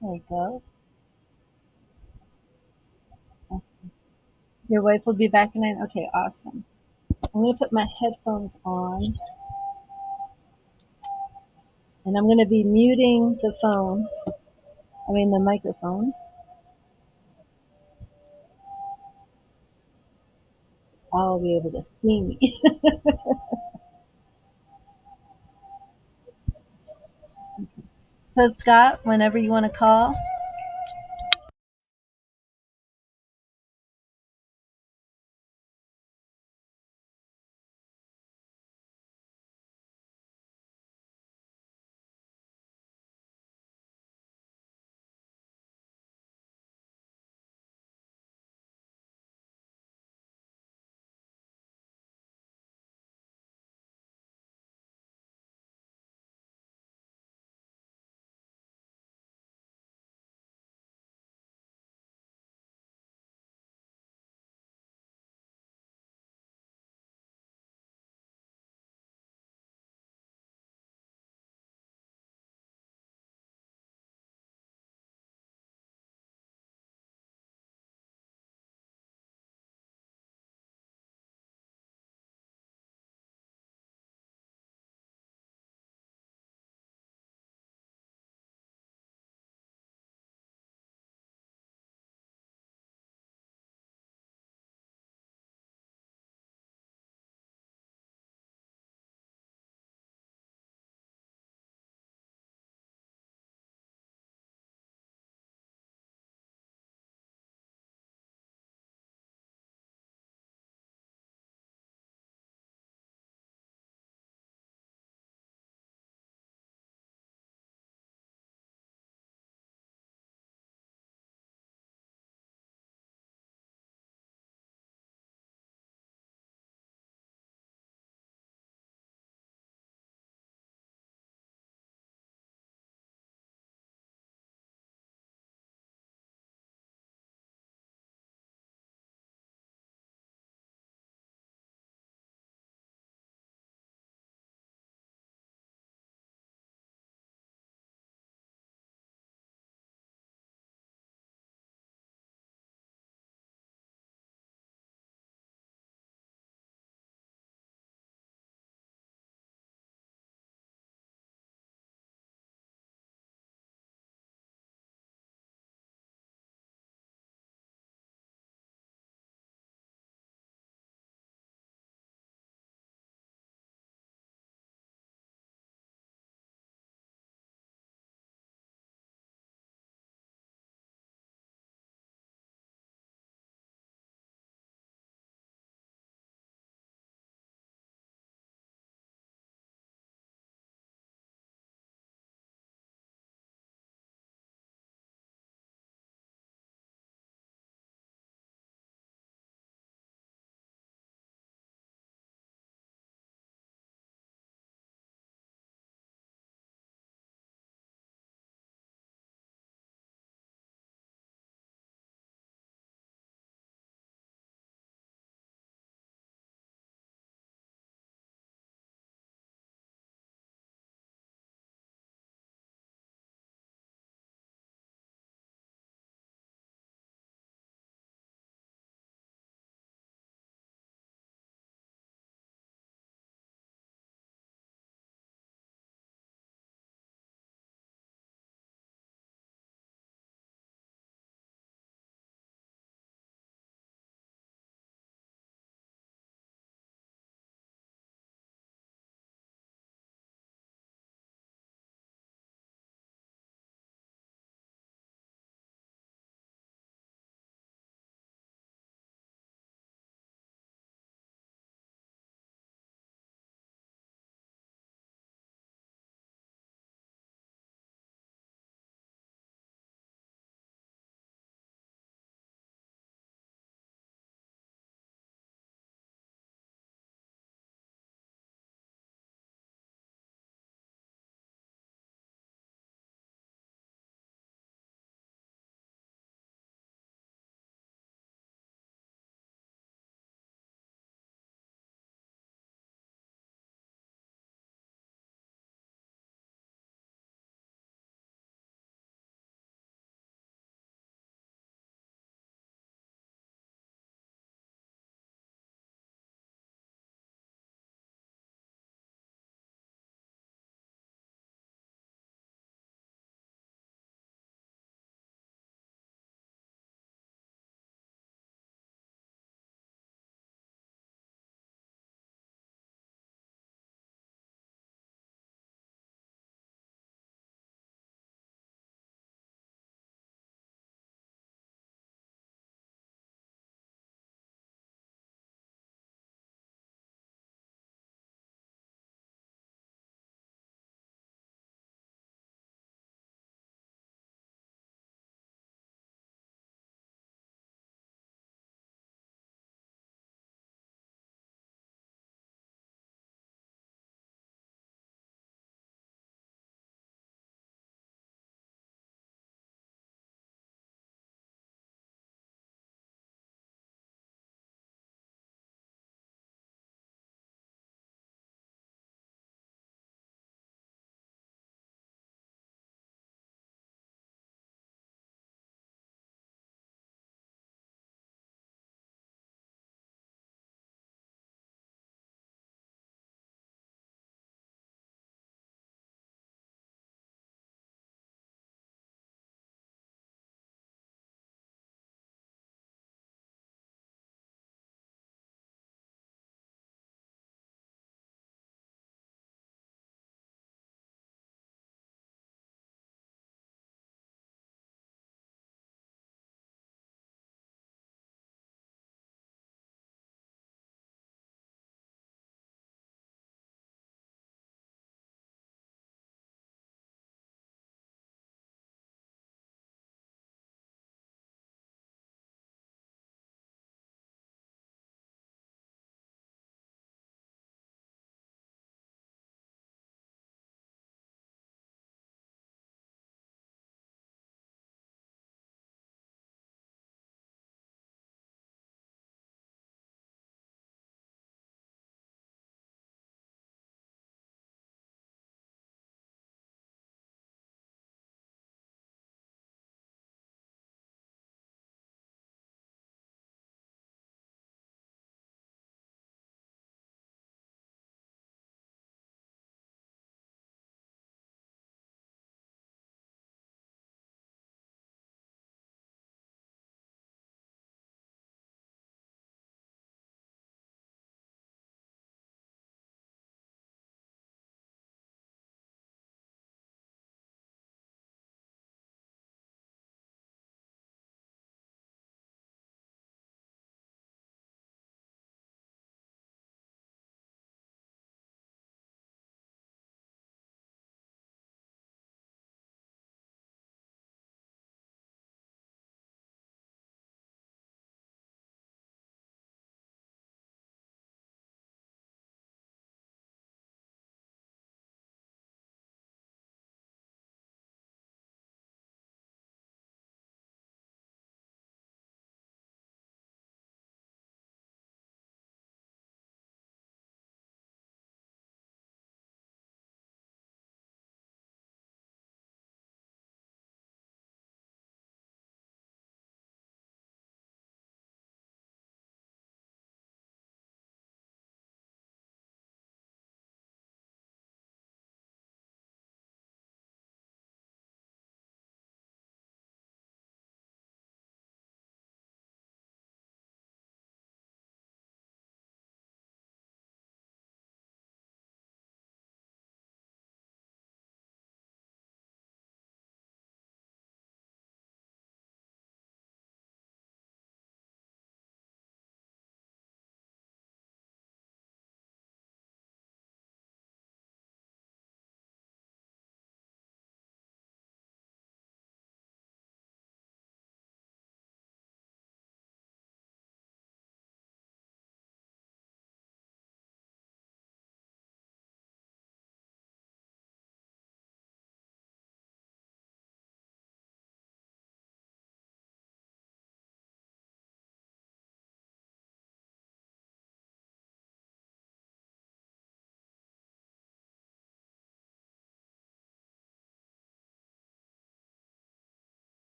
There we go. Your wife will be back in 9. Okay, awesome. I'm going to put my headphones on. And I'm going to be muting the phone, the microphone. I'll be able to see me. So, Scott, whenever you want to call,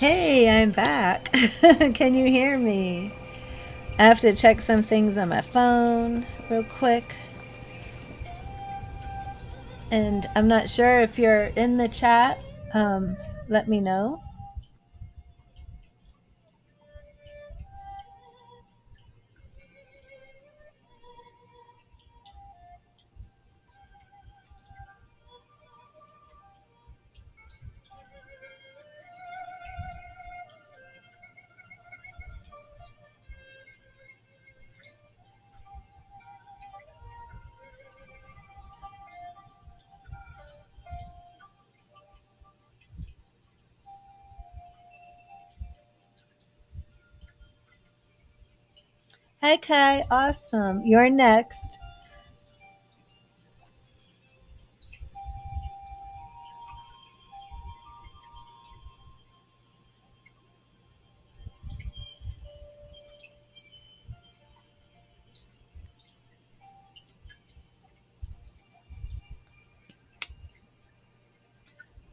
Hey, I'm back. Can you hear me? I have to check some things on my phone real quick. And I'm not sure if you're in the chat. Let me know. Hi, Kai. Awesome. You're next.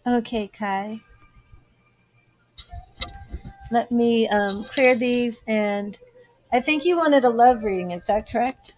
Okay, Kai. Let me clear these. And I think you wanted a love reading. Is that correct?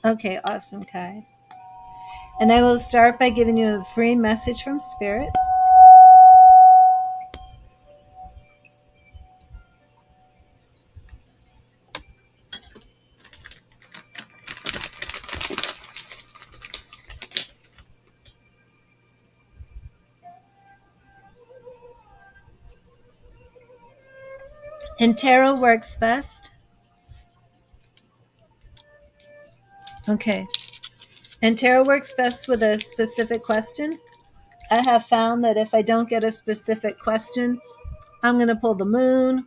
Okay, awesome, Kai. And I will start by giving you a free message from Spirit. And tarot works best. Okay. And tarot works best with a specific question. I have found that if I don't get a specific question, I'm going to pull the moon.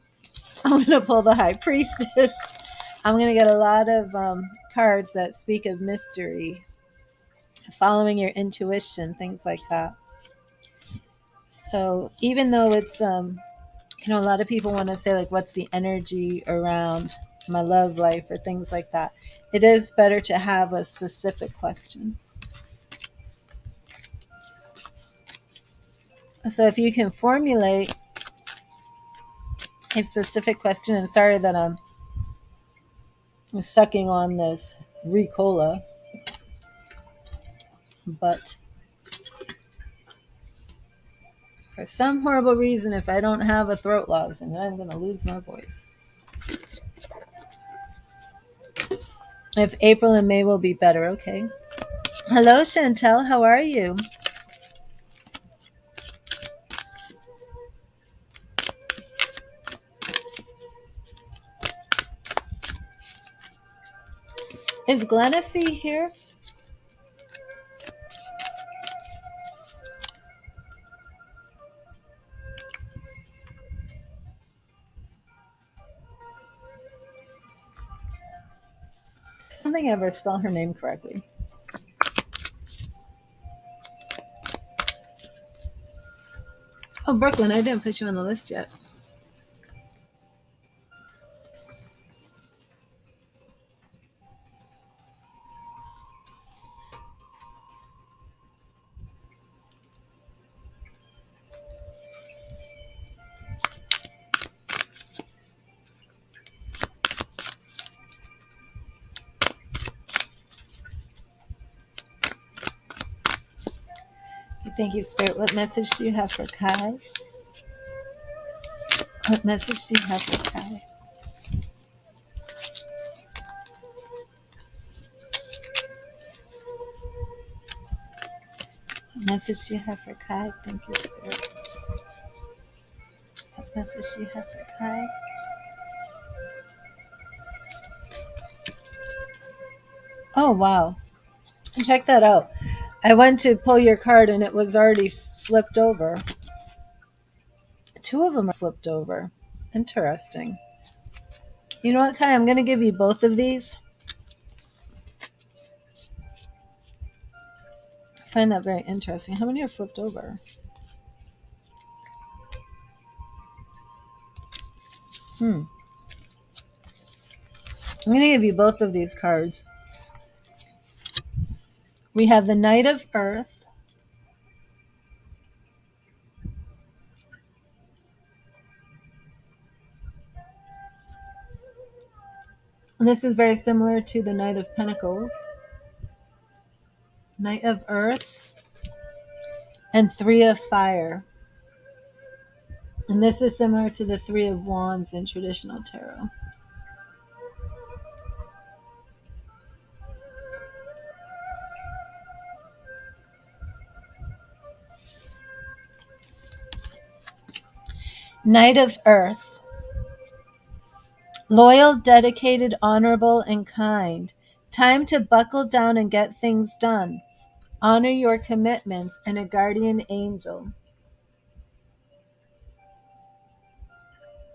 I'm going to pull the High Priestess. I'm going to get a lot of cards that speak of mystery, following your intuition, things like that. So even though it's, a lot of people want to say, like, what's the energy around my love life or things like that, it is better to have a specific question. So if you can formulate a specific question, and sorry that I'm sucking on this Ricola, but for some horrible reason, if I don't have a throat lozenge, I'm going to lose my voice. If April and May will be better, okay. Hello, Chantel. How are you? Is Glenafee here? I don't think I ever spelled her name correctly. Oh, Brooklyn, I didn't put you on the list yet. Thank you, Spirit. What message do you have for Kai? What message do you have for Kai? What message do you have for Kai? Thank you, Spirit. What message do you have for Kai? Oh, wow. Check that out. I went to pull your card and it was already flipped over. Two of them are flipped over. Interesting. You know what, Kai? I'm going to give you both of these. I find that very interesting. How many are flipped over? I'm going to give you both of these cards. We have the Knight of Earth. And this is very similar to the Knight of Pentacles. Knight of Earth and Three of Fire. And this is similar to the Three of Wands in traditional tarot. Knight of Earth. Loyal, dedicated, honorable, and kind. Time to buckle down and get things done. Honor your commitments and a guardian angel.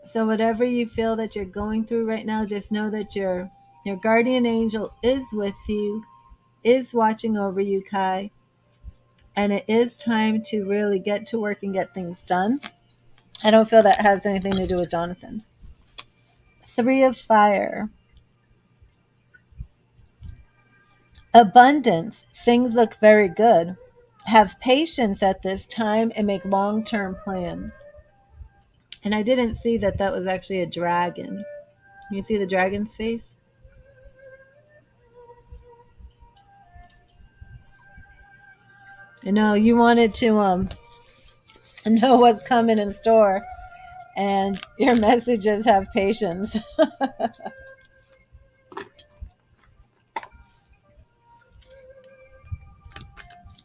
So whatever you feel that you're going through right now, just know that your guardian angel is with you, is watching over you, Kai. And it is time to really get to work and get things done. I don't feel that has anything to do with Jonathan. Three of Fire. Abundance. Things look very good. Have patience at this time and make long-term plans. And I didn't see that was actually a dragon. You see the dragon's face? You know, you wanted to know what's coming in store, and your messages have patience.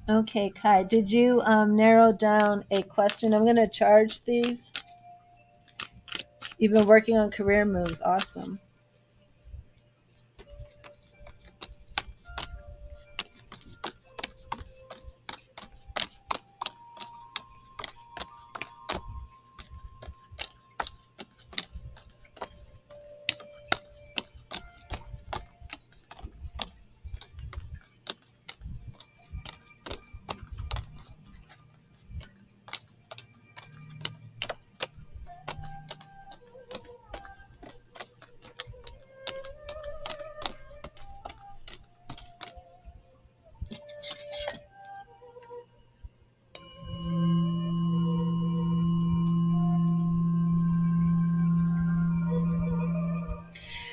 Okay, Kai, did you narrow down a question? I'm going to charge these. You've been working on career moves. Awesome.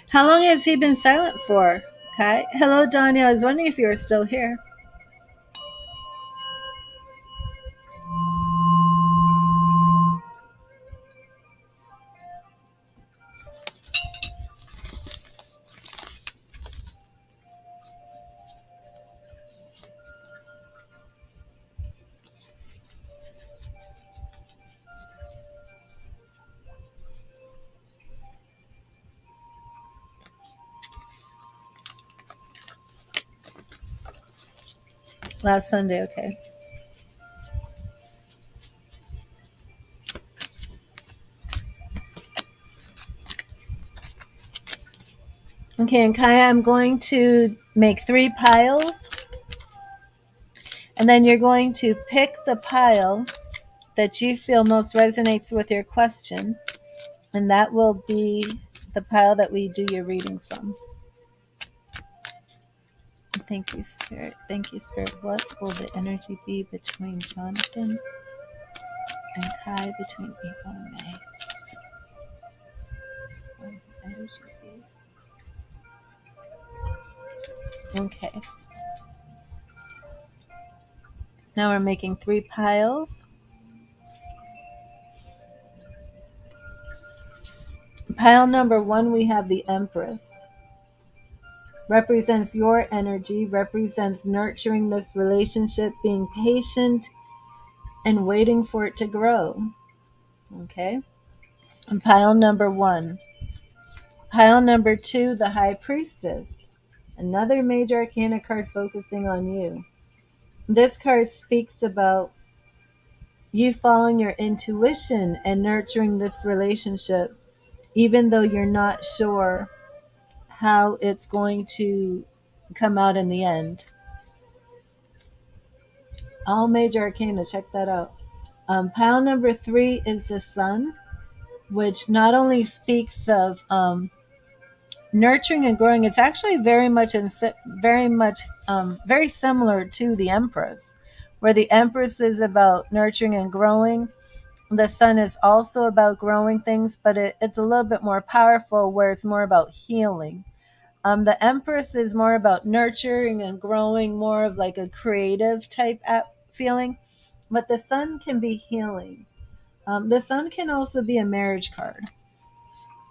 How long has he been silent for, Kai? Hello, Donnie. I was wondering if you were still here. Last Sunday, okay. Okay, and Kai, I'm going to make 3 piles. And then you're going to pick the pile that you feel most resonates with your question. And that will be the pile that we do your reading from. Thank you, Spirit. Thank you, Spirit. What will the energy be between Jonathan and Kai between April and May? What will the energy be? Okay. Now we're making 3 piles. Pile number 1, we have the Empress. Represents your energy, represents nurturing this relationship, being patient and waiting for it to grow. Okay. And pile number 1. Pile number 2, the High Priestess. Another major arcana card focusing on you. This card speaks about you following your intuition and nurturing this relationship, even though you're not sure how it's going to come out in the end. All major arcana, check that out. Pile number 3 is the sun, which not only speaks of nurturing and growing. It's actually very similar to the Empress, where the Empress is about nurturing and growing. The sun is also about growing things, but it's a little bit more powerful, where it's more about healing. The Empress is more about nurturing and growing, more of like a creative type feeling, but the sun can be healing. The sun can also be a marriage card.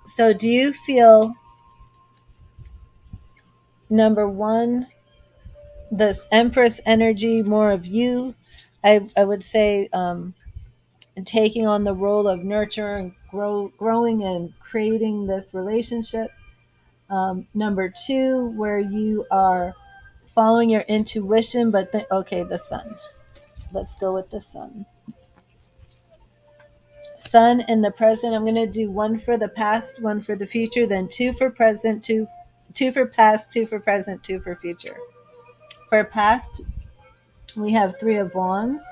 So do you feel, number one, this Empress energy more of you? I would say taking on the role of nurturing, growing and creating this relationship. Number two, where you are following your intuition, but okay, the sun. Let's go with the sun. Sun in the present. I'm going to do one for the past, one for the future, then two for present, two for past, two for present, two for future. For past, we have Three of Wands.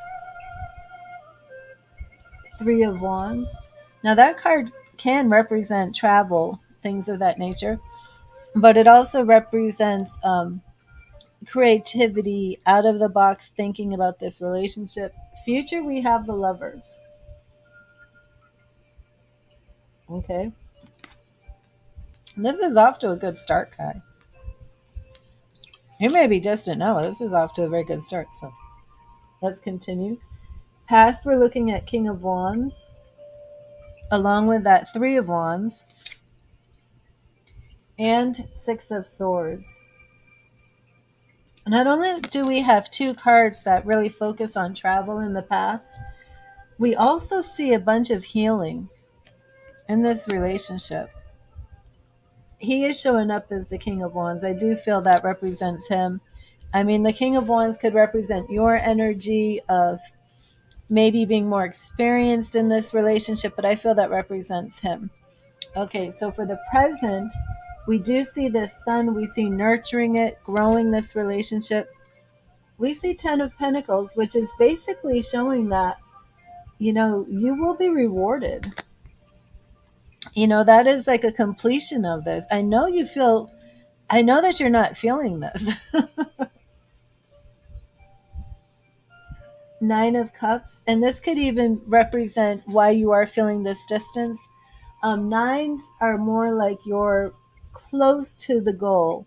Three of Wands. Now that card can represent travel, things of that nature, but it also represents creativity, out of the box thinking about this relationship. Future, we have the Lovers. Okay. This is off to a good start, Kai. You may be distant now. This is off to a very good start. So let's continue. Past, we're looking at King of Wands, along with that Three of Wands, and Six of Swords. Not only do we have two cards that really focus on travel in the past, we also see a bunch of healing in this relationship. He is showing up as the King of Wands. I do feel that represents him. I mean, the King of Wands could represent your energy of maybe being more experienced in this relationship, but I feel that represents him. Okay, so for the present, we do see this sun. We see nurturing it, growing this relationship. We see Ten of Pentacles, which is basically showing that, you will be rewarded. That is like a completion of this. I know that you're not feeling this. Nine of Cups, and this could even represent why you are feeling this distance. Nines are more like you're close to the goal.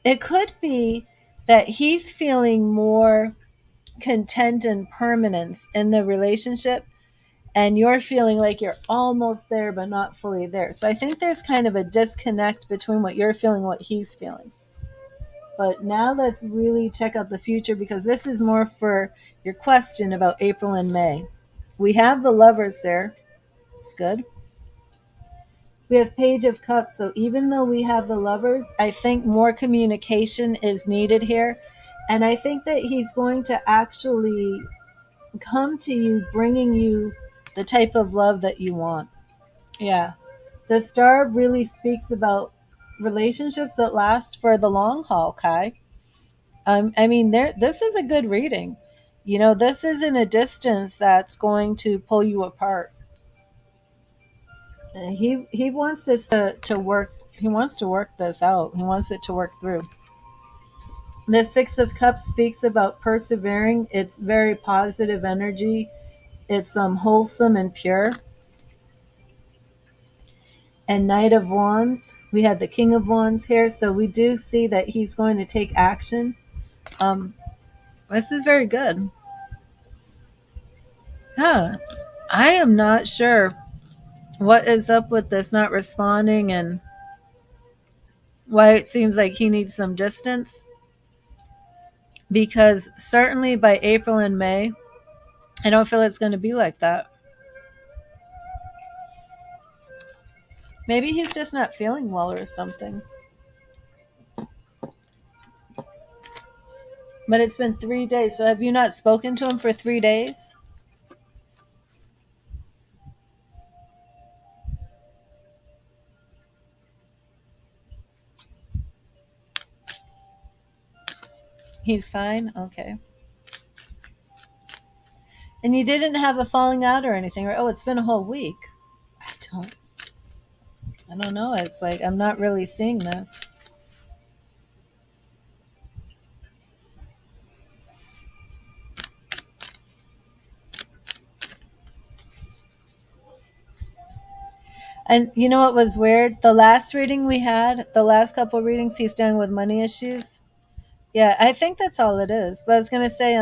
It could be that he's feeling more content and permanence in the relationship, and you're feeling like you're almost there but not fully there. So I think there's kind of a disconnect between what you're feeling and what he's feeling. But now let's really check out the future, because this is more for your question about April and May. We have the Lovers there. It's good. We have Page of Cups. So even though we have the Lovers, I think more communication is needed here. And I think that he's going to actually come to you, bringing you the type of love that you want. Yeah. The Star really speaks about relationships that last for the long haul, Kai. I mean, this is a good reading. This isn't a distance that's going to pull you apart. He wants this to work. He wants to work this out. He wants it to work through. The Six of Cups speaks about persevering. It's very positive energy. It's wholesome and pure. And Knight of Wands. We had the King of Wands here, so we do see that he's going to take action. This is very good. Huh. I am not sure what is up with this not responding and why it seems like he needs some distance. Because certainly by April and May, I don't feel it's going to be like that. Maybe he's just not feeling well or something. But it's been 3 days. So have you not spoken to him for 3 days? He's fine? Okay. And you didn't have a falling out or anything, or oh, it's been a whole week. I don't I don't know. It's like I'm not really seeing this. And you know what was weird? The last reading we had, the last couple readings, he's dealing with money issues. Yeah, I think that's all it is. But I was gonna say,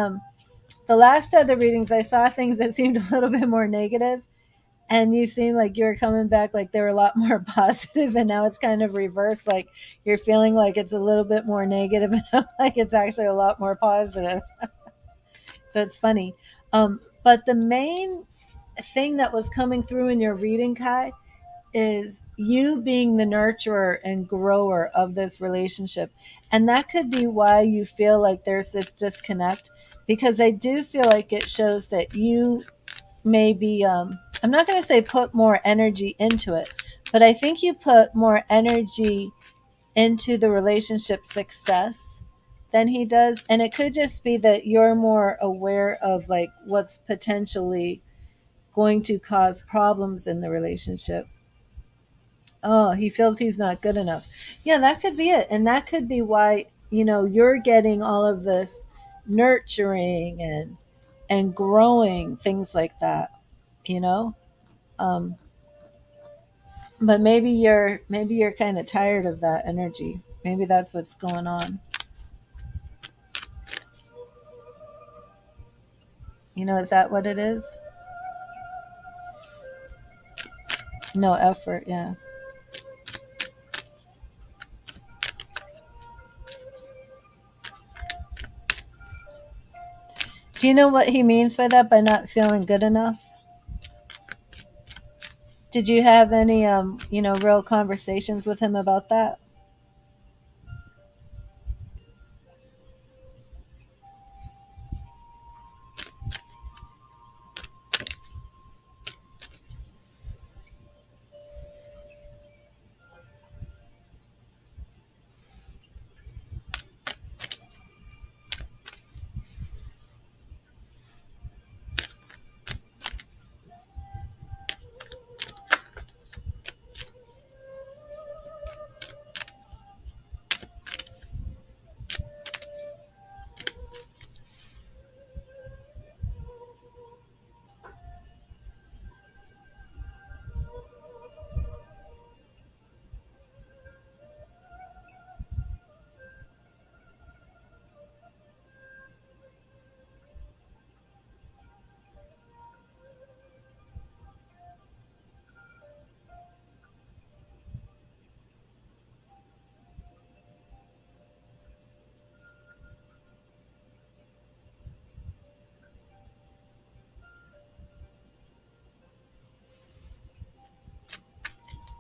the last other readings I saw things that seemed a little bit more negative, and you seem like you were coming back like they were a lot more positive, and now it's kind of reversed. Like you're feeling like it's a little bit more negative, and I'm like it's actually a lot more positive. So it's funny. But the main thing that was coming through in your reading, Kai, is you being the nurturer and grower of this relationship. And that could be why you feel like there's this disconnect, because I do feel like it shows that you maybe, I'm not going to say put more energy into it, but I think you put more energy into the relationship success than he does. And it could just be that you're more aware of like what's potentially going to cause problems in the relationship. Oh, he feels he's not good enough. Yeah, that could be it. And that could be why, you're getting all of this nurturing and growing, things like that, you know? Um, but maybe you're kind of tired of that energy. Maybe that's what's going on. Is that what it is? No effort, yeah. Do you know what he means by that, by not feeling good enough? Did you have any real conversations with him about that?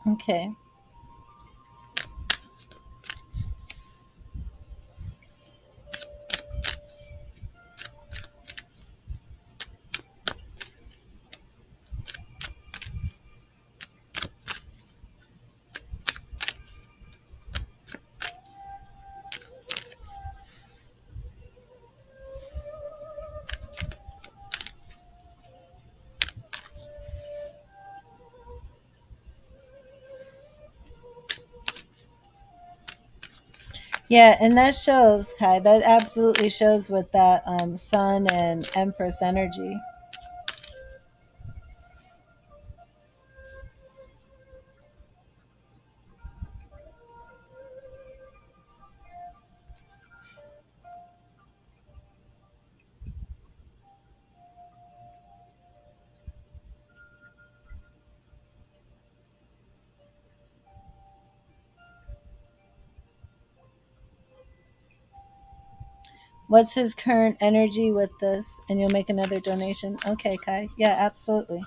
Okay. Yeah, and that shows, Kai. That absolutely shows with that Sun and Empress energy. What's his current energy with this? And you'll make another donation. Okay, Kai. Yeah, absolutely.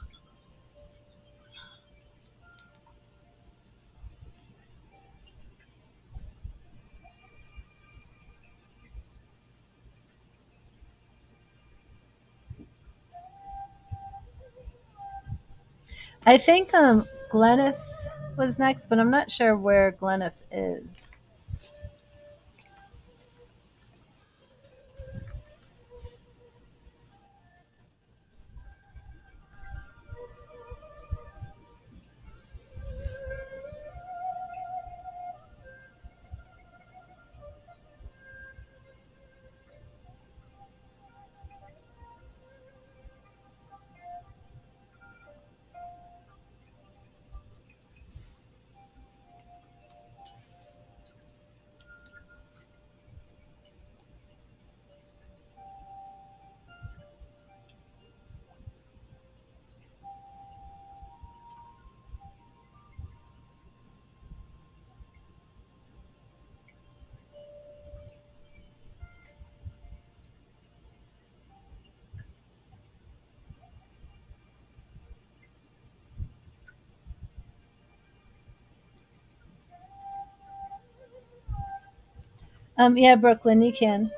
I think Gleneth was next, but I'm not sure where Gleneth is. Yeah, Brooklyn, you can.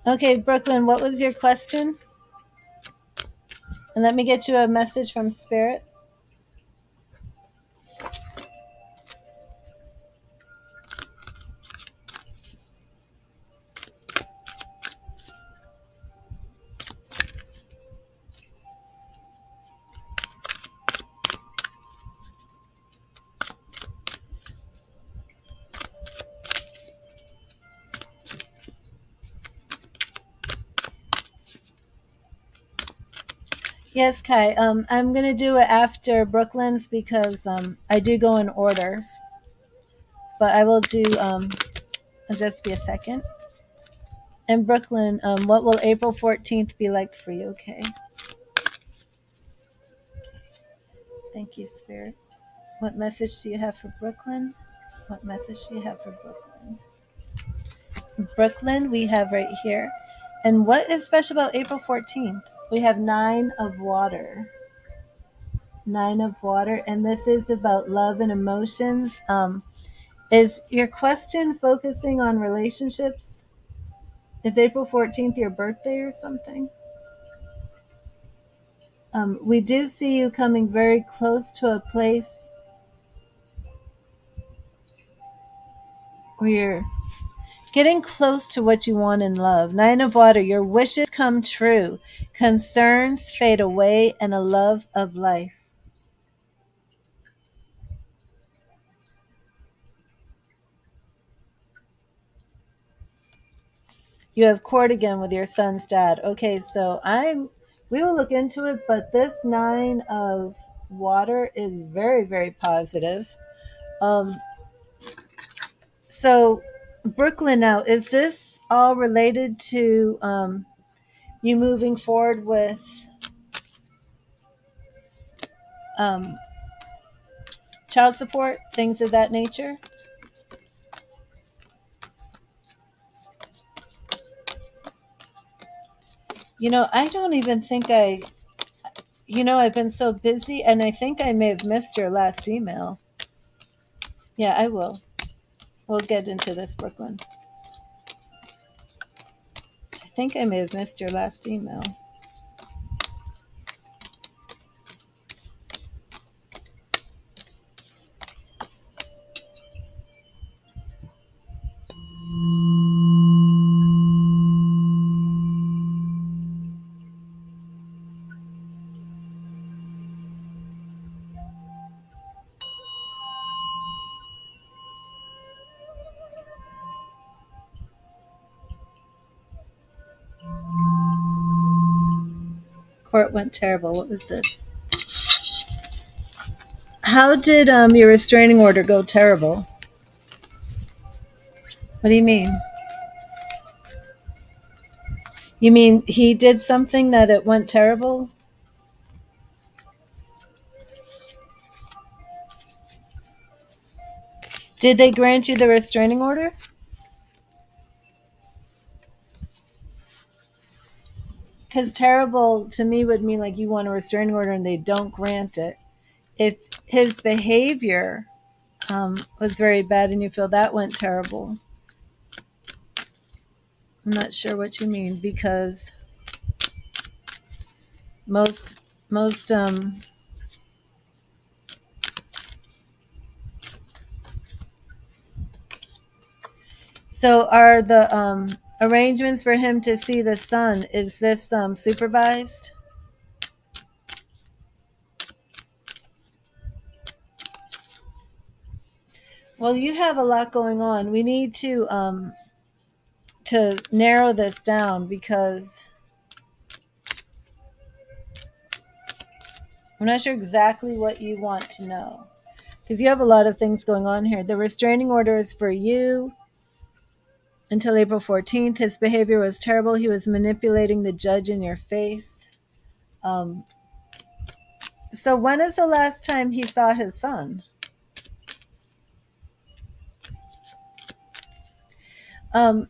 Okay, Brooklyn, what was your question? And let me get you a message from Spirit. Yes, Kai. I'm gonna do it after Brooklyn's because I do go in order. But I will do. It'll just be a second. And Brooklyn, what will April 14th be like for you? Okay. Thank you, Spirit. What message do you have for Brooklyn? What message do you have for Brooklyn? Brooklyn, we have right here. And what is special about April 14th? We have Nine of Water. Nine of Water. And this is about love and emotions. Is your question focusing on relationships? Is April 14th your birthday or something? We do see you coming very close to a place where you're getting close to what you want in love. Nine of Water, your wishes come true, concerns fade away, and a love of life. You have court again with your son's dad. Okay, so we will look into it, but this Nine of Water is very, very positive. Um, so Brooklyn, now is this all related to you moving forward with um, child support, things of that nature? I don't even think I've been so busy and I think I may have missed your last email. Yeah, I will. We'll get into this, Brooklyn. I think I may have missed your last email. Court went terrible. What was this? How did your restraining order go terrible? What do you mean? You mean he did something that it went terrible? Did they grant you the restraining order? because terrible to me would mean like you want a restraining order and they don't grant it. If his behavior was very bad and you feel that went terrible, I'm not sure what you mean, because most so are the arrangements for him to see the son, is this supervised? Well, you have a lot going on. We need to narrow this down, because I'm not sure exactly what you want to know, because you have a lot of things going on here. The restraining order is for you until April 14th. His behavior was terrible. He was manipulating the judge in your face. So when is the last time he saw his son? Um,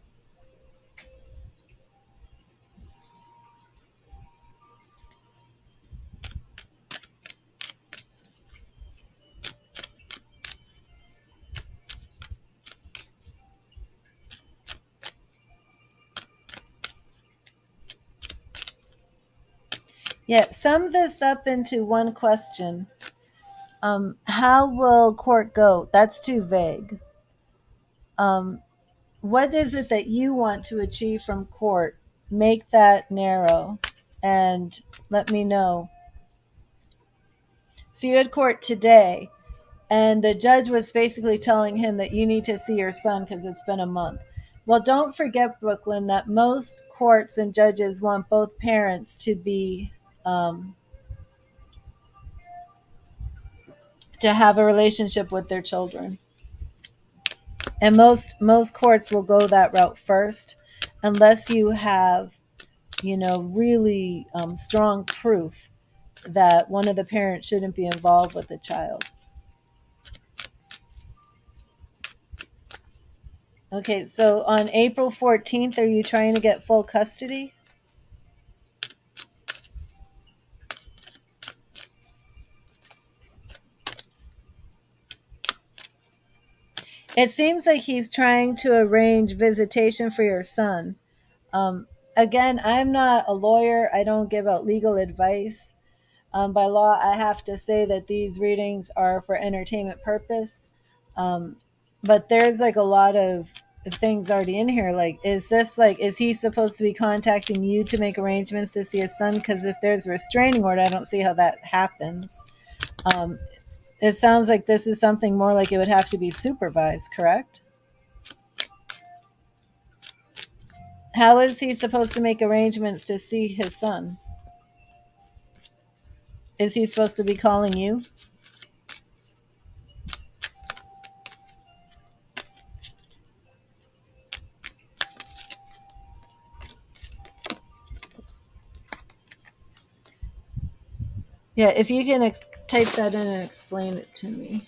yeah, sum this up into one question. How will court go? That's too vague. What is it that you want to achieve from court? Make that narrow and let me know. So you had court today, and the judge was basically telling him that you need to see your son because it's been a month. Well, don't forget, Brooklyn, that most courts and judges want both parents to be to have a relationship with their children, and most courts will go that route first, unless you have, really strong proof that one of the parents shouldn't be involved with the child. Okay, so on April 14th, are you trying to get full custody? It seems like he's trying to arrange visitation for your son. Again, I'm not a lawyer. I don't give out legal advice. By law, I have to say that these readings are for entertainment purpose. But there's like a lot of things already in here. Like, is he supposed to be contacting you to make arrangements to see his son? Because if there's a restraining order, I don't see how that happens. It sounds like this is something more like it would have to be supervised, correct? How is he supposed to make arrangements to see his son? Is he supposed to be calling you? Yeah, if you can type that in and explain it to me.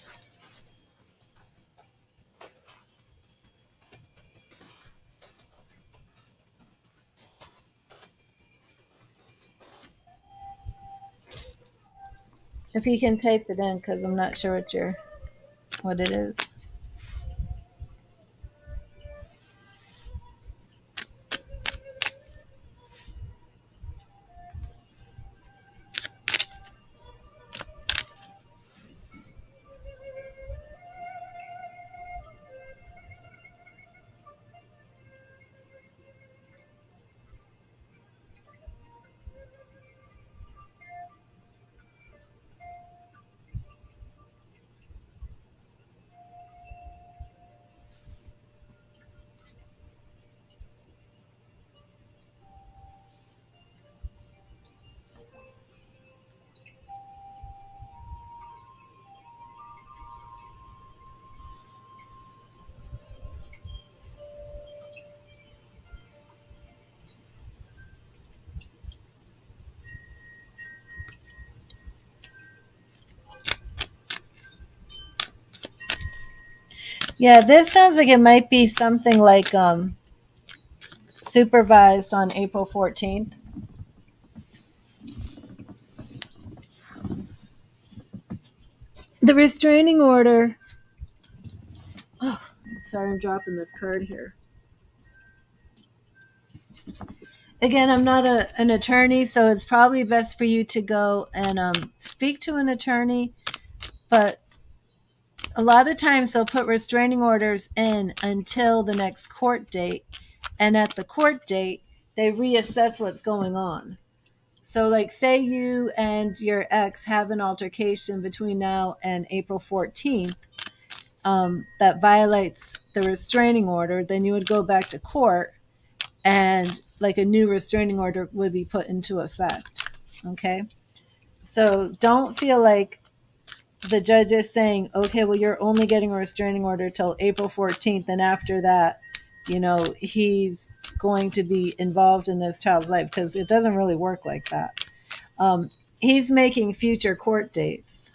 If you can type it in, because I'm not sure what it is. Yeah, this sounds like it might be something like supervised on April 14th. The restraining order. Oh, sorry, I'm dropping this card here. Again, I'm not an attorney, so it's probably best for you to go and speak to an attorney. But a lot of times they'll put restraining orders in until the next court date. And at the court date, they reassess what's going on. So, like, say you and your ex have an altercation between now and April 14th that violates the restraining order, then you would go back to court and like a new restraining order would be put into effect. Okay. So don't feel like the judge is saying, okay, well, you're only getting a restraining order till April 14th. And after that, he's going to be involved in this child's life, because it doesn't really work like that. He's making future court dates.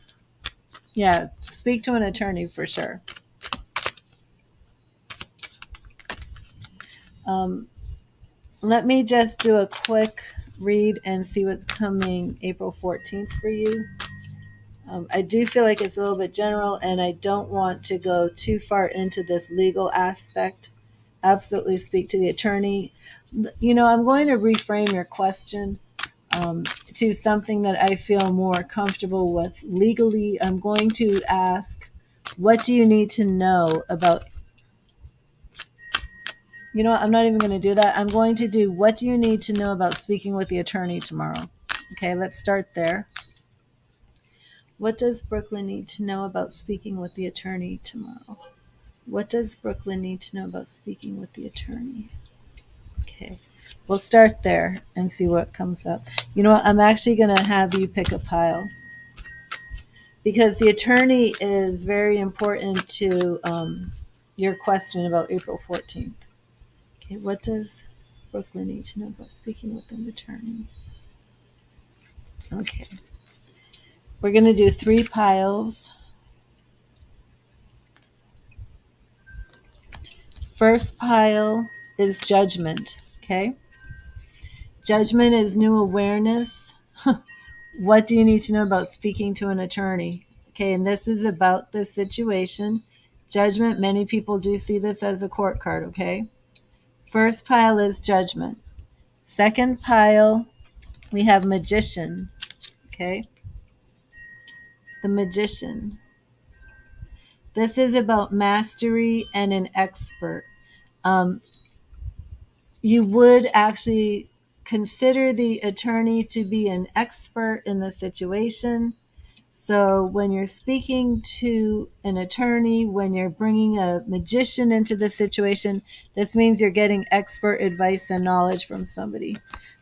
Yeah. Speak to an attorney for sure. Let me just do a quick read and see what's coming April 14th for you. I do feel like it's a little bit general, and I don't want to go too far into this legal aspect. Absolutely speak to the attorney. I'm going to reframe your question to something that I feel more comfortable with legally. I'm going to ask, what do you need to know about... You know what? I'm not even going to do that. I'm going to do, what do you need to know about speaking with the attorney tomorrow? Okay, let's start there. What does Brooklyn need to know about speaking with the attorney tomorrow? What does Brooklyn need to know about speaking with the attorney? Okay, we'll start there and see what comes up. You know what? I'm actually going to have you pick a pile, because the attorney is very important to your question about April 14th. Okay, what does Brooklyn need to know about speaking with an attorney? Okay. We're going to do 3 piles. First pile is judgment, okay? Judgment is new awareness. What do you need to know about speaking to an attorney? Okay, and this is about this situation. Judgment, many people do see this as a court card, okay? First pile is judgment. Second pile, we have magician, okay? The magician. This is about mastery and an expert. You would actually consider the attorney to be an expert in the situation. So when you're speaking to an attorney, when you're bringing a magician into the situation, this means you're getting expert advice and knowledge from somebody.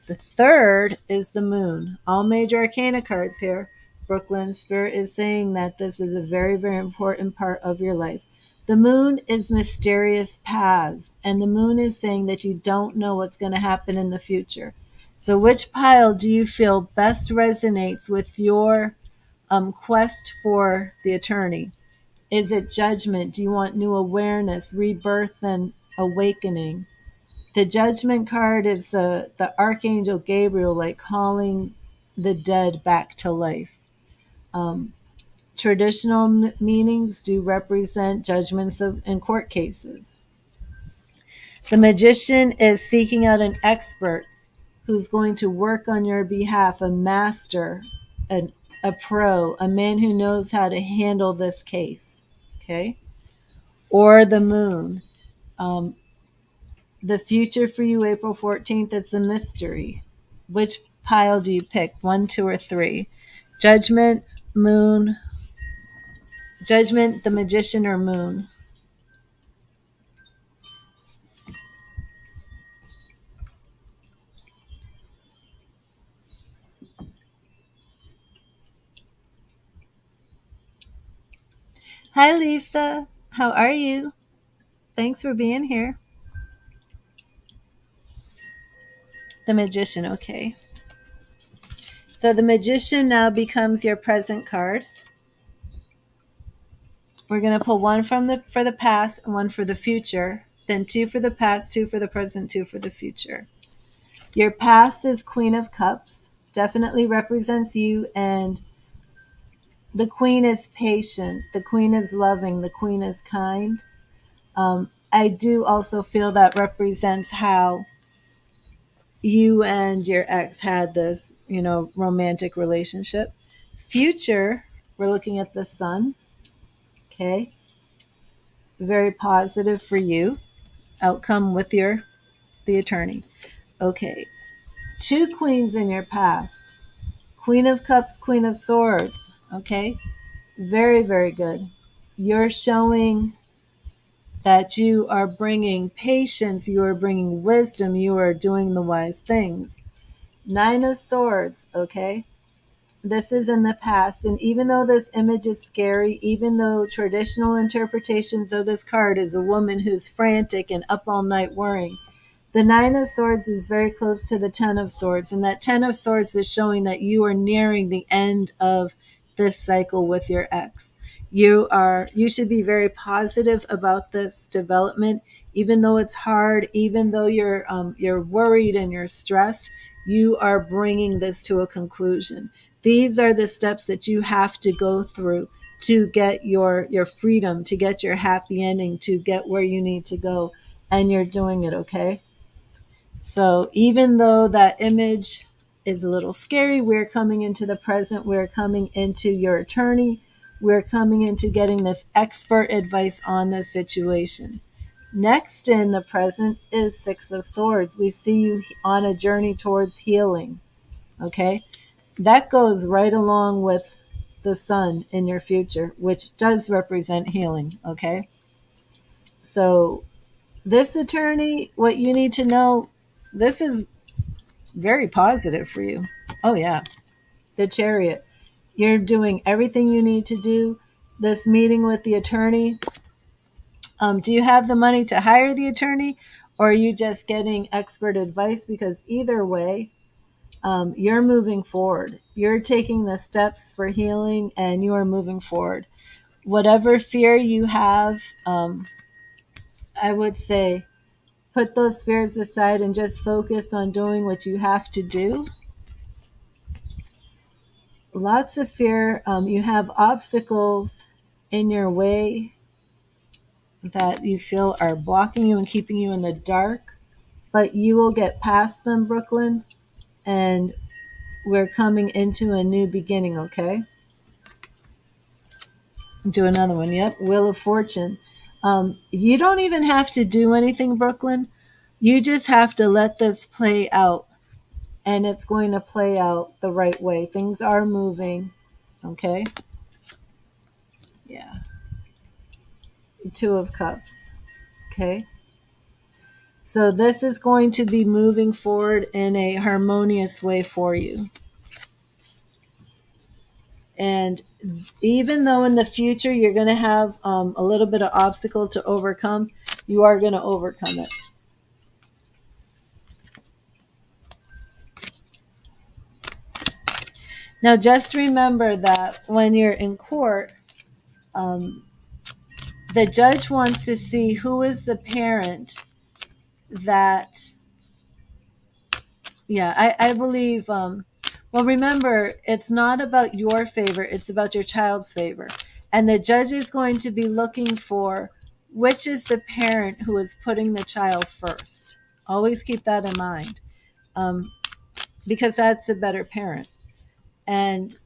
The third is the moon. All major arcana cards here. Brooklyn Spirit is saying that this is a very, very important part of your life. The moon is mysterious paths, and the moon is saying that you don't know what's going to happen in the future. So which pile do you feel best resonates with your quest for the attorney? Is it judgment? Do you want new awareness, rebirth, and awakening? The judgment card is the Archangel Gabriel, like calling the dead back to life. Traditional meanings do represent judgments in court cases. The magician is seeking out an expert who's going to work on your behalf, a master, a pro, a man who knows how to handle this case. Okay? Or the moon. The future for you, April 14th, it's a mystery. Which pile do you pick? 1, 2, or 3? Judgment, moon. Judgment, the magician, or moon? Hi, Lisa. How are you? Thanks for being here. The magician, okay. So the magician now becomes your present card. We're going to pull one for the past and one for the future, then 2 for the past, 2 for the present, 2 for the future. Your past is Queen of Cups, definitely represents you and the queen is patient, the queen is loving, the queen is kind. I do also feel that represents how you and your ex had this, romantic relationship. Future, we're looking at the sun. Okay. Very positive for you. Outcome with the attorney. Okay. Two queens in your past. Queen of Cups, Queen of Swords. Okay. Very, very good. You're showing that you are bringing patience, you are bringing wisdom, you are doing the wise things. Nine of Swords, okay? This is in the past, and even though this image is scary, even though traditional interpretations of this card is a woman who's frantic and up all night worrying, the Nine of Swords is very close to the Ten of Swords, and that Ten of Swords is showing that you are nearing the end of this cycle with your ex. You should be very positive about this development, even though it's hard, even though you're worried and you're stressed. You are bringing this to a conclusion. These are the steps that you have to go through to get your freedom, to get your happy ending, to get where you need to go, and you're doing it, okay? So even though that image is a little scary, we're coming into the present, we're coming into your attorney, we're coming into getting this expert advice on this situation. Next in the present is Six of Swords. We see you on a journey towards healing. Okay? That goes right along with the sun in your future, which does represent healing. Okay? So this attorney, what you need to know, this is very positive for you. Oh, yeah. The Chariot. You're doing everything you need to do. This meeting with the attorney. Do you have the money to hire the attorney, or are you just getting expert advice? Because either way, you're moving forward. You're taking the steps for healing and you are moving forward. Whatever fear you have, I would say put those fears aside and just focus on doing what you have to do. Lots of fear. You have obstacles in your way that you feel are blocking you and keeping you in the dark, but you will get past them, Brooklyn, and we're coming into a new beginning, okay? Do another one. Yep. Wheel of Fortune. You don't even have to do anything, Brooklyn. You just have to let this play out, and it's going to play out the right way. Things are moving. Okay. Yeah. Two of Cups. Okay. So this is going to be moving forward in a harmonious way for you. And even though in the future you're going to have a little bit of obstacle to overcome, you are going to overcome it. Now, just remember that when you're in court, the judge wants to see who is the parent that, I believe, well, remember, it's not about your favor, it's about your child's favor. And the judge is going to be looking for which is the parent who is putting the child first. Always keep that in mind, because that's a better parent. And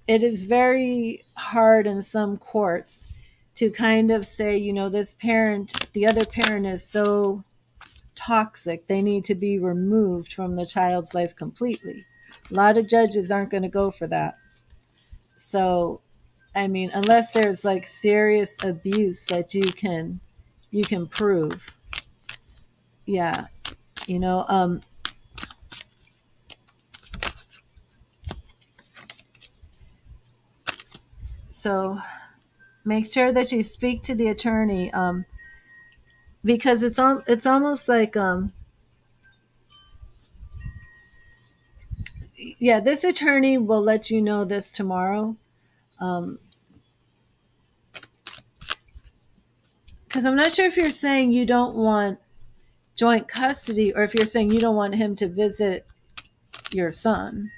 it is very hard in some courts to kind of say, this parent, the other parent is so toxic, they need to be removed from the child's life completely. A lot of judges aren't going to go for that. So, I mean, unless there's like serious abuse that you can prove. Yeah. You know, so make sure that you speak to the attorney, because it's almost like, this attorney will let you know this tomorrow. Because I'm not sure if you're saying you don't want joint custody or if you're saying you don't want him to visit your son.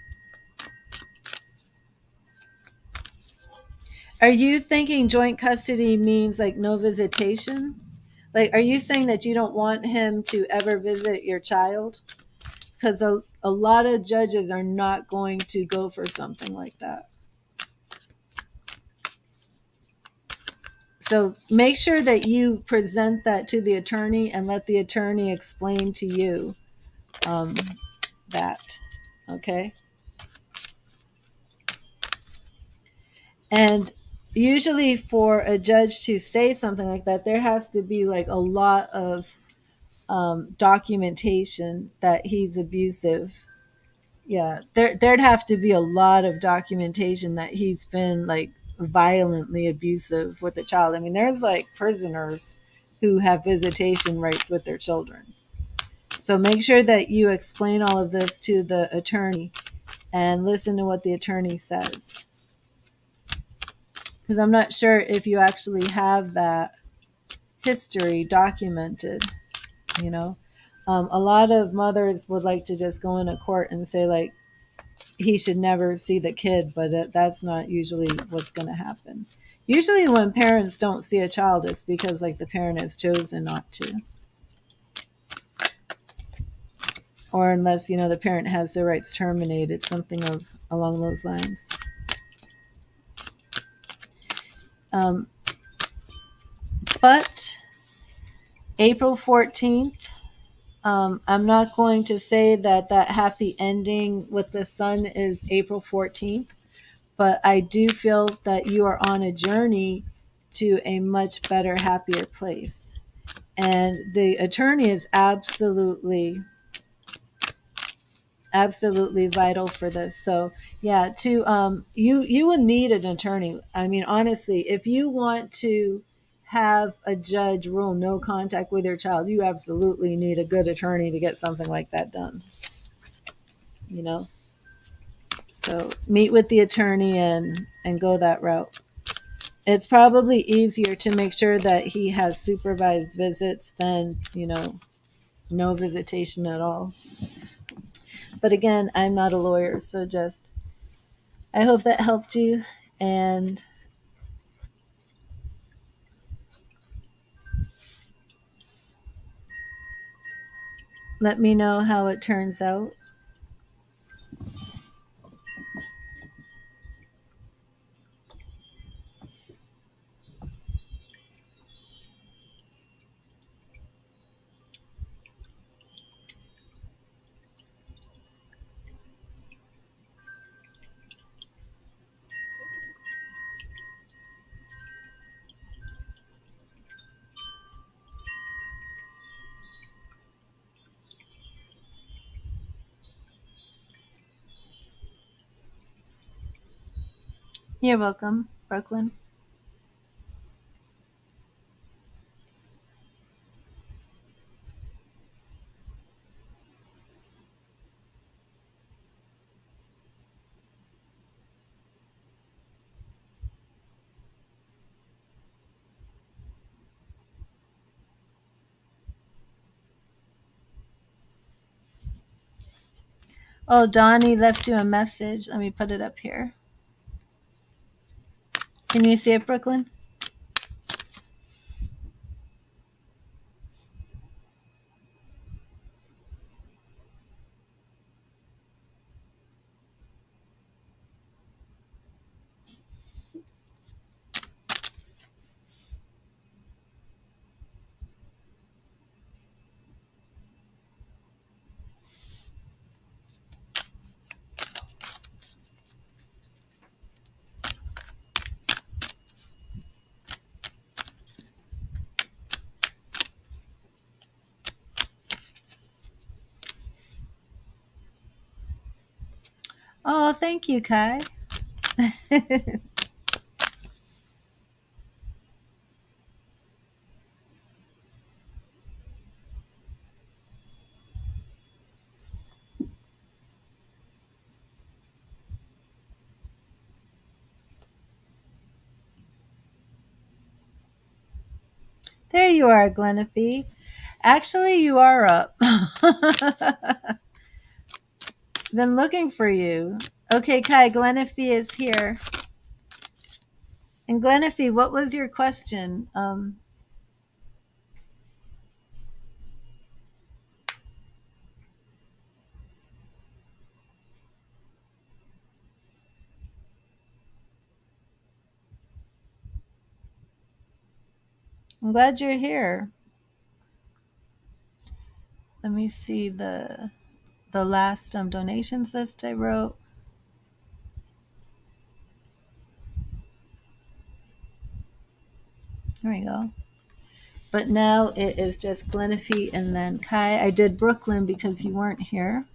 Are you thinking joint custody means like no visitation? Like, are you saying that you don't want him to ever visit your child? Because a lot of judges are not going to go for something like that. So make sure that you present that to the attorney and let the attorney explain to you that. Okay. And usually for a judge to say something like that, there has to be like a lot of documentation that he's abusive. Yeah, there'd have to be a lot of documentation that he's been like violently abusive with the child. I mean, there's like prisoners who have visitation rights with their children. So make sure that you explain all of this to the attorney and listen to what the attorney says. Because I'm not sure if you actually have that history documented, you know. A lot of mothers would like to just go into court and say, like, he should never see the kid, but that's not usually what's going to happen. Usually when parents don't see a child, it's because like the parent has chosen not to, or unless the parent has their rights terminated, something along those lines. But April 14th, I'm not going to say that happy ending with the sun is April 14th, but I do feel that you are on a journey to a much better, happier place. And the attorney is absolutely vital for this. So yeah, to you would need an attorney. I mean, honestly, if you want to have a judge rule no contact with your child, you absolutely need a good attorney to get something like that done. So meet with the attorney and go that route. It's probably easier to make sure that he has supervised visits than no visitation at all. But again, I'm not a lawyer, so just I hope that helped you, and let me know how it turns out. You're welcome, Brooklyn. Oh, Donnie left you a message. Let me put it up here. Can you see it, Brooklyn? Oh, thank you, Kai. There you are, Glenafee. Actually, you are up. Been looking for you. Okay, Kai, Glenafee is here. And Glenifie, what was your question? I'm glad you're here. Let me see the last donations list I wrote. There we go. But now it is just Glenifie and then Kai. I did Brooklyn because you weren't here.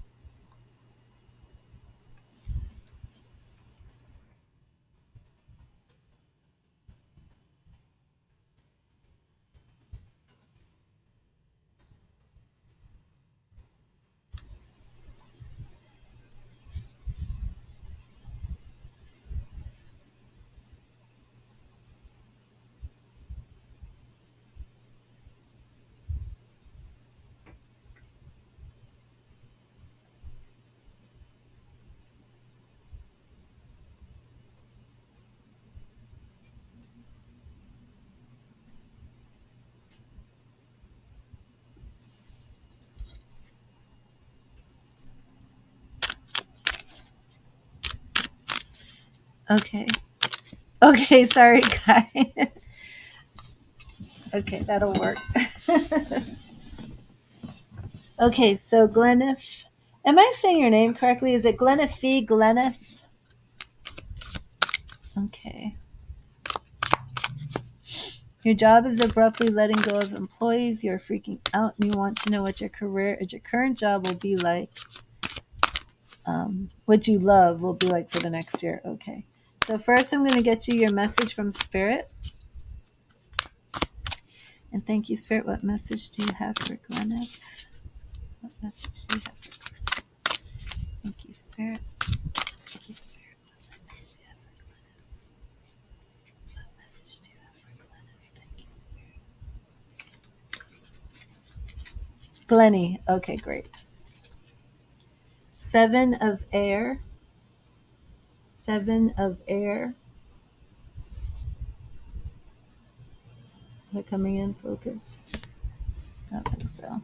Okay. Okay, sorry, Kai. Okay, that'll work. Okay, so Glenif. Am I saying your name correctly? Is it Glenifie? Glenif? Okay. Your job is abruptly letting go of employees. You're freaking out and you want to know what your current job will be like. What you love will be like for the next year. Okay. So first I'm going to get you your message from Spirit. And thank you, Spirit. What message do you have for Glenif? What message do you have for Glenif? Thank you, Spirit. Thank you, Spirit. What message do you have for Glenif? Thank you, Spirit. Glenny. Okay, great. 7 of air. 7 of air. They're coming in focus. I don't think so.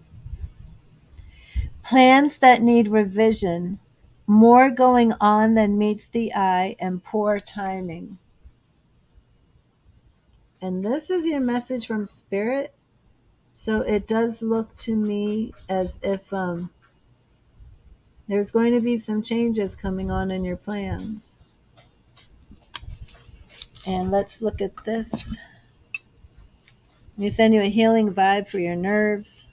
Plans that need revision. More going on than meets the eye and poor timing. And this is your message from Spirit. So it does look to me as if there's going to be some changes coming on in your plans. And let's look at this. Let me send you a healing vibe for your nerves.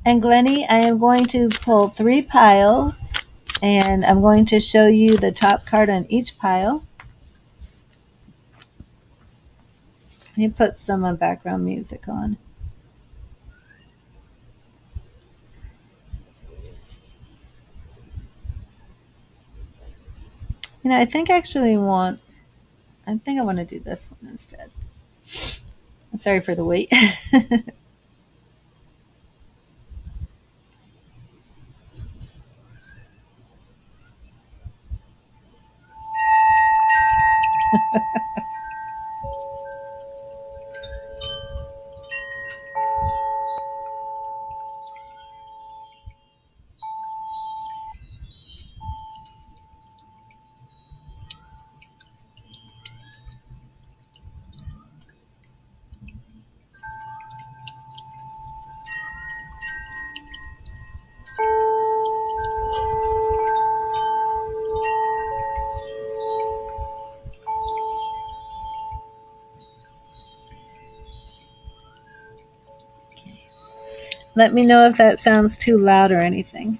And Glennie, I am going to pull 3 piles, and I'm going to show you the top card on each pile. Let me put some background music on. You know, I think I want to do this one instead. Sorry for the wait. Let me know if that sounds too loud or anything.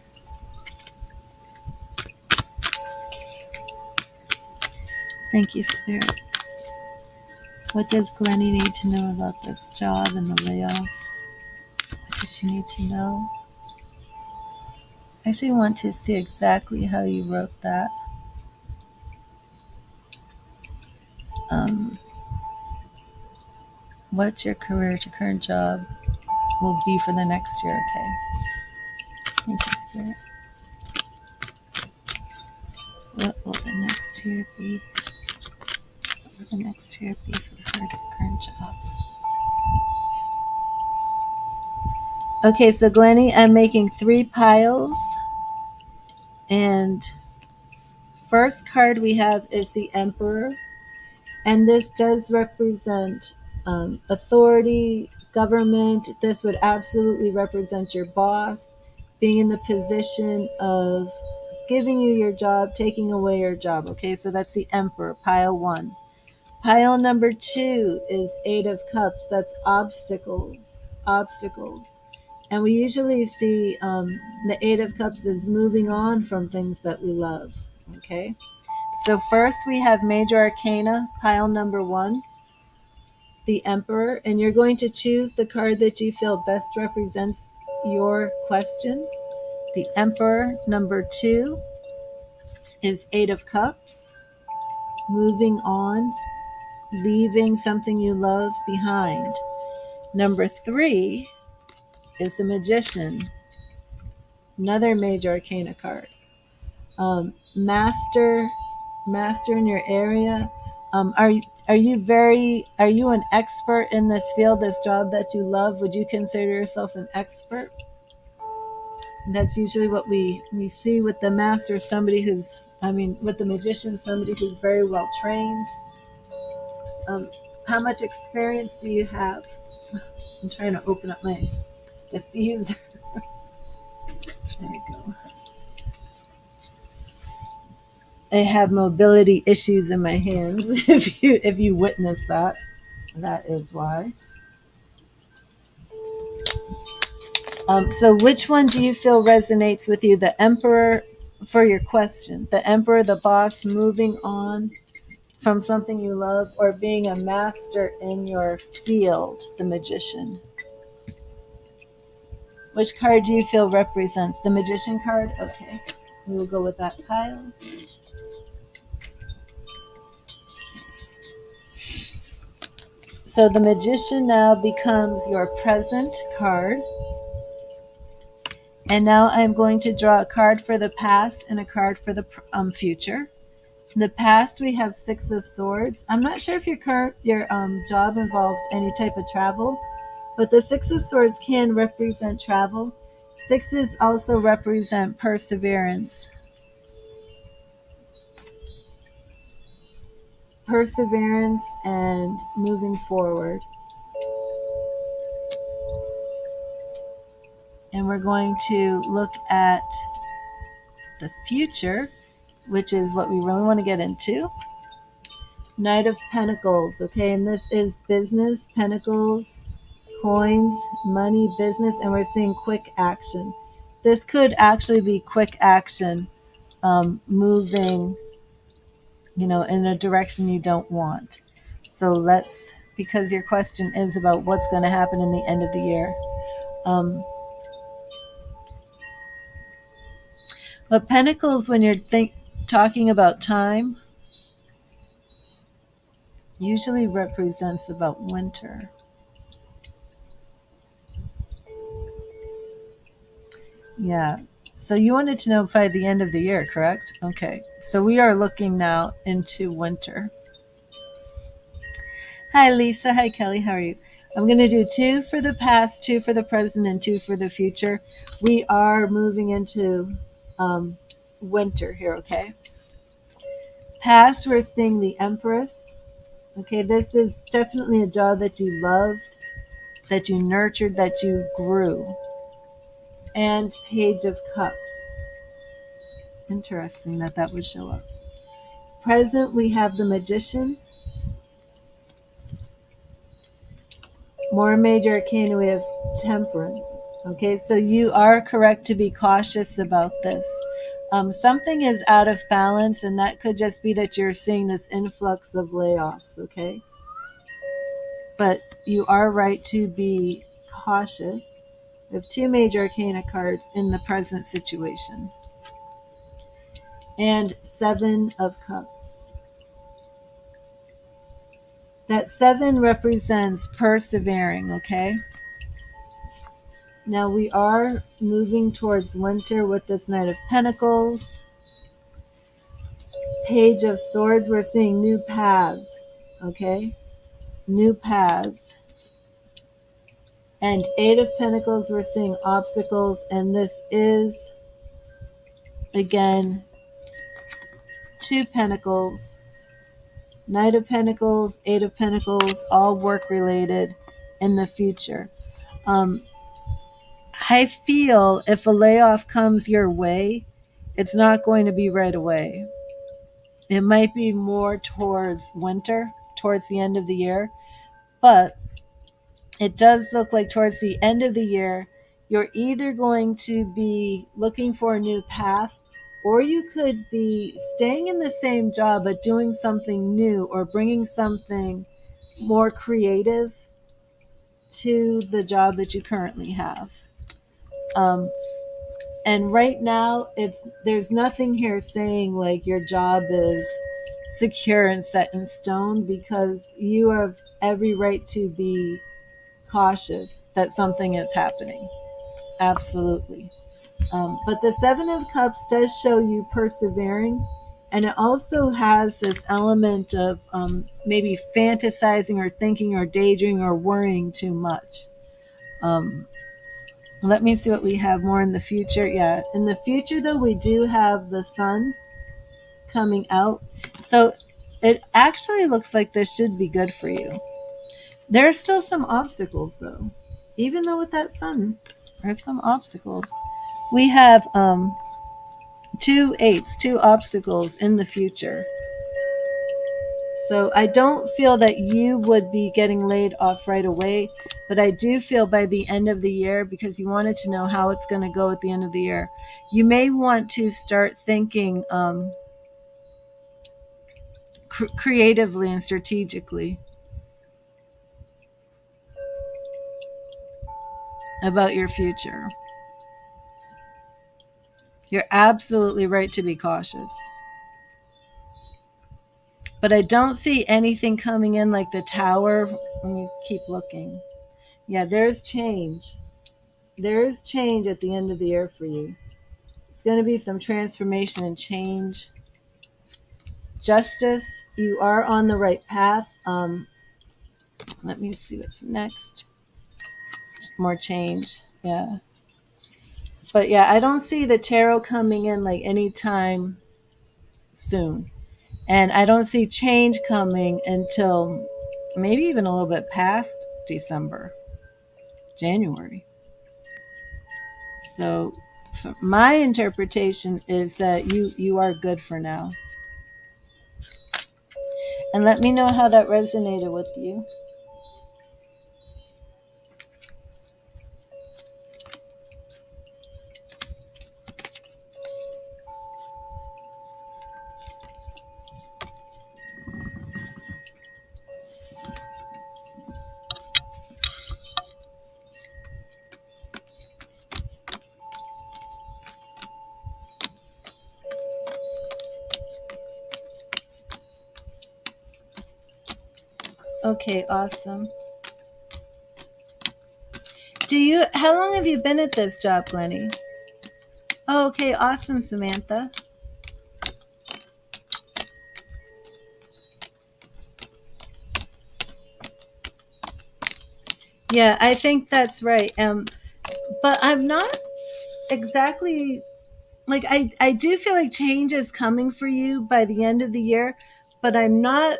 Thank you, Spirit. What does Glennie need to know about this job and the layoffs? What does she need to know? I actually want to see exactly how you wrote that. What your career to current job will be for the next year, okay? Thank you, Spirit. What will the next year be? What will the next year be for her current job? Okay, so Glennie, I'm making 3 piles. And first card we have is the Emperor. And this does represent authority, government. This would absolutely represent your boss being in the position of giving you your job, taking away your job. Okay, so that's the Emperor, pile 1. Pile number 2 is 8 of Cups. That's obstacles. Obstacles. And we usually see the 8 of Cups is moving on from things that we love. Okay. So first we have Major Arcana, pile number 1, the Emperor. And you're going to choose the card that you feel best represents your question. The Emperor number 2 is 8 of Cups. Moving on, leaving something you love behind. Number 3 is the Magician, another Major Arcana card. Master in your area. Are you an expert in this field, this job that you love? Would you consider yourself an expert? And that's usually what we see with the Master, somebody who's, with the Magician, somebody who's very well trained. How much experience do you have? I'm trying to open up my diffuser. There you go. I have mobility issues in my hands. If you witness that, that is why. So which one do you feel resonates with you? The Emperor, for your question, the Emperor, the boss, moving on from something you love, or being a master in your field, the Magician? Which card do you feel represents? The Magician card? Okay, we will go with that pile. So the Magician now becomes your present card. And now I'm going to draw a card for the past and a card for the future. In the past, we have 6 of Swords. I'm not sure if your job involved any type of travel, but the 6 of Swords can represent travel. 6s also represent perseverance. Perseverance and moving forward. And we're going to look at the future, which is what we really want to get into. Knight of Pentacles, okay, and this is business, pentacles, coins, money, business, and we're seeing quick action. This could actually be quick action, moving, in a direction you don't want. So because your question is about what's going to happen in the end of the year. But Pentacles, when you're talking about time, usually represents about winter. Yeah. So you wanted to know by the end of the year, correct? Okay. So we are looking now into winter. Hi, Lisa. Hi, Kelly. How are you? I'm going to do 2 for the past, 2 for the present, and 2 for the future. We are moving into winter here, okay? Past, we're seeing the Empress. Okay, this is definitely a job that you loved, that you nurtured, that you grew. And Page of Cups. Interesting that would show up. Present, we have the Magician. More Major Arcana, we have Temperance. Okay, so you are correct to be cautious about this. Something is out of balance, and that could just be that you're seeing this influx of layoffs, okay? But you are right to be cautious. We have two major arcana cards in the present situation. And 7 of Cups. That 7 represents persevering, okay? Now we are moving towards winter with this Knight of Pentacles. Page of Swords, we're seeing new paths, okay? New paths. And 8 of Pentacles, we're seeing obstacles, and this is, again, 2 Pentacles, Knight of Pentacles, 8 of Pentacles, all work related in the future. I feel if a layoff comes your way, it's not going to be right away. It might be more towards winter, towards the end of the year, but it does look like towards the end of the year, you're either going to be looking for a new path, or you could be staying in the same job but doing something new or bringing something more creative to the job that you currently have. And right now, there's nothing here saying like your job is secure and set in stone, because you have every right to be cautious that something is happening. Absolutely. But the 7 of Cups does show you persevering, and it also has this element of maybe fantasizing or thinking or daydreaming or worrying too much. Let me see what we have more in the future. Yeah, in the future, though, we do have the sun coming out. So it actually looks like this should be good for you. There are still some obstacles, though. Even though with that sun, there's some obstacles. We have 2 8s, 2 obstacles in the future. So I don't feel that you would be getting laid off right away, but I do feel by the end of the year, because you wanted to know how it's going to go at the end of the year, you may want to start thinking creatively and strategically about your future. You're absolutely right to be cautious. But I don't see anything coming in like the Tower. Let me keep looking. Yeah, there's change. There is change at the end of the year for you. It's going to be some transformation and change. Justice, you are on the right path. Let me see what's next. More change. Yeah. But yeah, I don't see the tarot coming in like anytime soon. And I don't see change coming until maybe even a little bit past December, January. So my interpretation is that you are good for now. And let me know how that resonated with you. Okay, awesome. How long have you been at this job, Glennie? Oh, okay, awesome, Samantha. Yeah, I think that's right. But I'm not exactly like I do feel like change is coming for you by the end of the year, but I'm not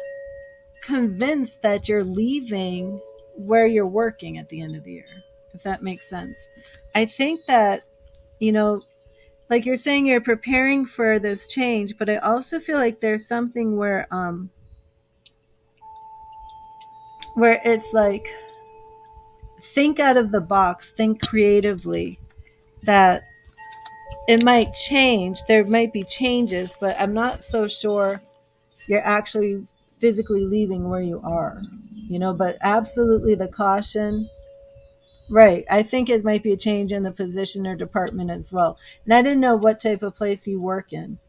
convinced that you're leaving where you're working at the end of the year, if that makes sense. I think that, like you're saying, you're preparing for this change, but I also feel like there's something where it's like think out of the box, think creatively, that it might change. There might be changes, but I'm not so sure you're actually physically leaving where you are, but absolutely the caution. Right. I think it might be a change in the position or department as well. And I didn't know what type of place you work in,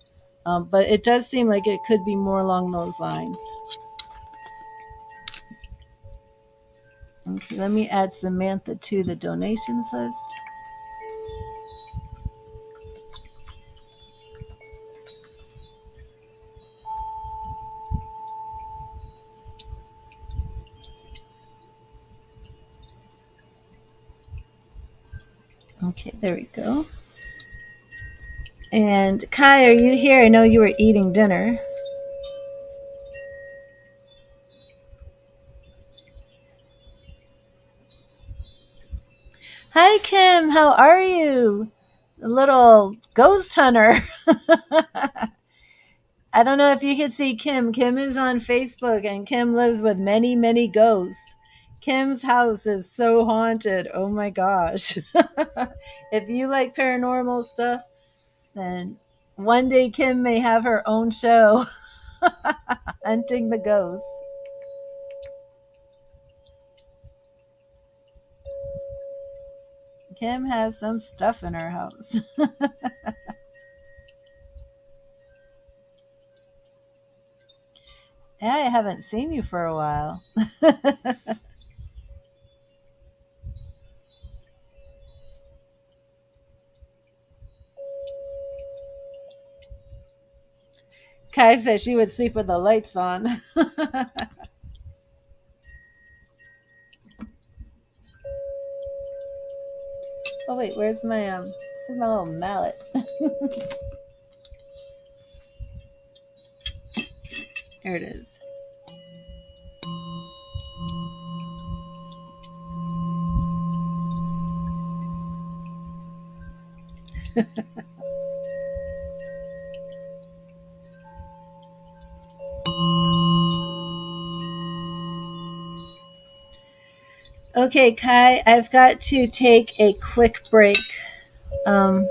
but it does seem like it could be more along those lines. Okay, let me add Samantha to the donations list. Okay, there we go. And Kai, are you here? I know you were eating dinner. Hi, Kim. How are you? The little ghost hunter. I don't know if you can see Kim. Kim is on Facebook, and Kim lives with many, many ghosts. Kim's house is so haunted. Oh my gosh. If you like paranormal stuff, then one day Kim may have her own show, Hunting the Ghosts. Kim has some stuff in her house. Yeah, I haven't seen you for a while. Kai said she would sleep with the lights on. Oh wait, where's my little mallet? There it is. Okay, Kai, I've got to take a quick break. Um,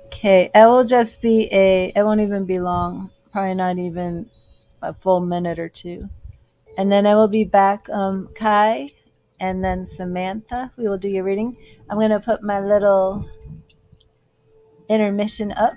okay, it won't even be long, probably not even a full minute or two. And then I will be back, Kai, and then Samantha. We will do your reading. I'm going to put my little intermission up.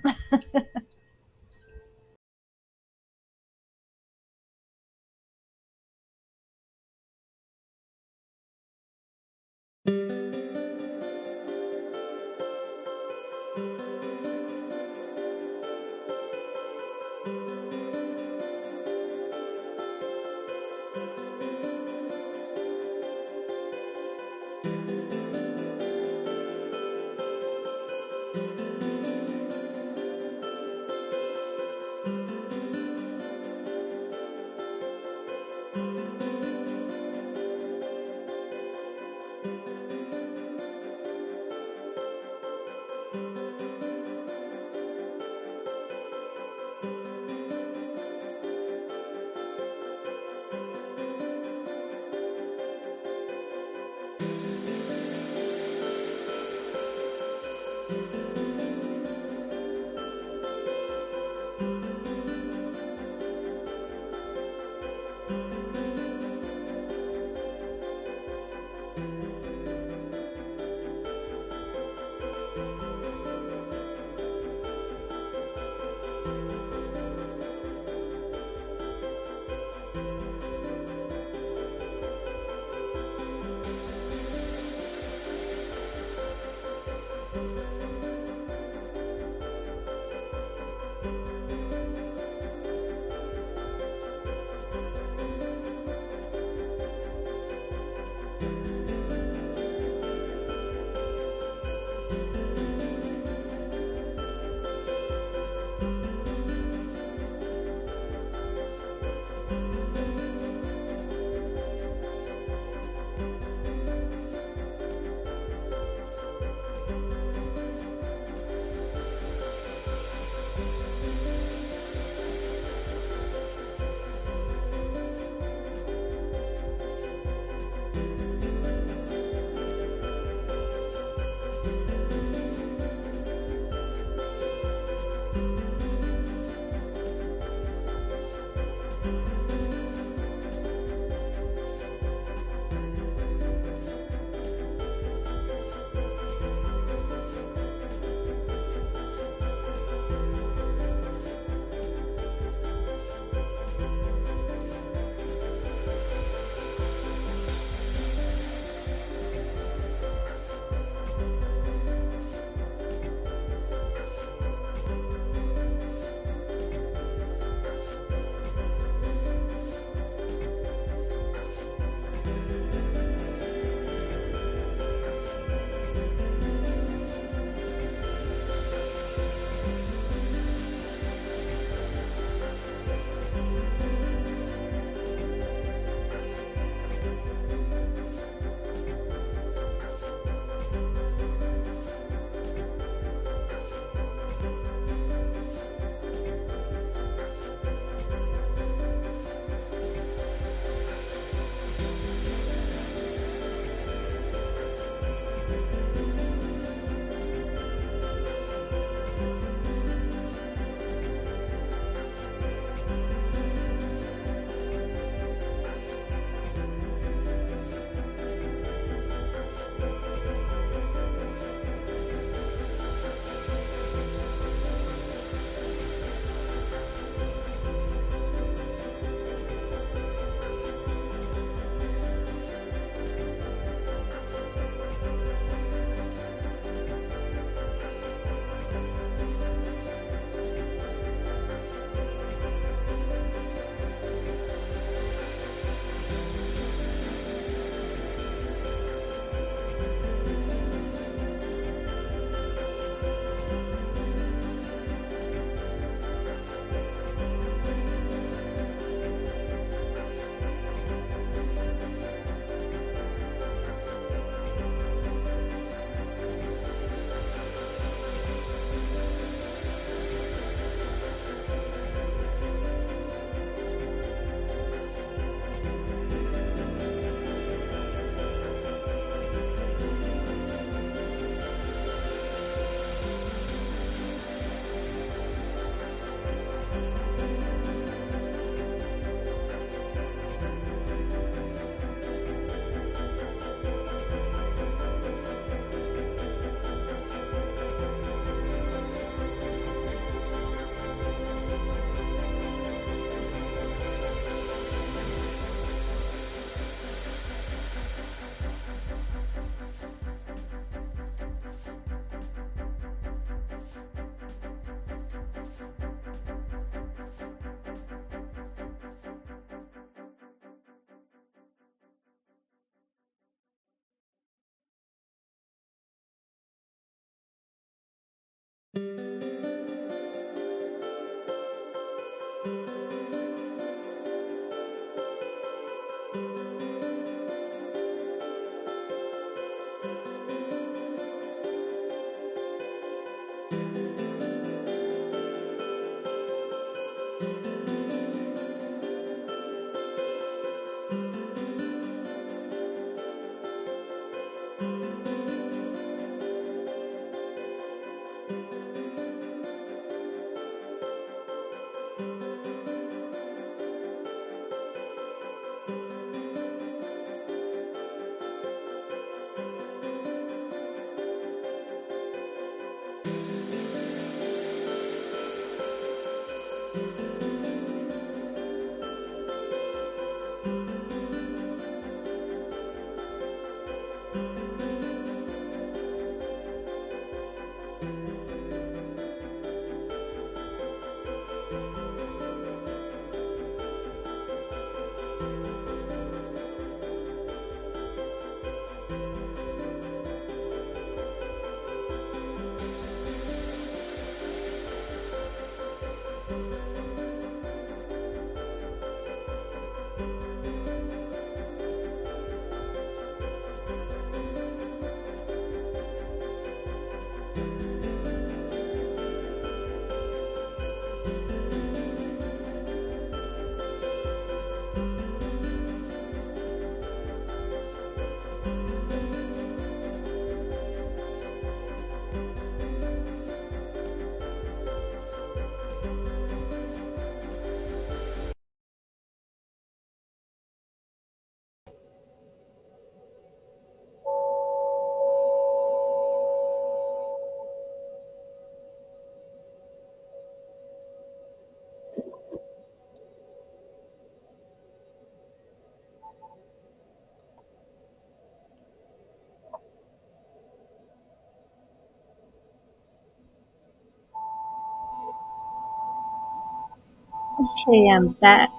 Okay, I'm back.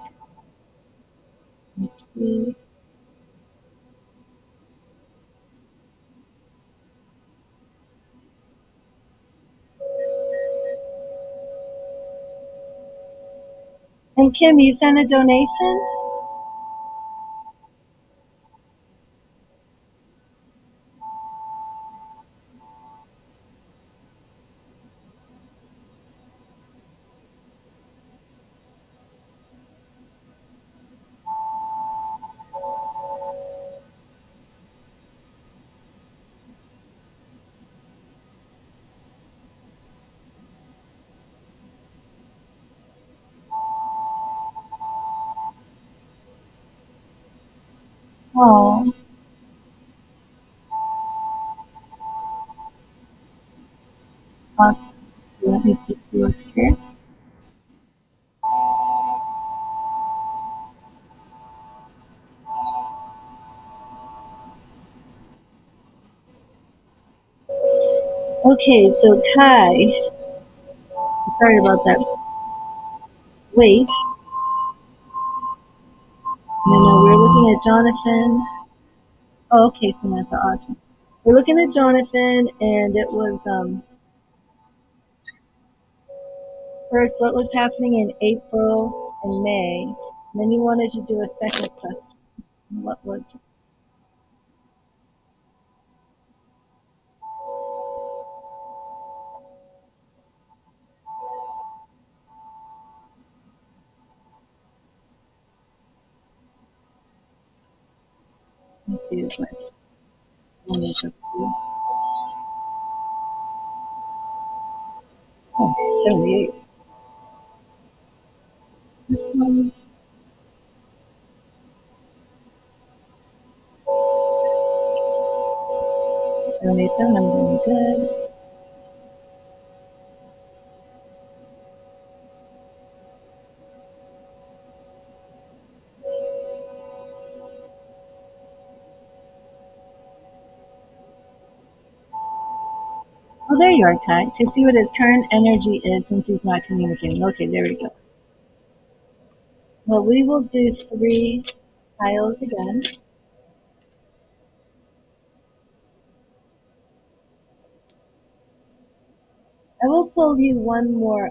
Let's see. And Kim, you sent a donation? Oh, awesome. Let me put you up here. Okay, so Kai, sorry about that wait. And we're looking at Jonathan. Oh, okay, Samantha, awesome. We're looking at Jonathan, and it was first what was happening in April and May. And then you wanted to do a second question. What was it? Let's see if my phone is up to. Oh, 78. This one, 77. I'm doing good. Oh, there you are, Kai. To see what his current energy is since he's not communicating. Okay, there we go. Well, we will do 3 piles again. I will pull you one more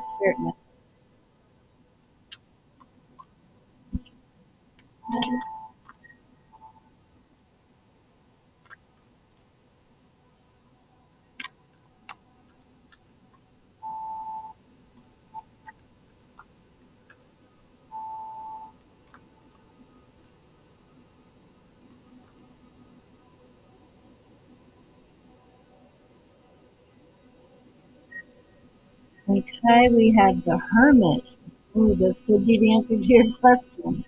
spirit message. Okay, we have the Hermit. Ooh, this could be the answer to your question.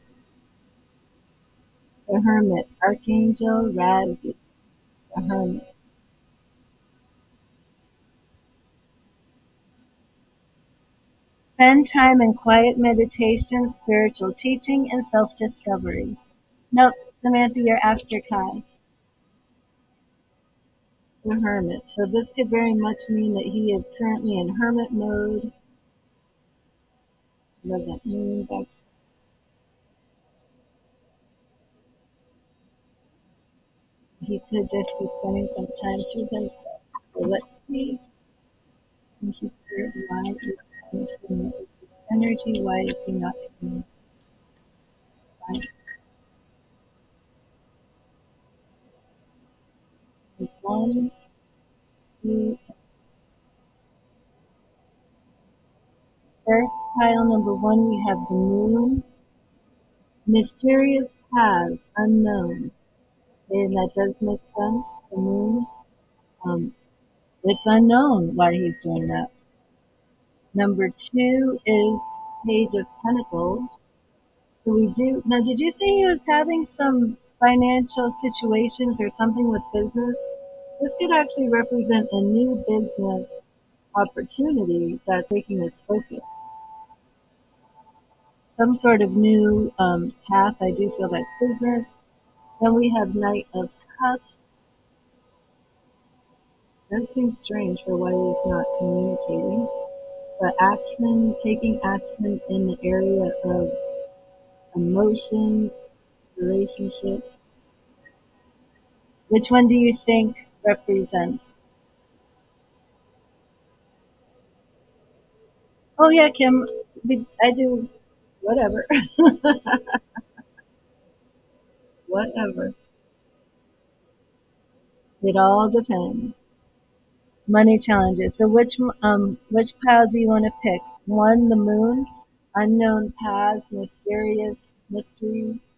The Hermit, Archangel Razi, the Hermit. Spend time in quiet meditation, spiritual teaching, and self-discovery. Nope, Samantha, you're after Kai, the Hermit. So this could very much mean that he is currently in Hermit mode. What does that mean? He could just be spending some time to himself. So let's see. Thank you for your mind. Energy. Why is he not coming? One, two. First pile number one, we have the moon. Mysterious paths unknown. And that does make sense. The moon. Um, it's unknown why he's doing that. Number two is Page of Pentacles. So we do now. Did you say he was having some financial situations or something with business? This could actually represent a new business opportunity that's taking his focus. Some sort of new path. I do feel that's business. Then we have Knight of Cups. That seems strange for why he's not communicating. But action, taking action in the area of emotions, relationship. Which one do you think represents? Oh yeah, Kim, I do whatever. Whatever. It all depends. Money challenges. So which pile do you want to pick? One, the moon, unknown paths, mysterious mysteries.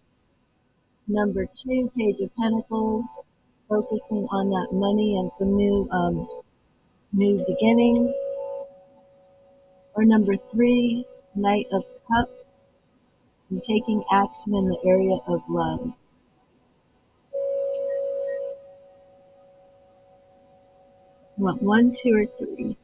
Number two, Page of Pentacles, focusing on that money and some new beginnings. Or number three, Knight of Cups, and taking action in the area of love. You want one, two, or three?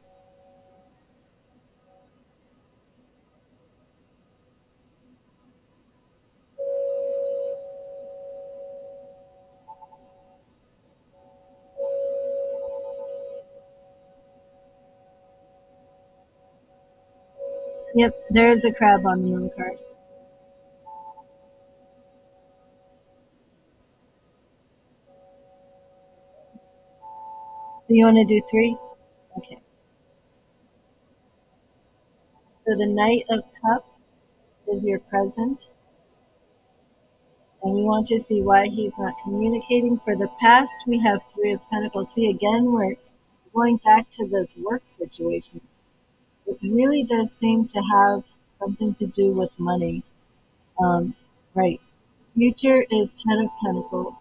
Yep, there is a crab on the moon card. So you want to do three? Okay. So the Knight of Cups is your present, and we want to see why he's not communicating. For the past, we have Three of Pentacles. See, again, we're going back to this work situation. It really does seem to have something to do with money. Right. Future is Ten of Pentacles.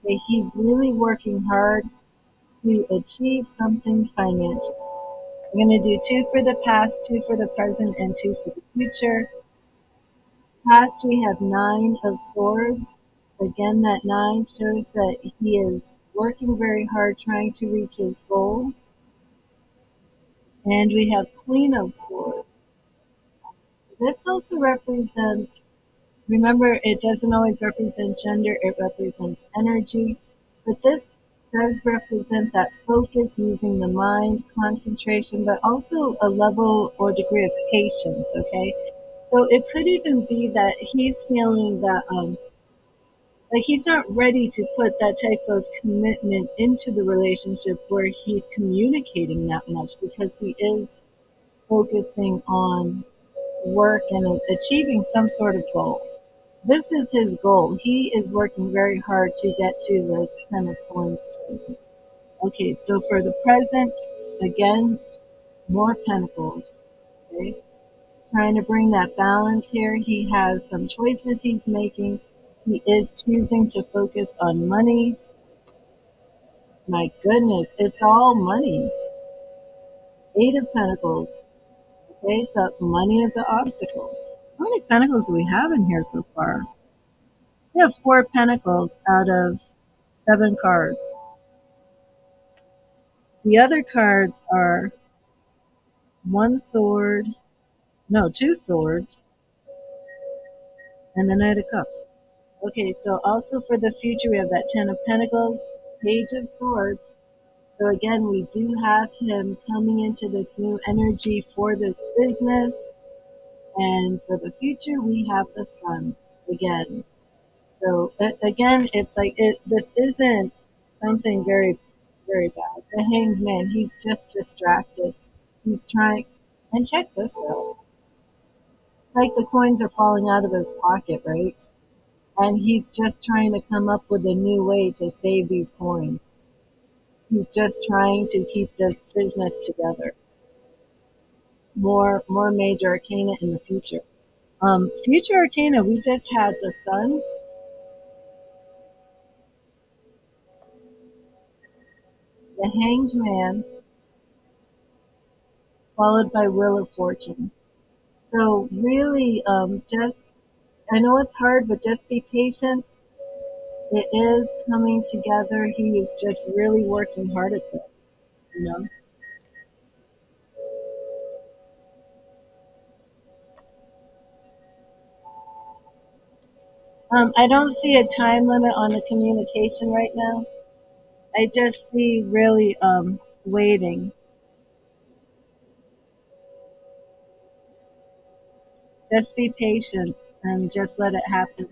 Okay, he's really working hard to achieve something financial. I'm going to do two for the past, two for the present, and two for the future. Past, we have Nine of Swords. Again, that nine shows that he is working very hard trying to reach his goal. And we have Queen of Swords. This also represents, remember, it doesn't always represent gender, it represents energy. But this does represent that focus using the mind, concentration, but also a level or degree of patience, okay? So it could even be that he's feeling that Like he's not ready to put that type of commitment into the relationship where he's communicating that much because he is focusing on work and is achieving some sort of goal. This is his goal. He is working very hard to get to this kind of coins place. Okay, so for the present, again, more pentacles. Okay, trying to bring that balance here. He has some choices he's making. He is choosing to focus on money. My goodness, it's all money. Eight of Pentacles. Okay, but money is an obstacle. How many pentacles do we have in here so far? We have four pentacles out of seven cards. The other cards are one sword, no, two swords, and the Knight of Cups. Okay, so also for the future, we have that Ten of Pentacles, Page of Swords. So again, we do have him coming into this new energy for this business. And for the future, we have the Sun again. So again, it's like this isn't something very, very bad. The Hanged Man, he's just distracted. He's trying, and check this out. It's like the coins are falling out of his pocket, right? And he's just trying to come up with a new way to save these coins. He's just trying to keep this business together. More major arcana in the future. Future arcana, we just had the Sun, the Hanged Man, followed by Wheel of Fortune. So really, just I know it's hard, but just be patient. It is coming together. He is just really working hard at this. You know. I don't see a time limit on the communication right now. I just see really waiting. Just be patient and just let it happen.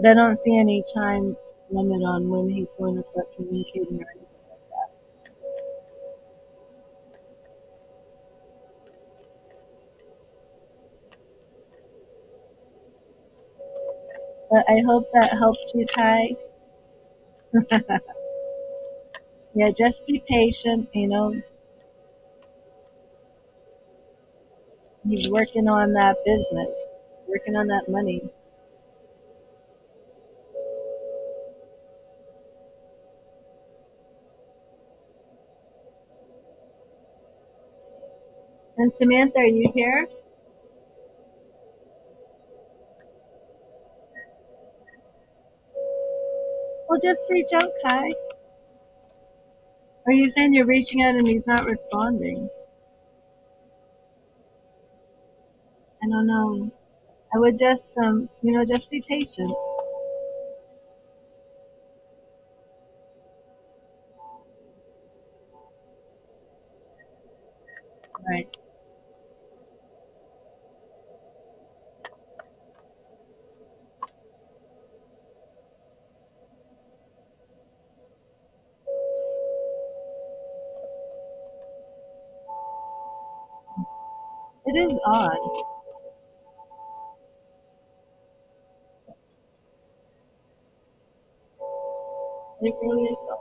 But I don't see any time limit on when he's going to start communicating or anything like that. But I hope that helped you, Kai. Yeah, just be patient. You know, he's working on that business, working on that money. And Samantha, are you here? Well, just reach out, Kai. Are you saying you're reaching out and he's not responding? I don't know. I would just, just be patient. Right. It is odd. It really is odd.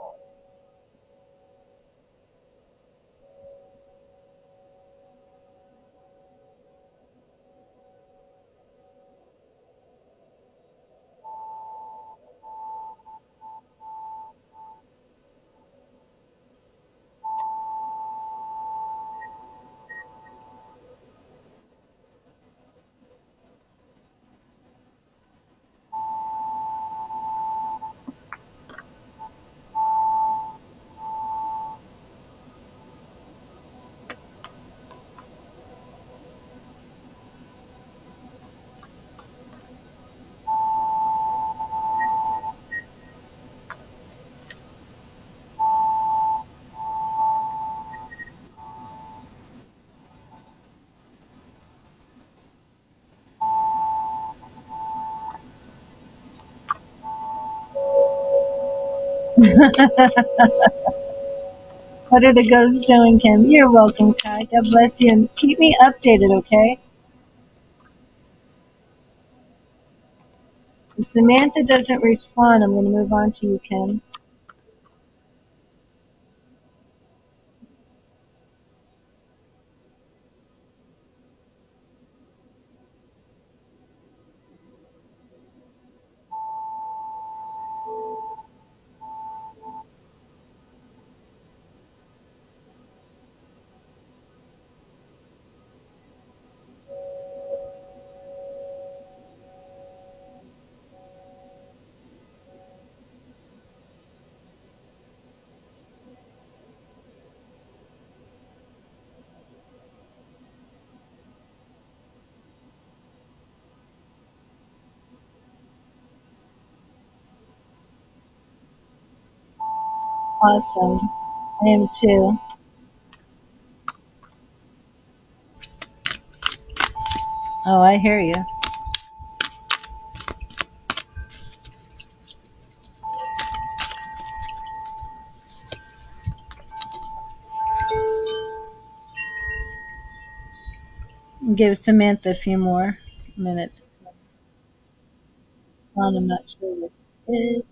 What are the ghosts doing, Kim? You're welcome, Kai. God bless you. And keep me updated, okay? If Samantha doesn't respond, I'm going to move on to you, Kim. Awesome. I am too. Oh, I hear you. Give Samantha a few more minutes. I'm not sure what she is.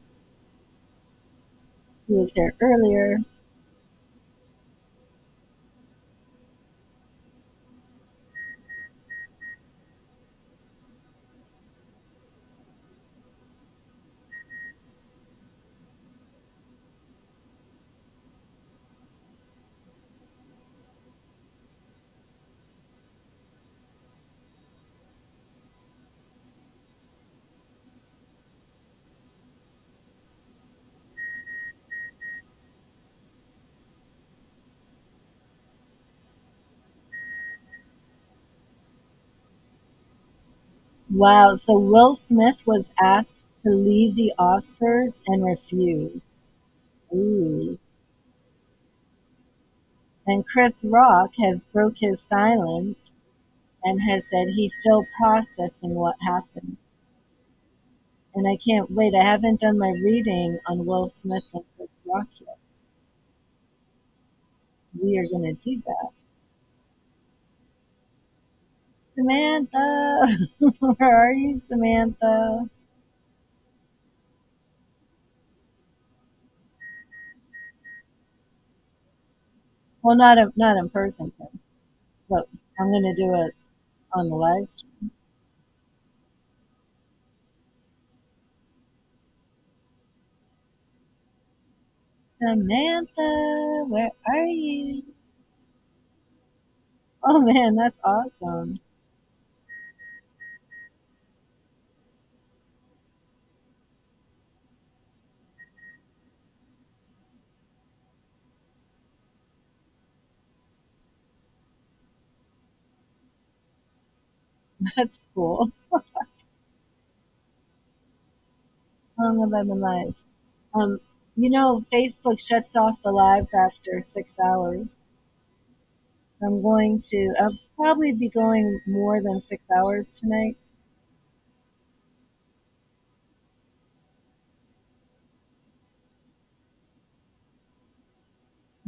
She was here earlier. Wow. So Will Smith was asked to leave the Oscars and refused. Ooh. And Chris Rock has broke his silence and has said he's still processing what happened. And I can't wait. I haven't done my reading on Will Smith and Chris Rock yet. We are going to do that. Samantha, where are you, Samantha? Well, not in person, but I'm going to do it on the live stream. Samantha, where are you? Oh man, that's awesome. That's cool. How long have I been live? Um, Facebook shuts off the lives after 6 hours. I'm going to. I'll probably be going more than 6 hours tonight,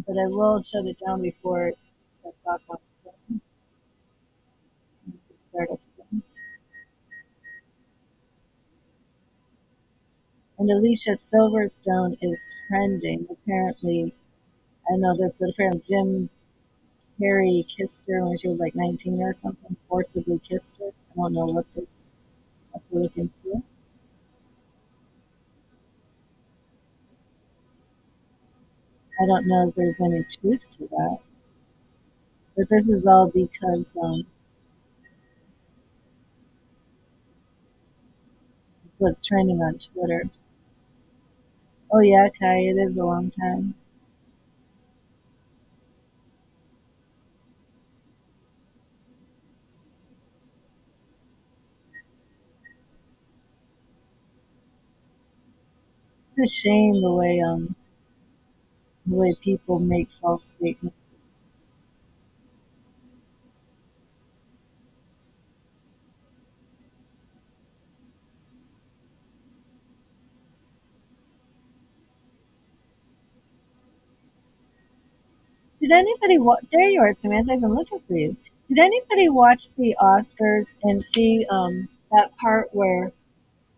but I will shut it down before it shuts off on its own. Start up again. And Alicia Silverstone is trending. Apparently, I know this, but apparently Jim Carrey kissed her when she was like 19 or something. Forcibly kissed her. I don't know what they have to look into it. I don't know if there's any truth to that. But this is all because it was trending on Twitter. Oh yeah, Kai, it is a long time. It's a shame the way people make false statements. Did anybody there you are, Samantha. I've been looking for you. Did anybody watch the Oscars and see that part where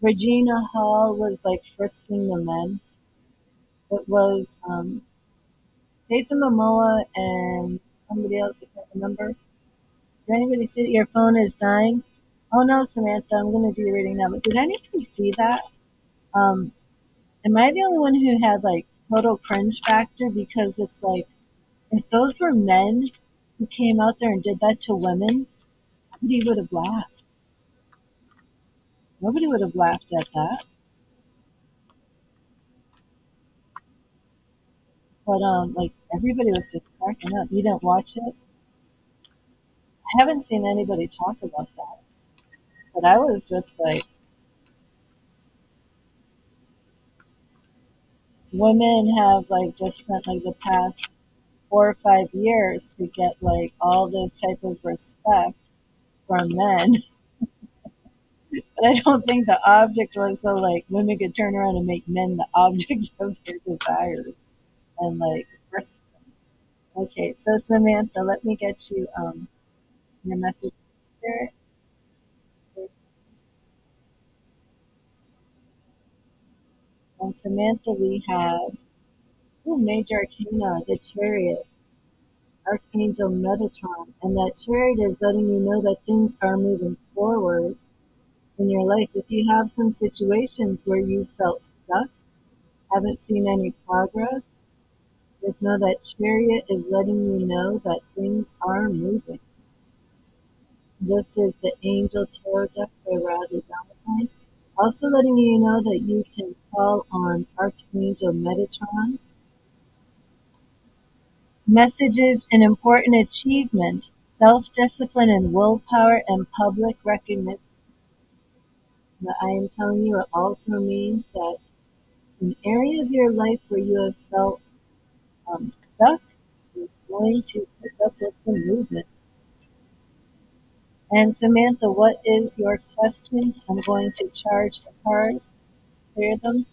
Regina Hall was like frisking the men? It was Jason Momoa and somebody else I can't remember. Did anybody see that your phone is dying? Oh no, Samantha, I'm going to do your reading now. But did anybody see that? Um, am I the only one who had like total cringe factor? Because it's like, if those were men who came out there and did that to women, nobody would have laughed. Nobody would have laughed at that. But like everybody was just cracking up. You didn't watch it? I haven't seen anybody talk about that. But I was just like, women have like just spent like the past 4 or 5 years to get like all this type of respect from men. But I don't think the object was so like women could turn around and make men the object of their desires. And like first, okay, so Samantha, let me get you your message here. And Samantha, we have Major Arcana, the Chariot, Archangel Metatron, and that Chariot is letting you know that things are moving forward in your life. If you have some situations where you felt stuck, haven't seen any progress, just know that Chariot is letting you know that things are moving. This is the Angel Tarot deck by Radley Valentine. Also letting you know that you can call on Archangel Metatron. Messages an important achievement, self-discipline and willpower and public recognition. But I am telling you, it also means that an area of your life where you have felt stuck is going to pick up with some movement. And Samantha, what is your question? I'm going to charge the cards, clear them.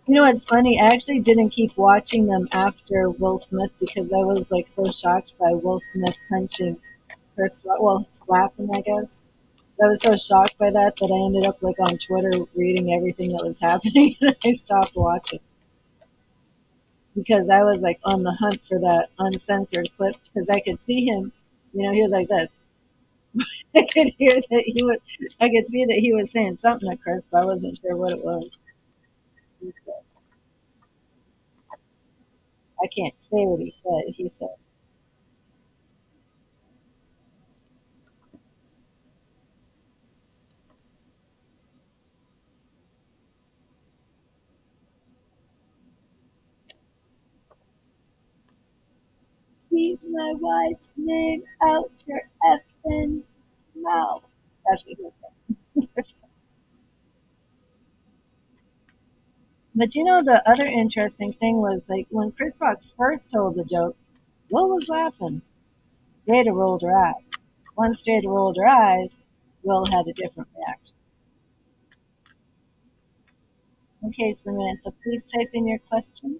You know what's funny? I actually didn't keep watching them after Will Smith because I was like so shocked by Will Smith punching Chris. Well, slapping, I guess. I was so shocked by that that I ended up like on Twitter reading everything that was happening, and I stopped watching because I was like on the hunt for that uncensored clip because I could see him. You know, he was like this. I could hear that he was. I could see that he was saying something to Chris, but I wasn't sure what it was. I can't say what he said. He said, "Keep my wife's name out your effing mouth." That's what he said. But you know, the other interesting thing was like when Chris Rock first told the joke, Will was laughing. Jada rolled her eyes. Once Jada rolled her eyes, Will had a different reaction. Okay, Samantha, please type in your question.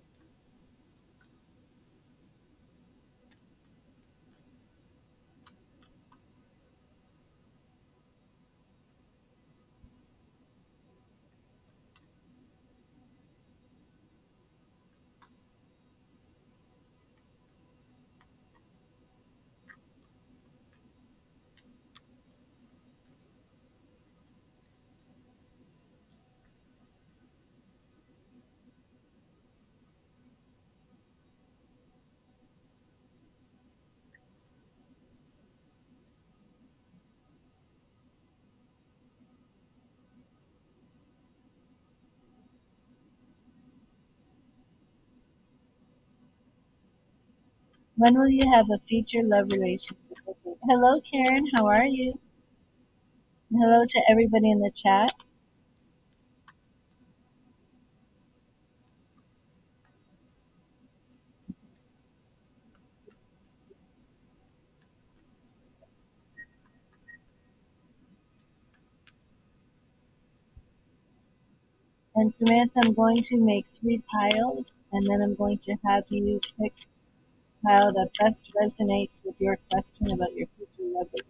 When will you have a future love relationship with me? Hello, Karen. How are you? Hello to everybody in the chat. And Samantha, I'm going to make 3 piles, and then I'm going to have you pick the pile that best resonates with your question about your future lover.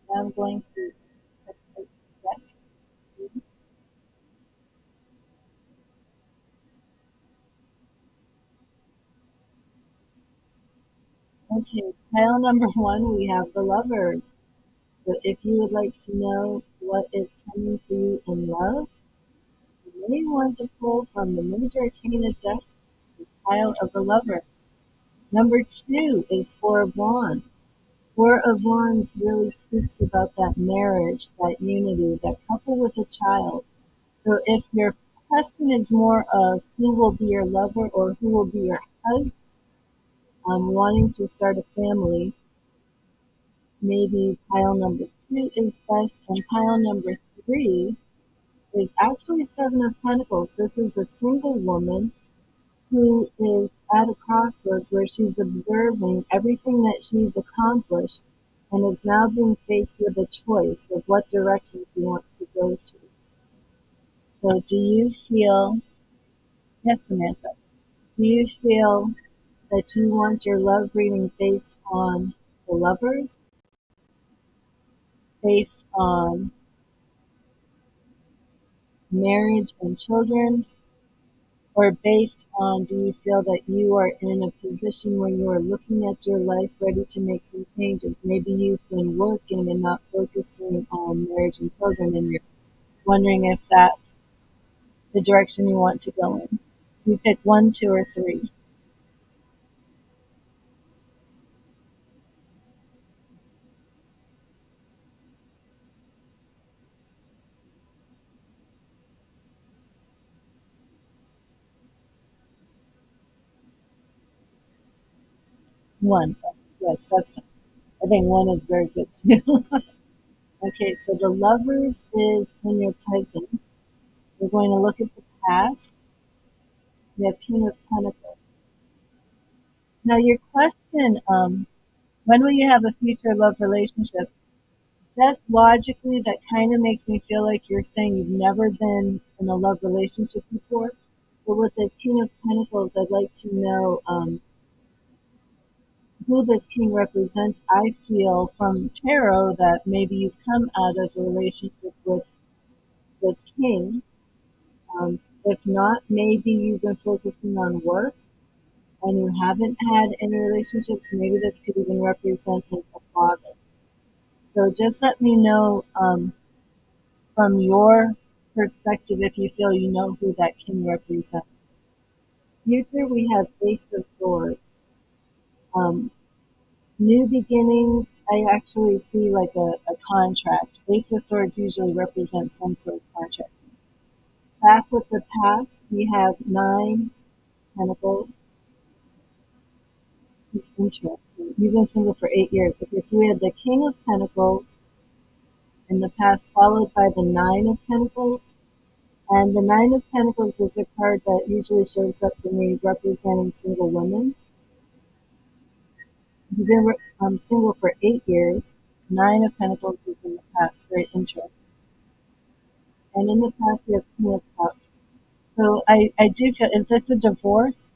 Now I'm going to pick the deck. Okay, pile number 1, we have the lovers. So if you would like to know what is coming for you in love, you may want to pull from the Major Arcana deck, the pile of the lover. Number 2 is Four of Wands. Four of Wands really speaks about that marriage, that unity, that couple with a child. So if your question is more of who will be your lover or who will be your husband, wanting to start a family, maybe pile number 2 is best. And pile number 3 is actually Seven of Pentacles. This is a single woman who is at a crossroads where she's observing everything that she's accomplished and is now being faced with a choice of what direction she wants to go to. So do you feel, yes, Samantha, do you feel that you want your love reading based on the lovers, based on marriage and children, or based on do you feel that you are in a position where you are looking at your life ready to make some changes? Maybe you've been working and not focusing on marriage and children, and you're wondering if that's the direction you want to go in. You pick 1, 2, or 3. 1. Yes, that's. I think 1 is very good too. Okay, so the lovers is in your present. We're going to look at the past. We have King of Pentacles. Now, your question, when will you have a future love relationship? Just logically, that kind of makes me feel like you're saying you've never been in a love relationship before. But with this King of Pentacles, I'd like to know who this king represents. I feel from tarot that maybe you've come out of a relationship with this king. If not, maybe you've been focusing on work and you haven't had any relationships. Maybe this could even represent a father. So just let me know from your perspective if you feel you know who that king represents. Future, we have Ace of Swords. Um, New beginnings, I actually see like a contract. Ace of Swords usually represents some sort of contract. Back with the past, we have 9 Pentacles. It's interesting. You've been single for 8 years. Okay, so we have the King of Pentacles in the past, followed by the 9 of Pentacles. And the 9 of Pentacles is a card that usually shows up for me representing single women. You've been single for 8 years. 9 of Pentacles is in the past. Very interesting. And in the past, we have King of Cups. So I do feel, is this a divorce?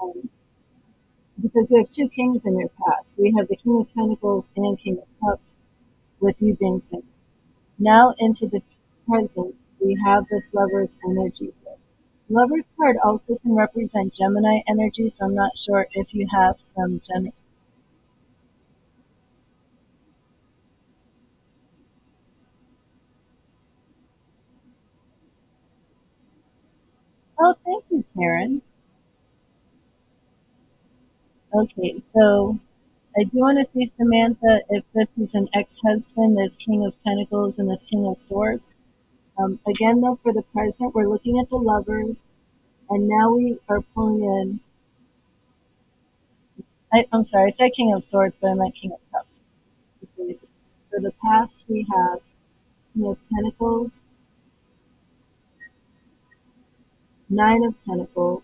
Um, because we have 2 kings in your past. We have the King of Pentacles and King of Cups with you being single. Now into the present, we have this Lover's energy here. Lover's card also can represent Gemini energy, so I'm not sure if you have some Gemini. Oh, thank you, Karen. Okay, so I do want to see, Samantha, if this is an ex-husband, this King of Pentacles and this King of Swords. Again, though, for the present, we're looking at the lovers, and now we are pulling in. I'm sorry, I said King of Swords, but I meant King of Cups. For the past, we have King of Pentacles, 9 of Pentacles,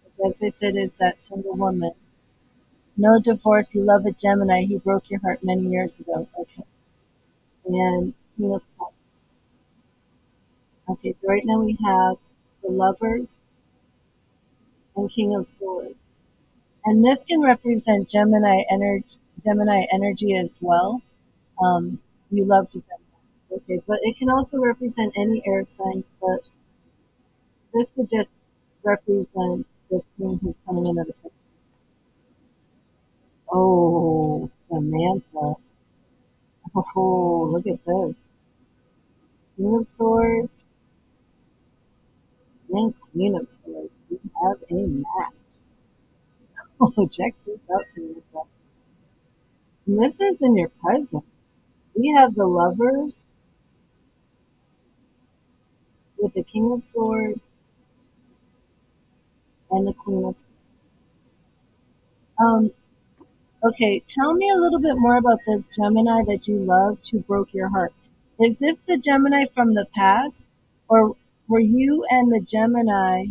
which, as I said, is that single woman. No divorce. You love a Gemini. He broke your heart many years ago. Okay. And Queen of Cups. Okay, so right now we have the Lovers and King of Swords. And this can represent Gemini energy as well. You love to Gemini. Okay, but it can also represent any air signs, but this would just represent this king who's coming into the picture. Oh, Samantha. Oh, look at this. King of Swords and Queen of Swords. We have a match. Oh, check this out, Samantha. And this is in your present. We have the Lovers with the King of Swords and the Queen of Swords. Um, okay, tell me a little bit more about this Gemini that you loved who broke your heart. Is this the Gemini from the past? Or were you and the Gemini,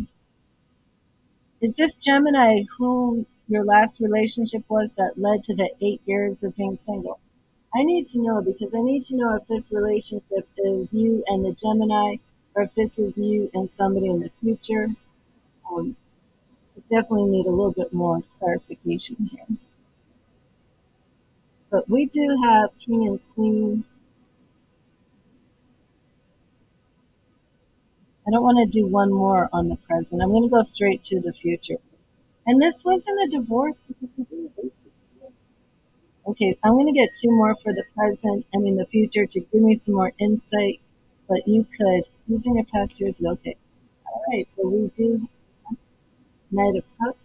is this Gemini who your last relationship was that led to the 8 years of being single? I need to know because I need to know if this relationship is you and the Gemini or if this is you and somebody in the future. Um, I definitely need a little bit more clarification here. But we do have King and Queen. I don't want to do one more on the present. I'm going to go straight to the future. And this wasn't a divorce because we didn't date. Okay, I'm going to get two more for the present and in the future to give me some more insight. But you could, using your past years, okay. All right, so we do Knight of Cups.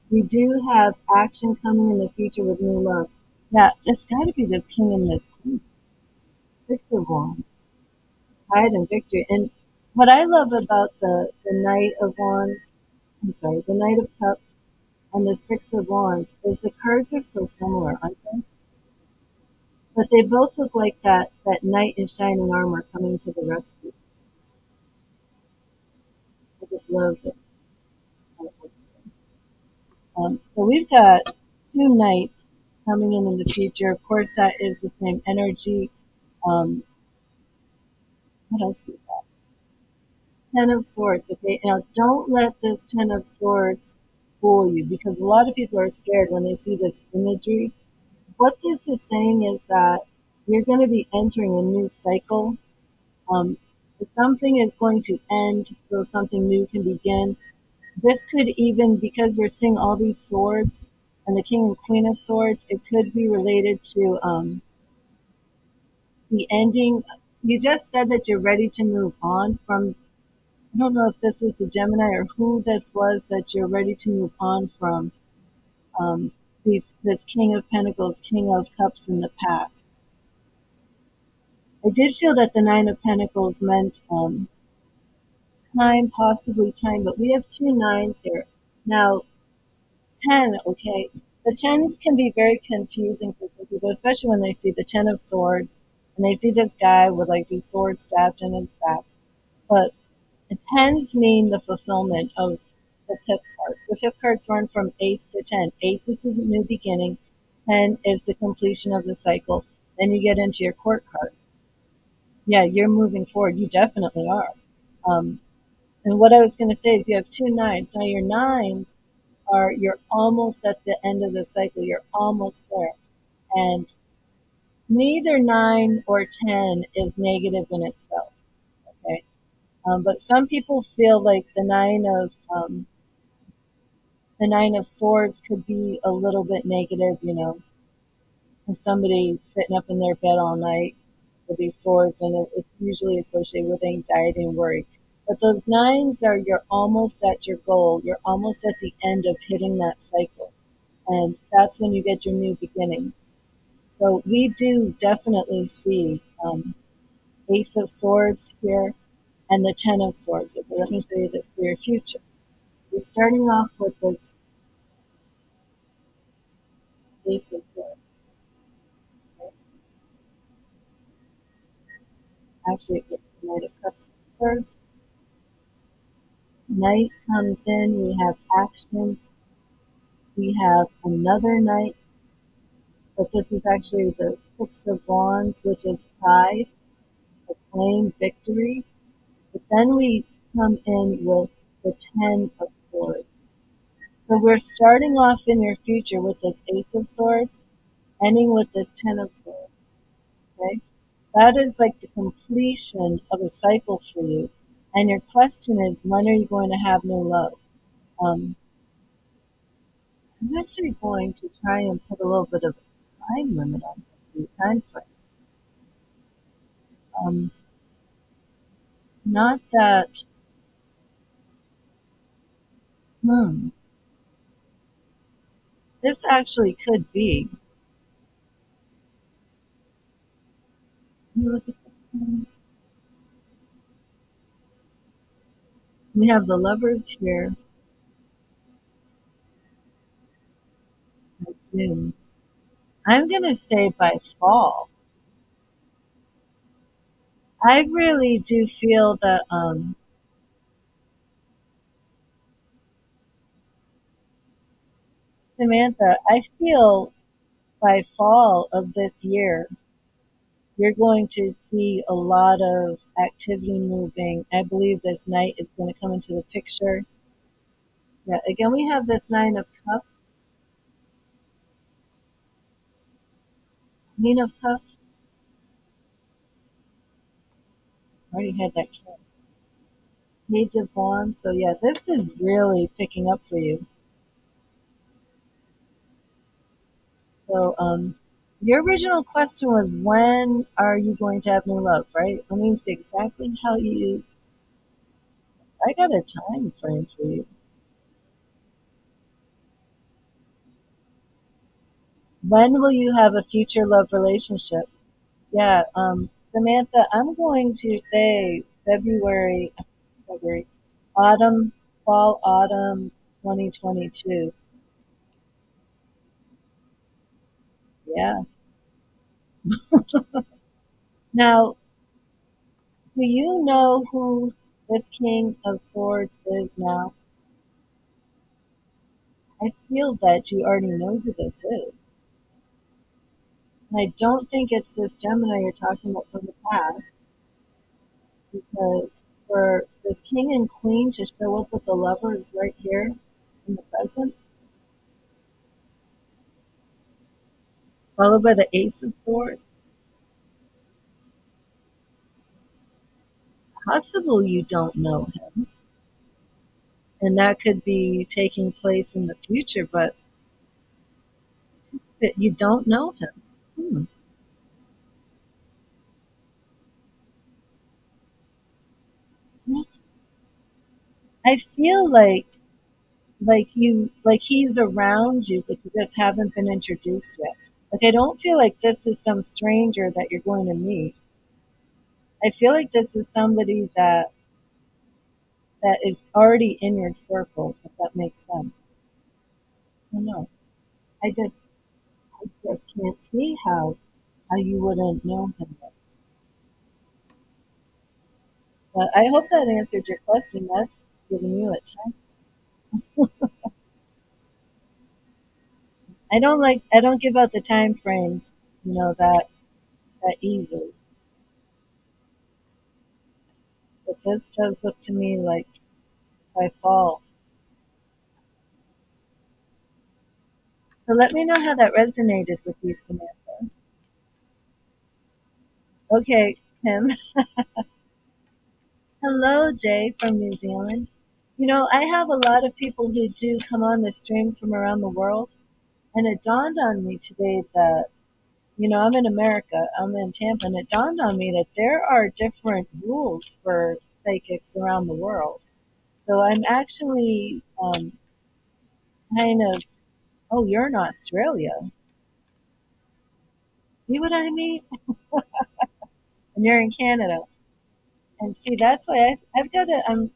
We do have action coming in the future with new love. Now, it's got to be this king and this queen. Six of Wands, pride and victory. And what I love about the Knight of Wands, I'm sorry, the Knight of Cups and the Six of Wands is the cards are so similar, aren't they? But they both look like that knight in shining armor coming to the rescue. I just love it. So we've got two knights coming in the future. Of course, that is the same energy. Um, what else do we got? Ten of Swords. Okay, now don't let this Ten of Swords fool you because a lot of people are scared when they see this imagery. What this is saying is that you're going to be entering a new cycle. Um, something is going to end so something new can begin. This could even, because we're seeing all these swords and the King and Queen of Swords, it could be related to the ending. You just said that you're ready to move on from, I don't know if this was a Gemini or who this was that you're ready to move on from um, this King of Pentacles, King of Cups in the past. I did feel that the Nine of Pentacles meant time, possibly time, but we have two nines here. Now, 10, okay. The tens can be very confusing for some people, especially when they see the Ten of Swords and they see this guy with like these swords stabbed in his back. But the tens mean the fulfillment of the pip cards. The pip cards run from ace to 10. Ace is a new beginning. 10 is the completion of the cycle. Then you get into your court cards. Yeah, you're moving forward. You definitely are. Um, and what I was going to say is you have two nines. Now your nines are you're almost at the end of the cycle. You're almost there. And neither 9 or 10 is negative in itself. Okay. But some people feel like the 9 of Swords could be a little bit negative, if somebody sitting up in their bed all night with these swords, and it's usually associated with anxiety and worry. But those nines are you're almost at your goal. You're almost at the end of hitting that cycle. And that's when you get your new beginning. So we do definitely see Ace of Swords here and the Ten of Swords. Okay, let me show you this for your future. We're starting off with this Ace of Swords. Okay? Actually, it's the Knight of Cups first. Knight comes in, we have action, We have another knight, but this is actually the Six of Wands, which is pride, acclaim, victory. But then we come in with the Ten of Swords. So we're starting off in your future with this Ace of Swords, ending with this Ten of Swords. Okay? That is like the completion of a cycle for you. And your question is, when are you going to have new love? Um, I'm actually going to try and put a little bit of a time limit on the time frame. Not that, hmm, this actually could be. Let me look at this one. We have the lovers here by June. I'm going to say by fall. I really do feel that, Samantha, I feel by fall of this year, you're going to see a lot of activity moving. I believe this knight is going to come into the picture. Yeah, again, we have this Nine of Cups, Queen of Cups. I already had that card. Page of Wands. So yeah, this is really picking up for you. So your original question was, when are you going to have new love, right? Let me see exactly how you. I got a time frame for you. When will you have a future love relationship? Yeah, Samantha, I'm going to say February, autumn, fall, autumn 2022. Yeah. Now, do you know who this King of Swords is now? I feel that you already know who this is. And I don't think it's this Gemini you're talking about from the past, because for this King and Queen to show up with the lovers right here in the present, followed by the Ace of Swords, possible you don't know him. And that could be taking place in the future, but you don't know him. Hmm. I feel like he's around you, but you just haven't been introduced yet. Like, I don't feel like this is some stranger that you're going to meet. I feel like this is somebody that is already in your circle, if that makes sense. I don't know. I just can't see how you wouldn't know him yet. But I hope that answered your question. That's giving you a time. I don't give out the time frames, that easily. But this does look to me like by fall. So let me know how that resonated with you, Samantha. Okay, Kim. Hello, Jay from New Zealand. I have a lot of people who do come on the streams from around the world, and it dawned on me today that, I'm in America, I'm in Tampa, and it dawned on me that there are different rules for psychics around the world. So I'm actually kind of, oh, you're in Australia. See what I mean? And you're in Canada. And see, that's why I've got to, I'm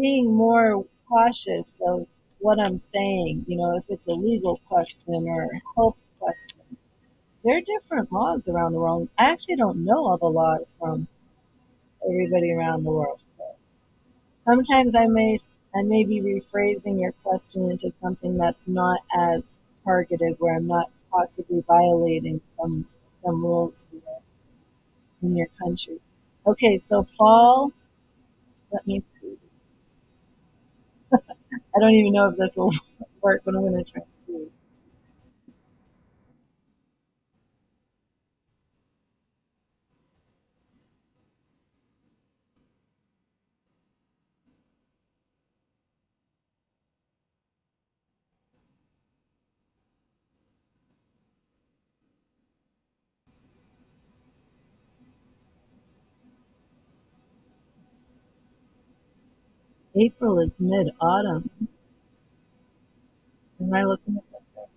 being more cautious of what I'm saying, if it's a legal question or a health question. There are different laws around the world. I actually don't know all the laws from everybody around the world. So Sometimes I may be rephrasing your question into something that's not as targeted, where I'm not possibly violating some rules here in your country. Okay, so fall. Let me see. I don't even know if this will work, but I'm going to try to see. April is mid-autumn. Am I looking at this right?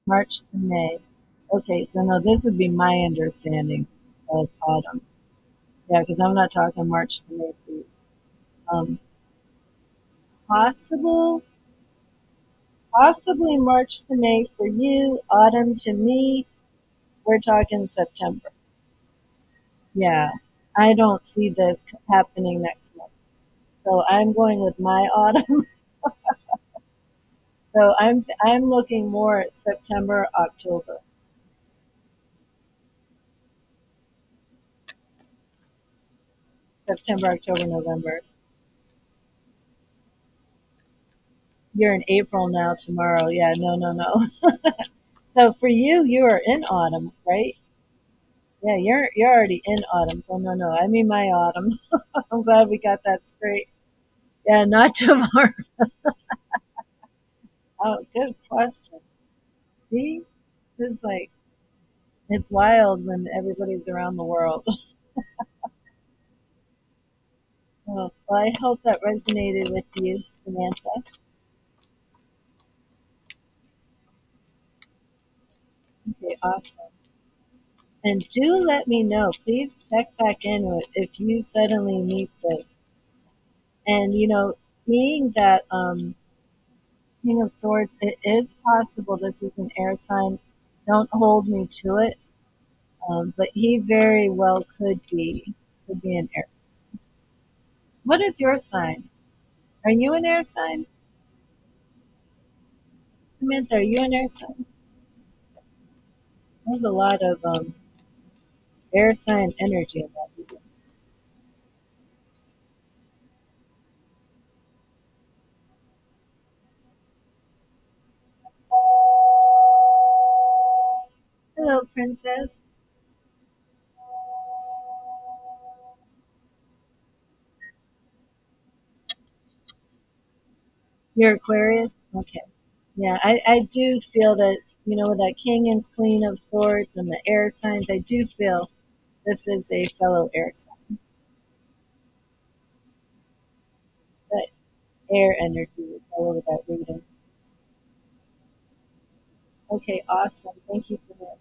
March to May. Okay, so no, this would be my understanding of autumn. Yeah, because I'm not talking March to May for you. Um, possible, possibly March to May for you. Autumn to me, we're talking September. Yeah, I don't see this happening next month. So I'm going with my autumn. So I'm looking more at September, October. September, October, November. You're in April now tomorrow. Yeah, no, no, no. So for you, you are in autumn, right? Yeah, you're already in autumn. So no, no. I mean my autumn. I'm glad we got that straight. Yeah, not tomorrow. Oh, good question. See? It's like it's wild when everybody's around the world. Well, I hope that resonated with you, Samantha. Okay, awesome. And do let me know. Please check back in if you suddenly meet this. And being that King of Swords, it is possible this is an air sign. Don't hold me to it. But he very well could be an air. What is your sign? Are you an air sign? Samantha, are you an air sign? There's a lot of air sign energy in that video. Hello, Princess. You're Aquarius? Okay. Yeah, I do feel that, with that King and Queen of Swords and the air signs, I do feel this is a fellow air sign. That air energy is all over that reading. Okay, awesome. Thank you, Samantha.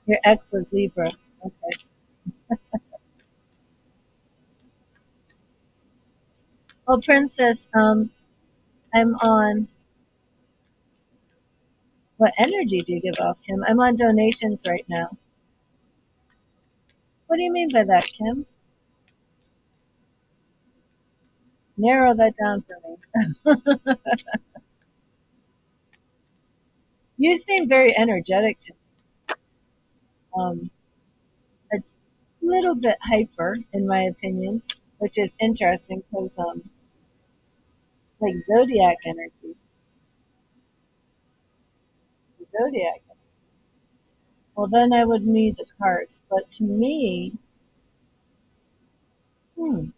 Your ex was Libra. Okay. Well, Princess, I'm on. What energy do you give off, Kim? I'm on donations right now. What do you mean by that, Kim? Narrow that down for me. You seem very energetic to me. A little bit hyper, in my opinion, which is interesting because, like zodiac energy, zodiac. Well, then I would need the cards. But to me, I don't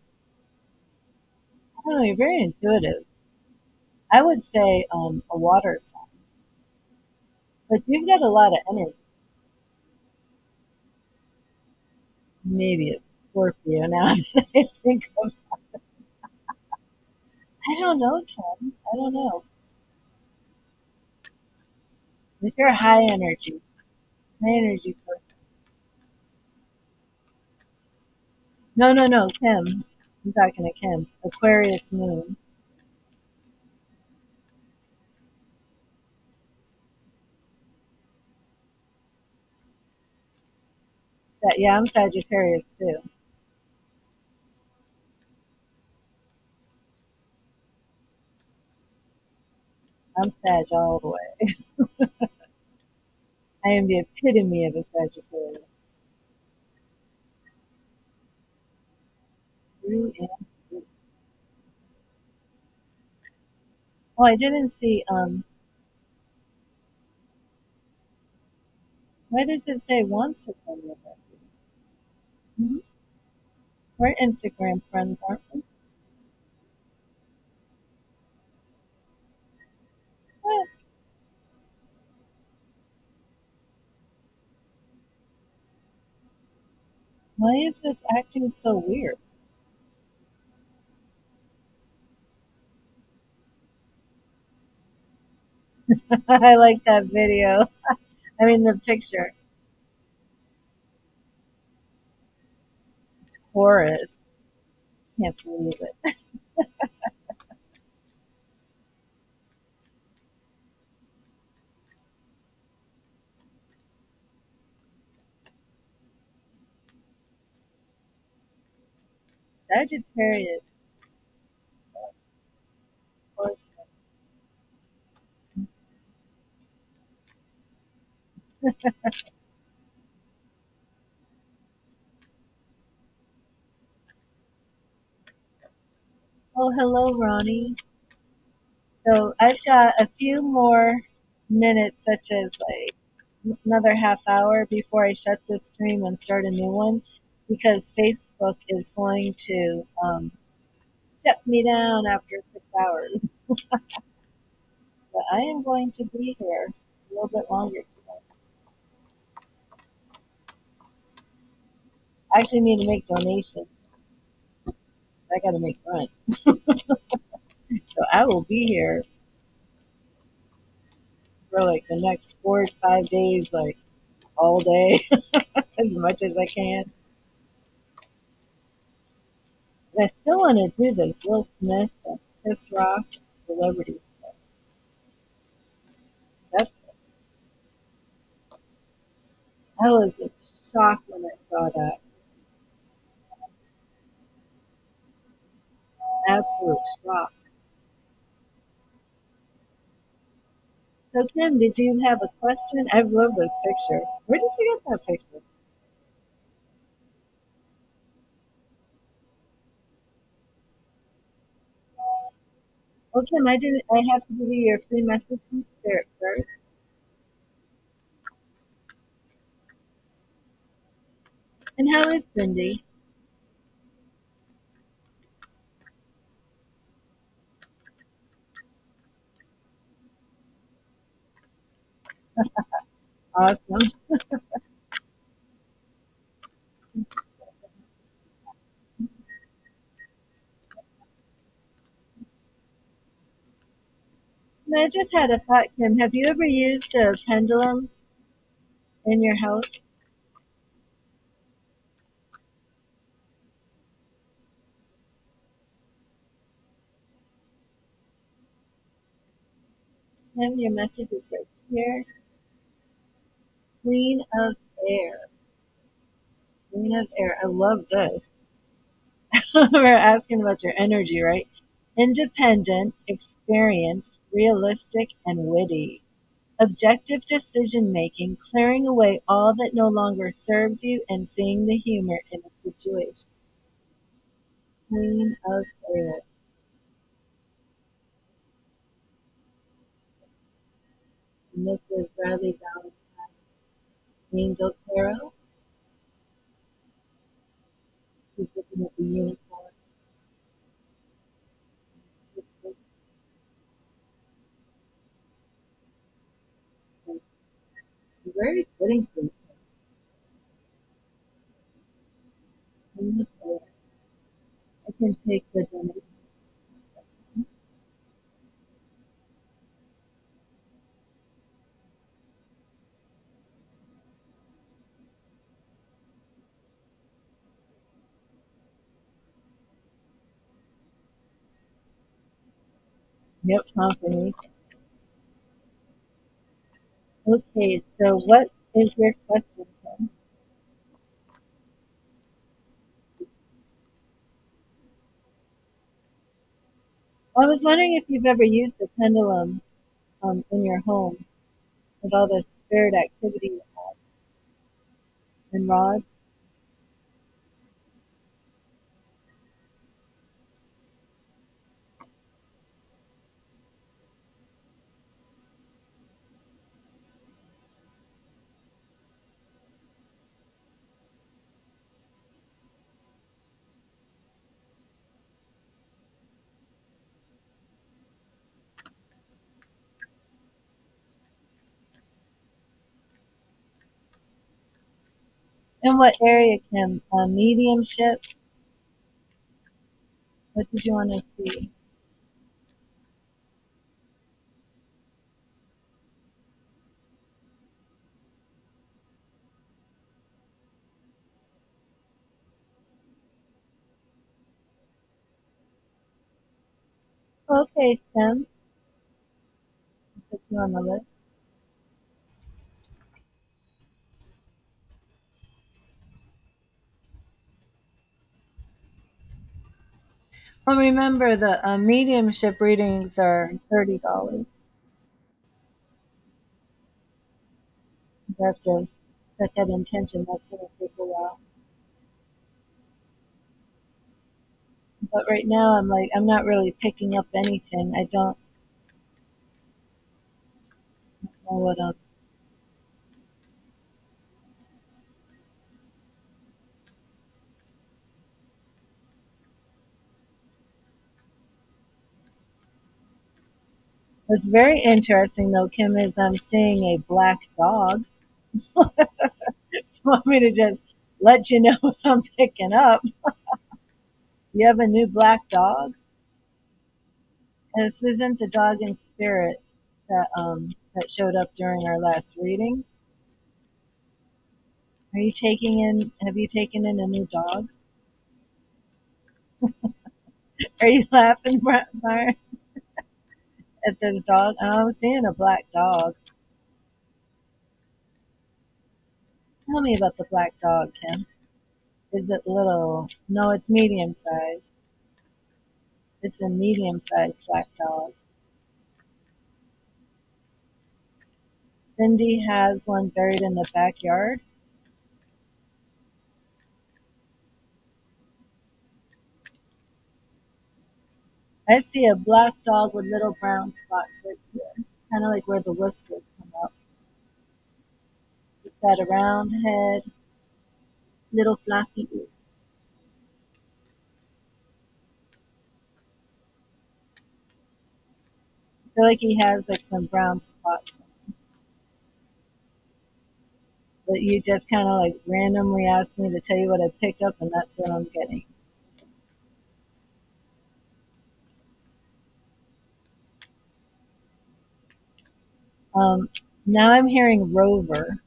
know. You're very intuitive. I would say a water sign, but you've got a lot of energy. Maybe a Scorpio. Now that I think of, I don't know, Ken. I don't know. Because you're high energy. High energy person. No, no, no, Kim. I'm talking to Kim. Aquarius moon. Yeah, I'm Sagittarius too. I'm Sag all the way. I am the epitome of a Sagittarius. Through and through. Oh, I didn't see. Why does it say wants to send me a message? Mm-hmm. We're Instagram friends, aren't we? What? Why is this acting so weird? I like that video. I mean, the picture. Taurus. Can't believe it. Sagittarius. Taurus. Oh, hello, Ronnie. So I've got a few more minutes, such as like another half hour before I shut this stream and start a new one, because Facebook is going to shut me down after 6 hours. But I am going to be here a little bit longer today. I actually need to make donations. I got to make rent. So I will be here for like the next 4 to 5 days, like all day, as much as I can. And I still want to do this Will Smith and Chris Rock celebrity stuff. That's, I was in shock when I saw that. Absolute shock. So Kim, did you have a question? I love this picture. Where did you get that picture? Oh Kim, I didn't. I have to give you your free message from Spirit first. And how is Cindy? Awesome. And I just had a thought, Kim. Have you ever used a pendulum in your house? Kim, your message is right here. Queen of Air. Queen of Air. I love this. We're asking about your energy, right? Independent, experienced, realistic, and witty. Objective decision making, clearing away all that no longer serves you and seeing the humor in a situation. Queen of Air. And this is Bradley Valentine. Angel Tarot. She's looking at the unicorn. It's very fitting for you. Queen of Air. I can take the donations. Yep, confirmation. Okay, so what is your question, Kim? I was wondering if you've ever used a pendulum in your home with all the spirit activity and rods. In what area, Kim? Mediumship? What did you want to see? Okay, Stem, put you on the list. Well, remember the mediumship readings are $30. You have to set that intention. That's going to take a while. But right now, I'm like, I'm not really picking up anything. I don't know what I'm. What's very interesting, though, Kim, is I'm seeing a black dog. You want me to just let you know what I'm picking up? You have a new black dog? This isn't the dog in spirit that showed up during our last reading. Are you taking in? Have you taken in a new dog? Are you laughing, Byron, at this dog? Oh, I'm seeing a black dog. Tell me about the black dog, Kim. Is it little? No, it's medium sized. It's a medium sized black dog. Cindy has one buried in the backyard. I see a black dog with little brown spots right here, kind of like where the whiskers come up. It's got a round head, little floppy ears. I feel like he has like some brown spots, but you just kind of like randomly asked me to tell you what I picked up, and that's what I'm getting. Um, Now I'm hearing Rover.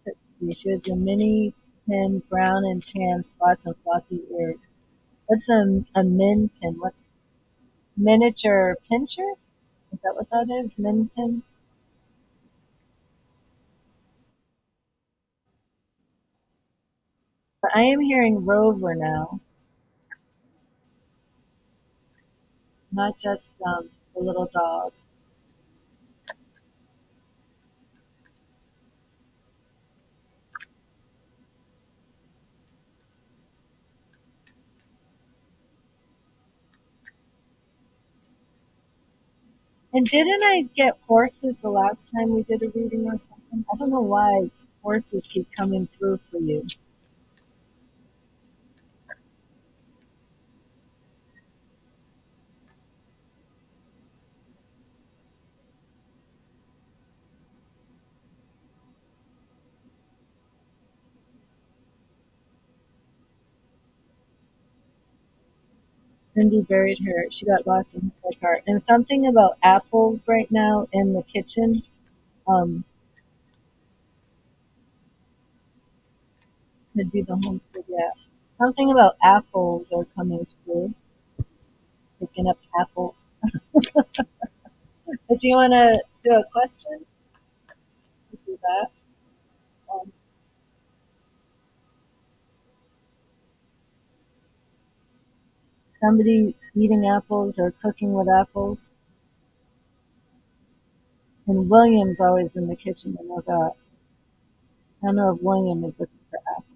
Let's see, she has a mini pin, brown and tan spots and floppy ears. What's a min pin? What's miniature pincher? Is that what that is? Min pin? But I am hearing Rover now, not just the little dog. And didn't I get horses the last time we did a reading or something? I don't know why horses keep coming through for you. Cindy buried her. She got lost in her car. And something about apples right now in the kitchen. Um, Could be the homestead. Yeah. Something about apples are coming through, picking up apples. But do you want to do a question? Do that. Um, Somebody eating apples or cooking with apples. And William's always in the kitchen, I know that. I don't know if William is looking for apples.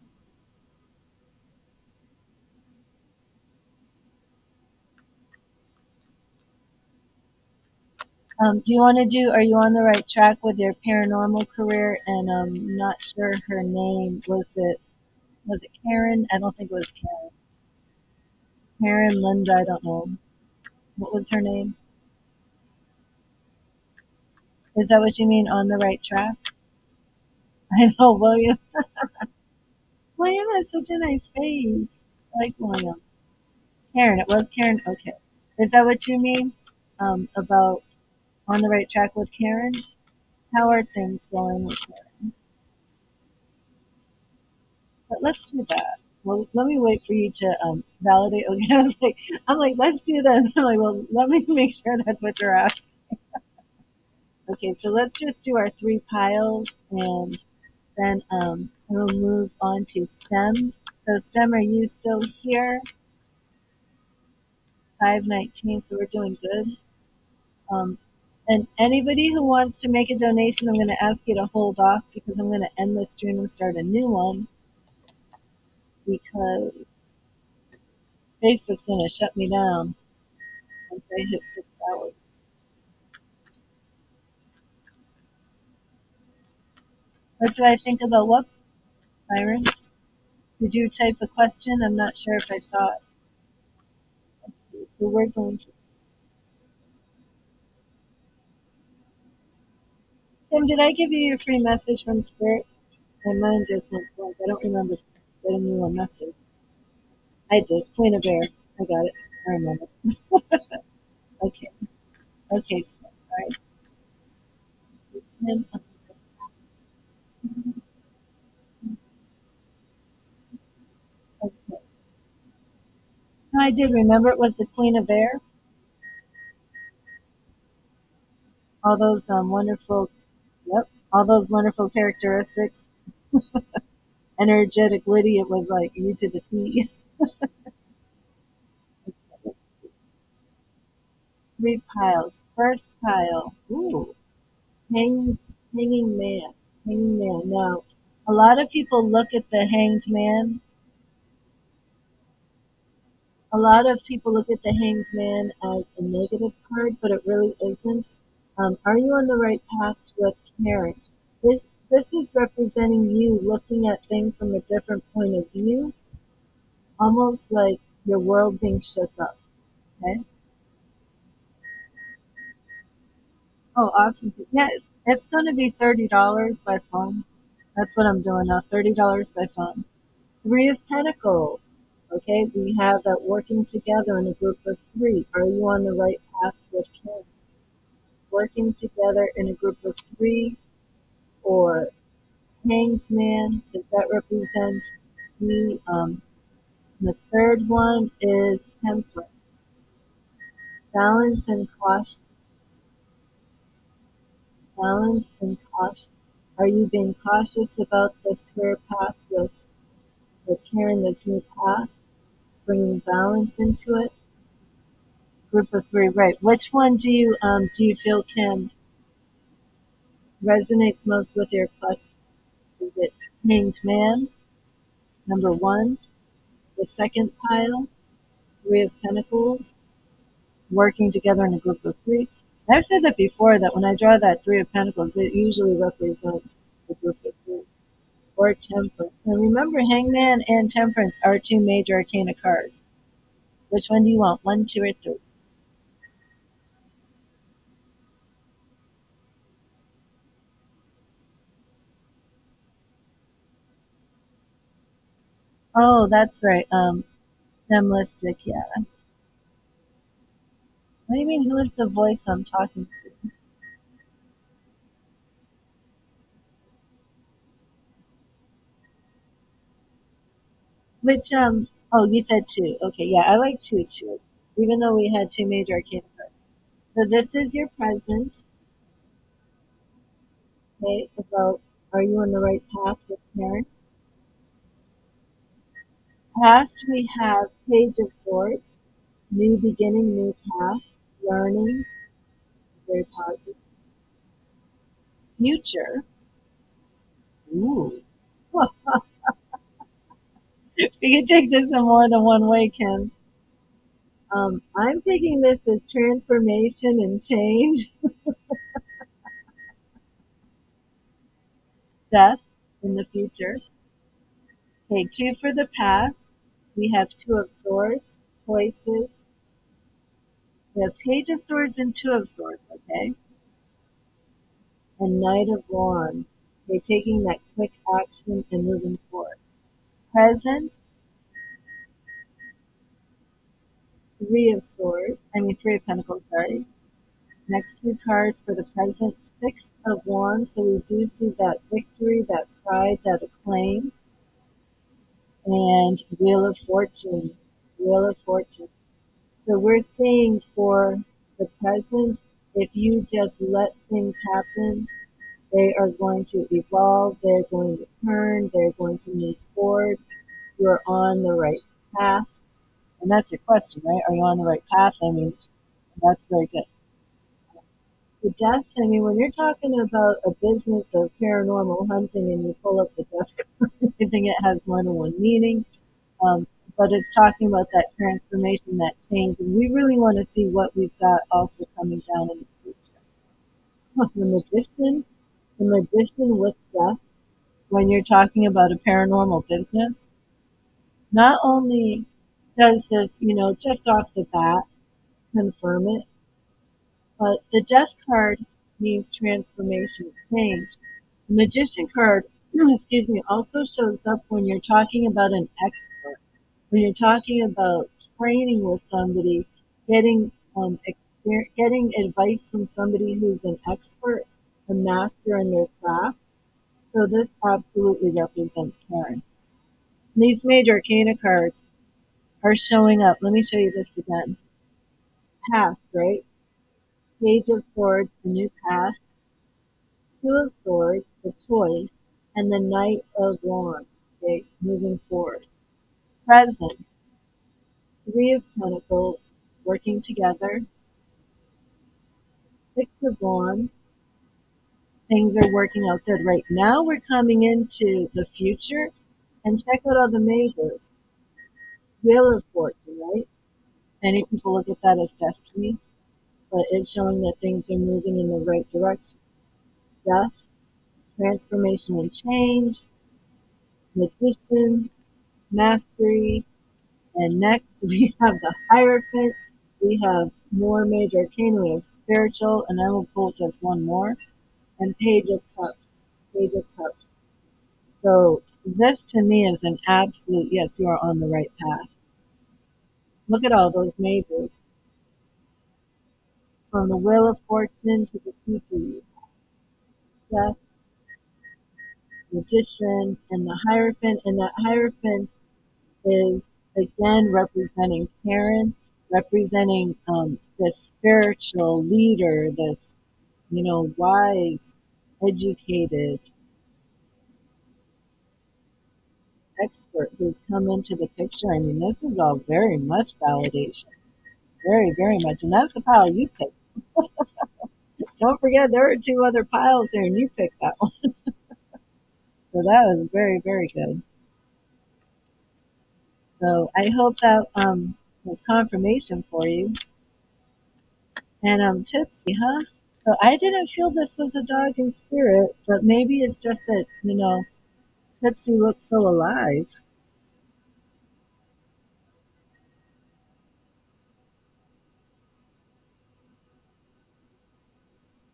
Do you want to do, are you on the right track with your paranormal career? And not sure her name. Was it Karen? I don't think it was Karen. Karen, Linda, I don't know. What was her name? Is that what you mean, on the right track? I know, William. William has such a nice face. I like William. Karen, it was Karen? Okay. Is that what you mean? About on the right track with Karen? How are things going with Karen? But let's do that. Well, let me wait for you to validate. Okay, I'm like, let's do that. I'm like, well, let me make sure that's what you're asking. Okay, so let's just do our three piles, and then we'll move on to STEM. So STEM, are you still here? 519. So we're doing good. Um, and anybody who wants to make a donation, I'm going to ask you to hold off because I'm going to end this stream and start a new one because Facebook's going to shut me down once I hit 6 hours. What do I think about what, Byron? Did you type a question? I'm not sure if I saw it. So we're going to. Tim, did I give you your free message from Spirit? My mind just went blank. I don't remember getting you a message. I did. Queen of Bear. I got it. I remember. Okay. Okay. So, all right. Then, okay. No, I did remember it was the Queen of Air. All those wonderful, yep, all those wonderful characteristics. Energetic, witty. It was like you to the T. Three piles. First pile. Ooh, hanged, hanging man. Hanging man. Now, a lot of people look at the hanged man. A lot of people look at the hanged man as a negative card, but it really isn't. Are you on the right path with Karen? This is representing you looking at things from a different point of view, almost like your world being shook up. Okay. Oh, awesome. Yeah, it's going to be $30 by phone. That's what I'm doing now. $30 by phone. Three of Pentacles. Okay, we have that working together in a group of three. Are you on the right path with Karen? Working together in a group of three, or hanged man, does that represent you? The third one is temperance, balance and caution. Balance and caution. Are you being cautious about this career path with carrying this new path, bringing balance into it? Group of three, right? Which one do you feel can resonates most with your question? Is it hanged man, number one? The second pile, Three of Pentacles, working together in a group of three. And I've said that before, that when I draw that Three of Pentacles, it usually represents a group of three. Or Temperance. And remember, Hangman and Temperance are two major arcana cards. Which one do you want? One, two, or three? Oh, that's right. Stemlistic, yeah. What do you mean, who is the voice I'm talking to? Which oh, you said two. Okay, yeah, I like two too. Even though we had two major arcana cards. So this is your present. Okay, about are you on the right path with parents? Past we have Page of Swords, new beginning, new path, learning, very positive. Future, ooh. We can take this in more than one way, Kim. I'm taking this as transformation and change, death in the future. Okay, two for the past. We have Two of Swords, choices. We have Page of Swords and Two of Swords, okay? And Knight of Wands. Okay, taking that quick action and moving forward. Present, Three of Pentacles, sorry. Next two cards for the present, Six of Wands. So we do see that victory, that pride, that acclaim. And Wheel of Fortune. Wheel of Fortune. So we're seeing for the present, if you just let things happen, they are going to evolve, they're going to turn, they're going to move forward. You're on the right path. And that's your question, right? Are you on the right path? I mean, that's very good. The death, I mean, when you're talking about a business of paranormal hunting and you pull up the death card, I think it has more than one meaning. Um, but it's talking about that transformation, that change. And we really want to see what we've got also coming down in the future. The magician with death, when you're talking about a paranormal business, not only does this, just off the bat confirm it, but the death card means transformation, change. The magician card, excuse me, also shows up when you're talking about an expert, when you're talking about training with somebody, getting getting advice from somebody who's an expert, a master in their craft. So this absolutely represents Karen. These major arcana cards are showing up. Let me show you this again. Path, right? Page of Swords, the new path. Two of Swords, the choice. And the Knight of Wands, okay, moving forward. Present, Three of Pentacles, working together. Six of Wands, things are working out good. Right now we're coming into the future, and check out all the majors. Wheel of Fortune, right? Many people look at that as destiny, but it's showing that things are moving in the right direction. Death, transformation and change, magician, mastery, and next we have the Hierophant. We have more major arcana. We have spiritual, and I will pull just one more, and Page of Cups. Page of Cups. So this to me is an absolute yes, you are on the right path. Look at all those majors. From the Wheel of Fortune to the future, death, magician, and the Hierophant. And that Hierophant is again representing Karen, representing this spiritual leader, this, wise, educated expert who's come into the picture. I mean, this is all very much validation. Very, very much. And that's the pile you picked. Don't forget, there are two other piles here, and you picked that one. So that was very, very good. So I hope that was confirmation for you. And Tootsie, huh? So I didn't feel this was a dog in spirit, but maybe it's just that, Tootsie looks so alive.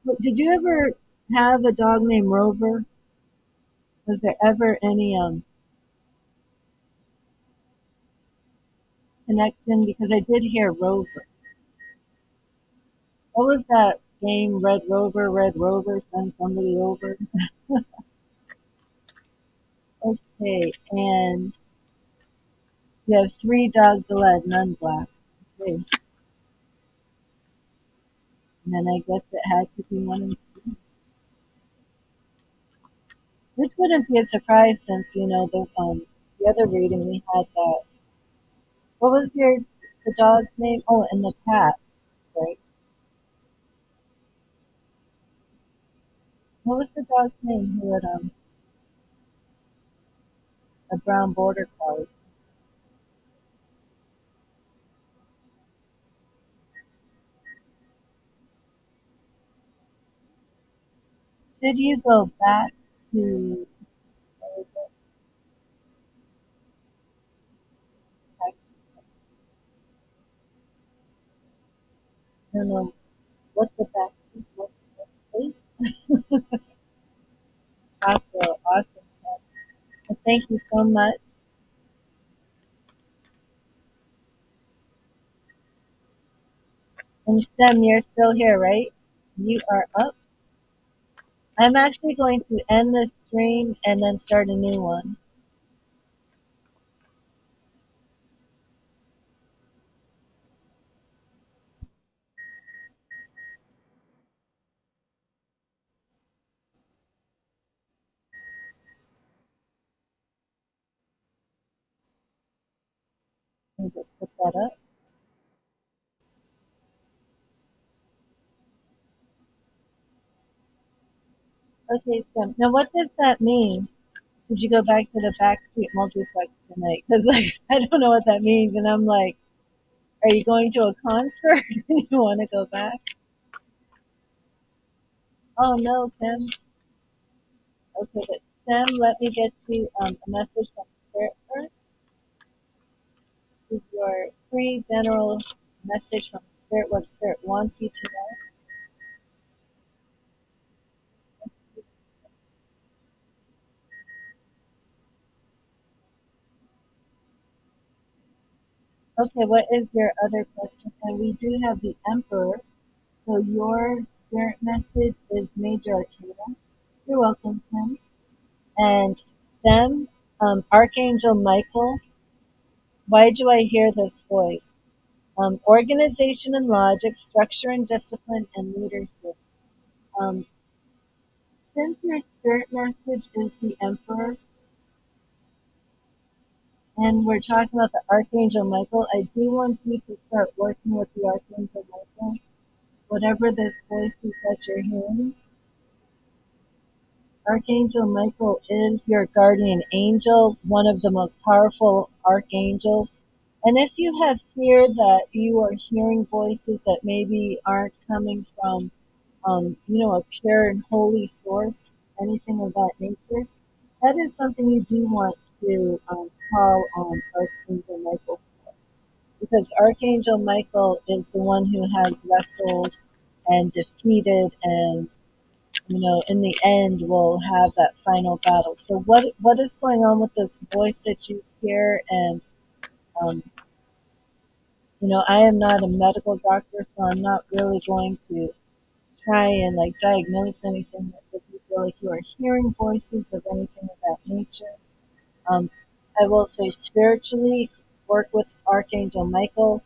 But did you ever have a dog named Rover? Was there ever any connection? Because I did hear Rover. What was that game, Red Rover, send somebody over? Okay, and You have 3 dogs allowed, none black. Okay. And then I guess it had to be one of which wouldn't be a surprise since the other reading we had that. What was the dog's name? Oh, and the cat, right? What was the dog's name who had a brown border collie? Should you go back to I don't know what the back what place? Taco, awesome. Well, thank you so much. And STEM, you're still here, right? You are up. I'm actually going to end this stream and then start a new one. Let me just put that up. Okay, STEM. Now, what does that mean? Should you go back to the Backstreet Multiplex tonight? Because like I don't know what that means, and I'm like, are you going to a concert and you want to go back? Oh no, Kim. Okay, but Stem, let me get you a message from Spirit first. This is your free general message from Spirit, what Spirit wants you to know. Okay, what is your other question? And we do have the Emperor. So your Spirit message is Major Arcana. You're welcome, Kim. And Stem, Archangel Michael. Why do I hear this voice? Organization and logic, structure and discipline, and leadership. Um, since your spirit message is the Emperor, and we're talking about the Archangel Michael, I do want you to start working with the Archangel Michael. Whatever this voice is that you're hearing, Archangel Michael is your guardian angel, one of the most powerful archangels. And if you have fear that you are hearing voices that maybe aren't coming from, a pure and holy source, anything of that nature, that is something you do want to call on Archangel Michael for. Because Archangel Michael is the one who has wrestled and defeated and in the end we'll have that final battle. So what is going on with this voice that you hear? And um, I am not a medical doctor, so I'm not really going to try and like diagnose anything. If you feel like you are hearing voices of anything of that nature, um, I will say spiritually work with Archangel Michael.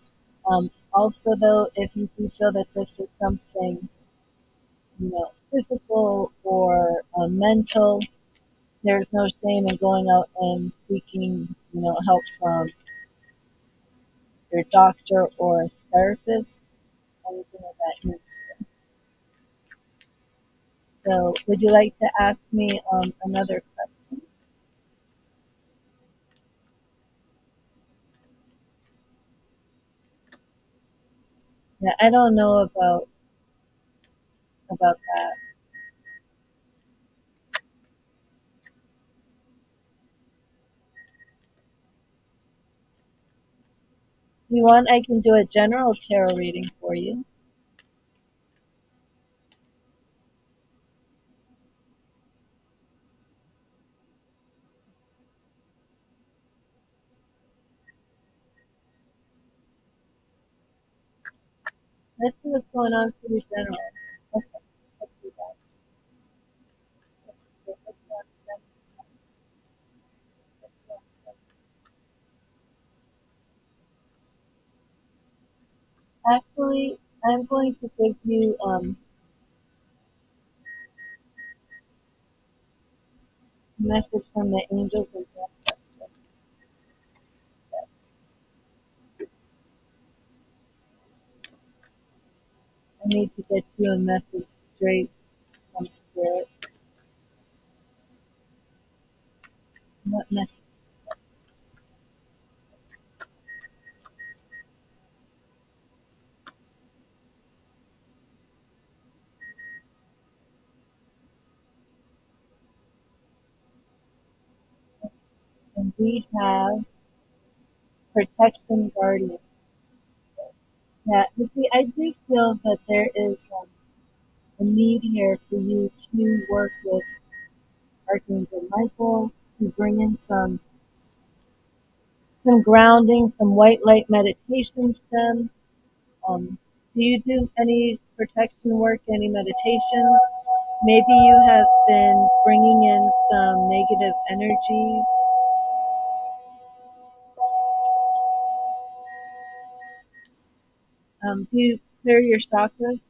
Also, though, if you do feel that this is something physical or mental, there's no shame in going out and seeking, help from your doctor or therapist, anything of that nature. So, would you like to ask me another question? Yeah, I don't know about that. If you want, I can do a general tarot reading for you. Let's see what's going on for you, general. Okay, let's do that. Let's see what's going on. Actually, I'm going to give you a message from the angels and ancestors. I need to get you a message straight from spirit. What message? And we have protection guardian. Yeah, you see, I do feel that there is a need here for you to work with Archangel Michael to bring in some grounding, some white light meditations done. Do you do any protection work, any meditations? Maybe you have been bringing in some negative energies. Do you clear your chakras?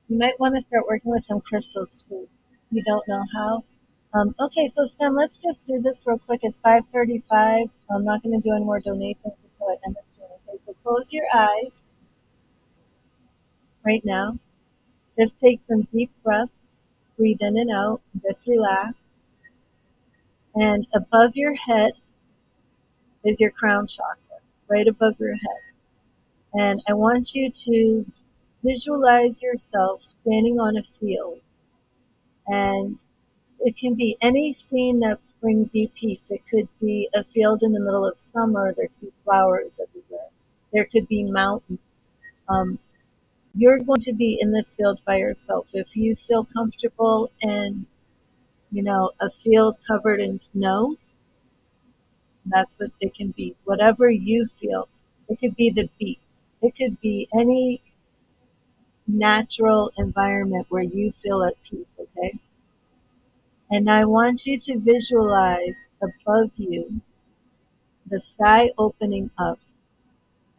You might want to start working with some crystals too. You don't know how. Okay, so Stem, let's just do this real quick. It's 5:35. I'm not going to do any more donations until I end up doing it. Okay, so close your eyes right now. Just take some deep breaths. Breathe in and out. Just relax. And above your head is your crown chakra, right above your head. And I want you to visualize yourself standing on a field. And it can be any scene that brings you peace. It could be a field in the middle of summer. There could be flowers everywhere. There could be mountains. Um, you're going to be in this field by yourself. If you feel comfortable in, a field covered in snow, that's what it can be. Whatever you feel. It could be the beach. It could be any natural environment where you feel at peace, okay? And I want you to visualize above you the sky opening up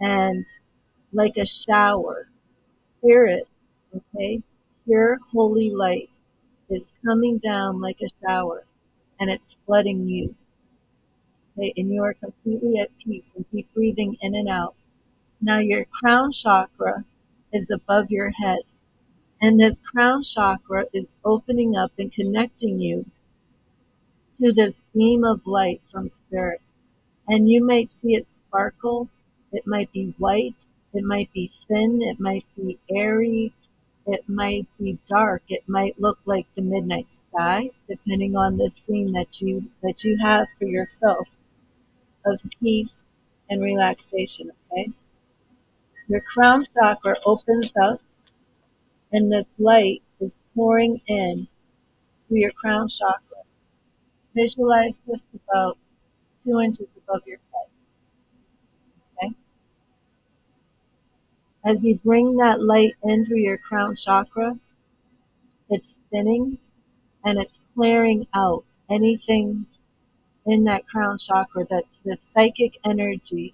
and like a shower, spirit, okay, pure holy light is coming down like a shower and it's flooding you, okay, and you are completely at peace and keep breathing in and out. Now your crown chakra is above your head, and this crown chakra is opening up and connecting you to this beam of light from spirit. And you might see it sparkle. It might be white. It might be thin. It might be airy. It might be dark. It might look like the midnight sky, depending on the scene that you have for yourself of peace and relaxation. Okay, your crown chakra opens up, and this light is pouring in through your crown chakra. Visualize this about 2 inches above your head. Okay, as you bring that light in through your crown chakra, it's spinning and it's clearing out anything in that crown chakra, that this psychic energy,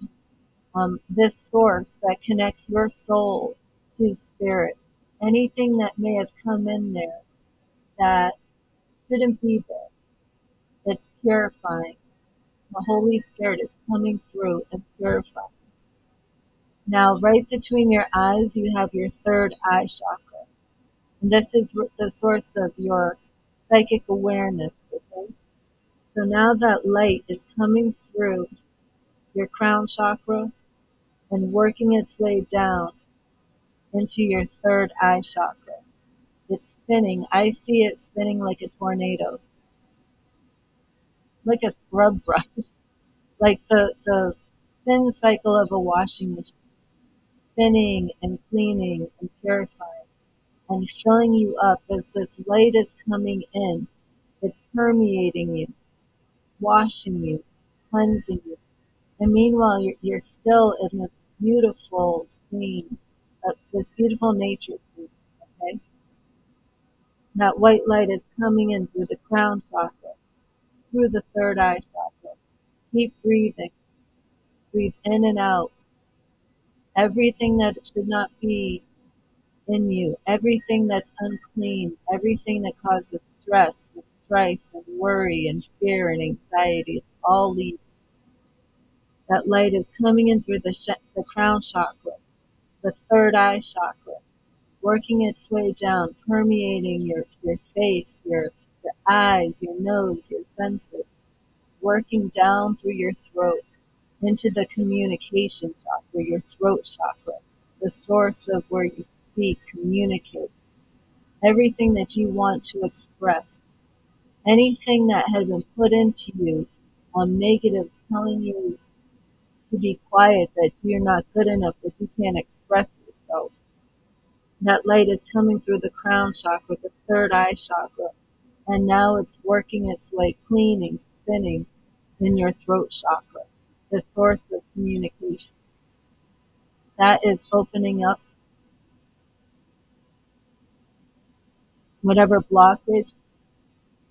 this source that connects your soul to spirit, anything that may have come in there that shouldn't be there, it's purifying. The Holy Spirit is coming through and purifying. Now, right between your eyes, you have your third eye chakra. And this is the source of your psychic awareness. Okay? So now that light is coming through your crown chakra and working its way down into your third eye chakra. It's spinning. I see it spinning like a tornado, like a scrub brush, like the spin cycle of a washing machine, spinning and cleaning and purifying and filling you up as this light is coming in. It's permeating you. washing you, cleansing you. And meanwhile, you're still in this beautiful scene, this beautiful nature scene, okay? That white light is coming in through the crown chakra, through the third eye chakra. Keep breathing. Breathe in and out. Everything that should not be in you, everything that's unclean, everything that causes stress and strife and worry and fear and anxiety, it's all leave. That light is coming in through the crown chakra, the third eye chakra, working its way down, permeating your face, your eyes, your nose, your senses, working down through your throat into the communication chakra, your throat chakra, the source of where you speak, communicate, everything that you want to express, anything that had been put into you, negative, telling you to be quiet, that you're not good enough, that you can't express yourself. That light is coming through the crown chakra, the third eye chakra, and now it's working its way, cleaning, spinning in your throat chakra, the source of communication. That is opening up whatever blockage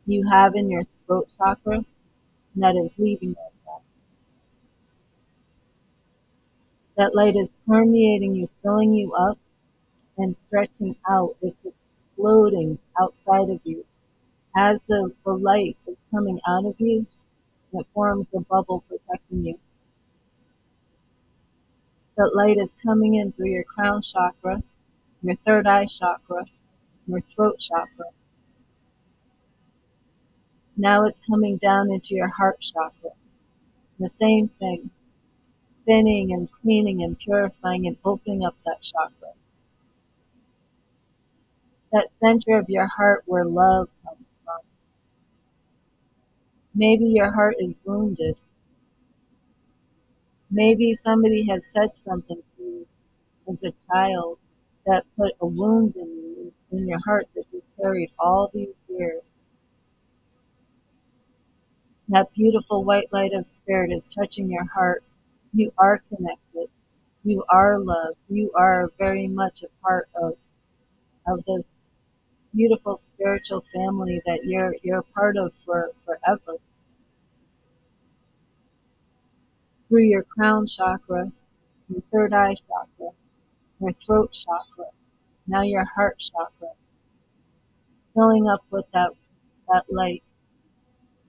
you have in your throat chakra, and that is leaving it. That light is permeating you, filling you up, and stretching out. It's exploding outside of you. As the light is coming out of you, it forms a bubble protecting you. That light is coming in through your crown chakra, your third eye chakra, your throat chakra. Now it's coming down into your heart chakra. The same thing, spinning and cleaning and purifying and opening up that chakra. That center of your heart where love comes from. Maybe your heart is wounded. Maybe somebody has said something to you as a child that put a wound in you, in your heart, that you carried all these years. That beautiful white light of spirit is touching your heart. You are connected. You are loved. You are very much a part of this beautiful spiritual family that you're a part of forever. Through your crown chakra, your third eye chakra, your throat chakra, now your heart chakra, filling up with that light.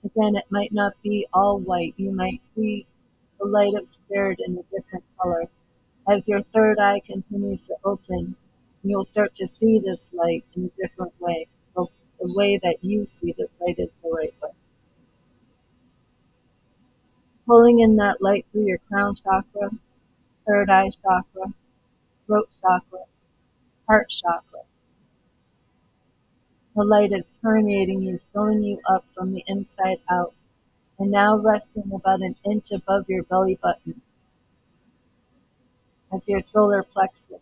Again, it might not be all white. You might see the light of spirit in a different color. As your third eye continues to open, you'll start to see this light in a different way. The way that you see this light is the right way. Pulling in that light through your crown chakra, third eye chakra, throat chakra, heart chakra. The light is permeating you, filling you up from the inside out, and now resting about an inch above your belly button as your solar plexus,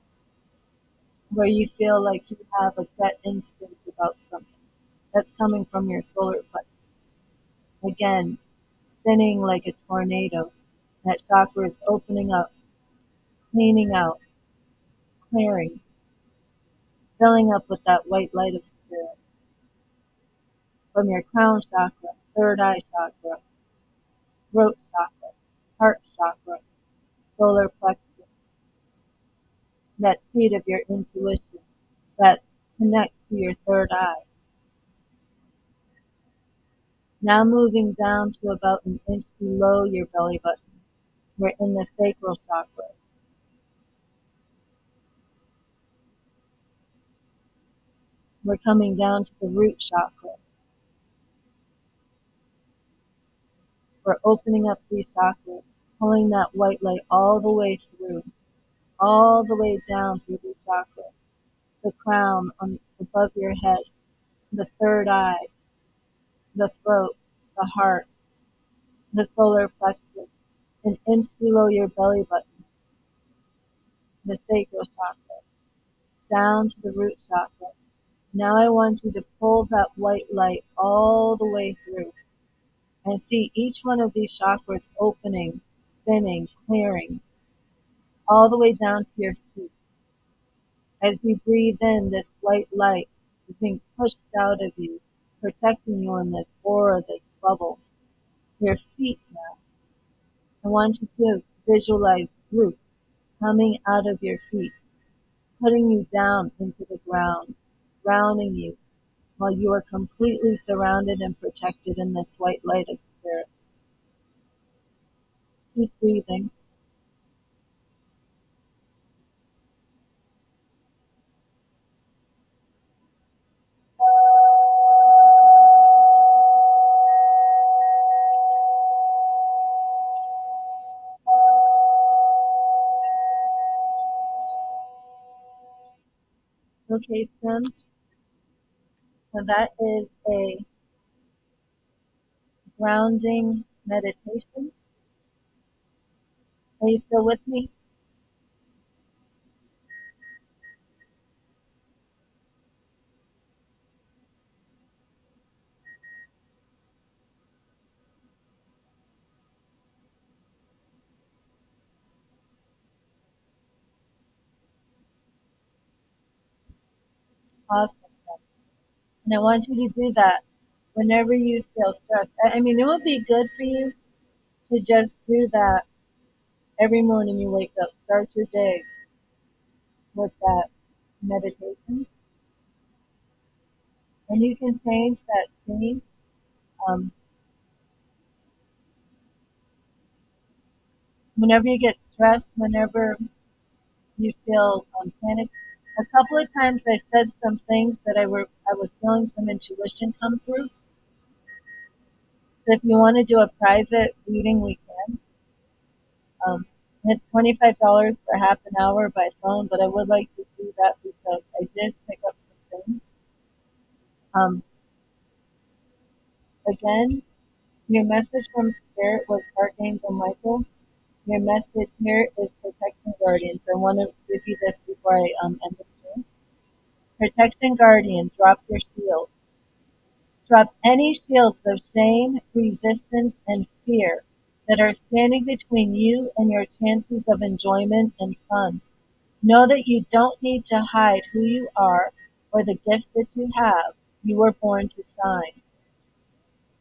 where you feel like you have a gut instinct about something. That's coming from your solar plexus. Again, spinning like a tornado. That chakra is opening up, cleaning out, clearing, filling up with that white light of spirit. From your crown chakra, third eye chakra, throat chakra, heart chakra, solar plexus, that seat of your intuition that connects to your third eye. Now moving down to about an inch below your belly button. We're in the sacral chakra. We're coming down to the root chakra. We're opening up these chakras, pulling that white light all the way through, all the way down through these chakras. The crown above your head, the third eye, the throat, the heart, the solar plexus, an inch below your belly button, the sacral chakra, down to the root chakra. Now I want you to pull that white light all the way through. I see each one of these chakras opening, spinning, clearing, all the way down to your feet. As you breathe in, this white light is being pushed out of you, protecting you in this aura, this bubble. Your feet now. I want you to visualize roots coming out of your feet, putting you down into the ground, grounding you while you are completely surrounded and protected in this white light of spirit. Keep breathing. Okay, Stem. So that is a grounding meditation. Are you still with me? Awesome. And I want you to do that whenever you feel stressed. I mean, it would be good for you to just do that every morning you wake up. Start your day with that meditation. And you can change that theme. Um, Whenever you get stressed, whenever you feel panic. A couple of times I said some things that I was feeling some intuition come through. So if you want to do a private reading, we can. Um, it's $25 for half an hour by phone, but I would like to do that because I did pick up some things. Um, Again, your message from Spirit was Archangel Michael. Your message here is Protection Guardians. I want to give you this before I end the stream. Protection Guardian, drop your shield. Drop any shields of shame, resistance, and fear that are standing between you and your chances of enjoyment and fun. Know that you don't need to hide who you are or the gifts that you have. You were born to shine.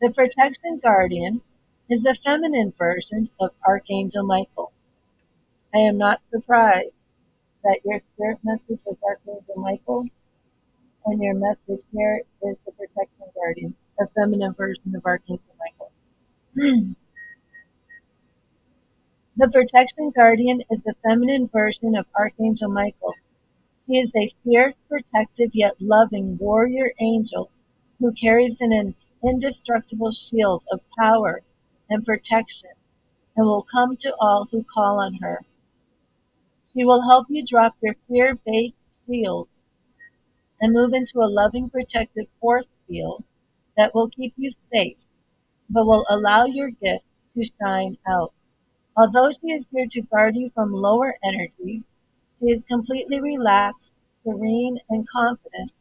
The Protection Guardian is a feminine version of Archangel Michael. I am not surprised that your spirit message was Archangel Michael and your message here is the Protection Guardian, a feminine version of Archangel Michael. The Protection Guardian is the feminine version of Archangel Michael. She is a fierce, protective, yet loving warrior angel who carries an indestructible shield of power and protection and will come to all who call on her. She will help you drop your fear-based shield and move into a loving, protective force field that will keep you safe, but will allow your gifts to shine out. Although she is here to guard you from lower energies, she is completely relaxed, serene, and confident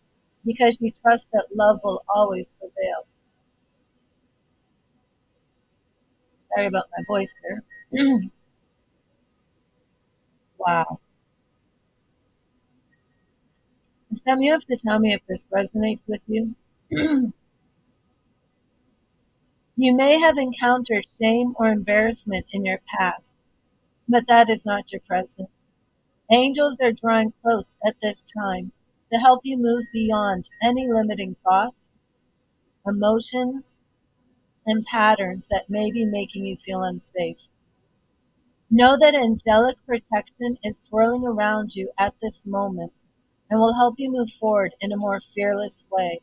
because she trusts that love will always prevail. Sorry about my voice there. Wow. Sam, you have to tell me if this resonates with you. You may have encountered shame or embarrassment in your past, but that is not your present. Angels are drawing close at this time to help you move beyond any limiting thoughts, emotions, and patterns that may be making you feel unsafe. Know that angelic protection is swirling around you at this moment and will help you move forward in a more fearless way.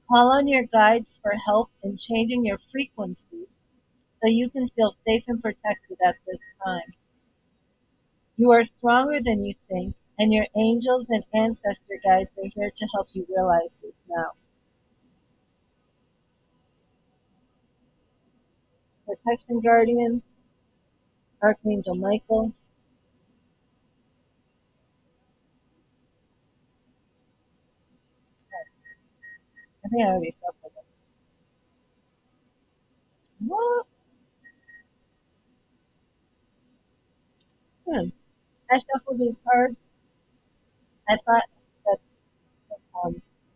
Call on your guides for help in changing your frequency so you can feel safe and protected at this time. You are stronger than you think, and your angels and ancestor guides are here to help you realize this now. Protection Guardian, Archangel Michael. I think I already shuffled it. What? Hmm. I shuffled these cards. I thought that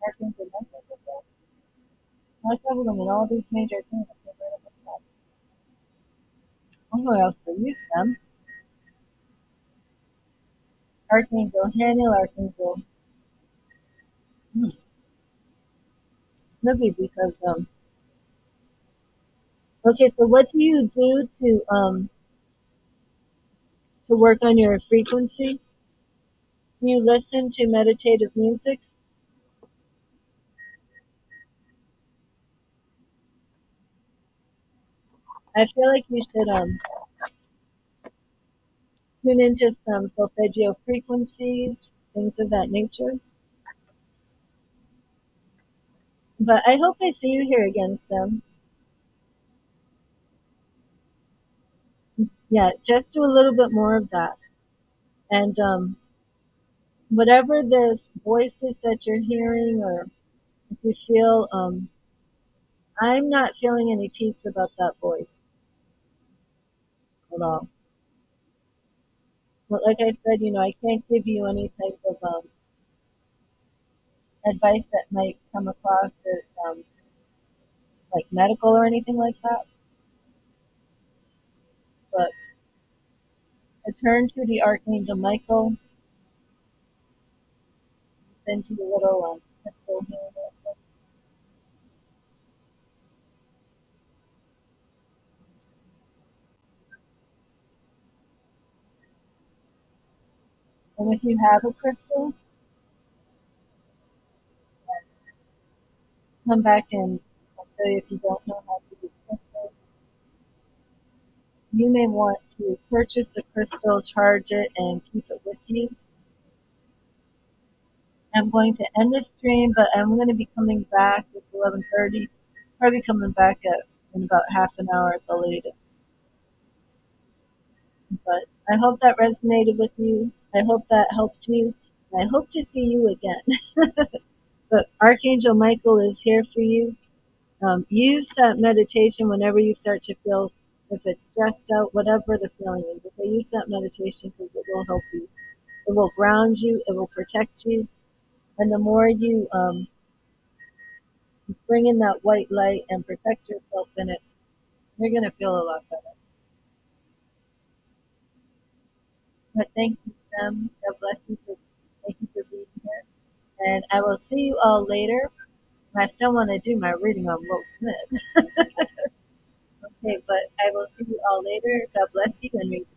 Archangel Michael did that. I shuffled them in all these major things. I'm going else to use them. Archangel Haniel, Archangel. Hmm. Maybe because okay, so what do you do to work on your frequency? Do you listen to meditative music? I feel like you should tune into some solfeggio frequencies, things of that nature. But I hope I see you here again, Stem. Yeah, just do a little bit more of that. And whatever this voices that you're hearing or if you feel, I'm not feeling any peace about that voice at all. But like I said, I can't give you any type of advice that might come across as like medical or anything like that. But I turn to the Archangel Michael, send you a little crystal here. And if you have a crystal, come back and I'll show you if you don't know how to do crystals. You may want to purchase a crystal, charge it, and keep it with you. I'm going to end the stream, but I'm going to be coming back. It's 11:30. Probably coming back in about half an hour at the latest. But I hope that resonated with you. I hope that helped you. And I hope to see you again. But Archangel Michael is here for you. Use that meditation whenever you start to feel, if it's stressed out, whatever the feeling is. Okay, use that meditation because it will help you. It will ground you. It will protect you. And the more you bring in that white light and protect yourself in it, you're going to feel a lot better. But thank you, Sam. God bless you. Thank you for being here. And I will see you all later. I still want to do my reading on Will Smith. Okay, but I will see you all later. God bless you and read.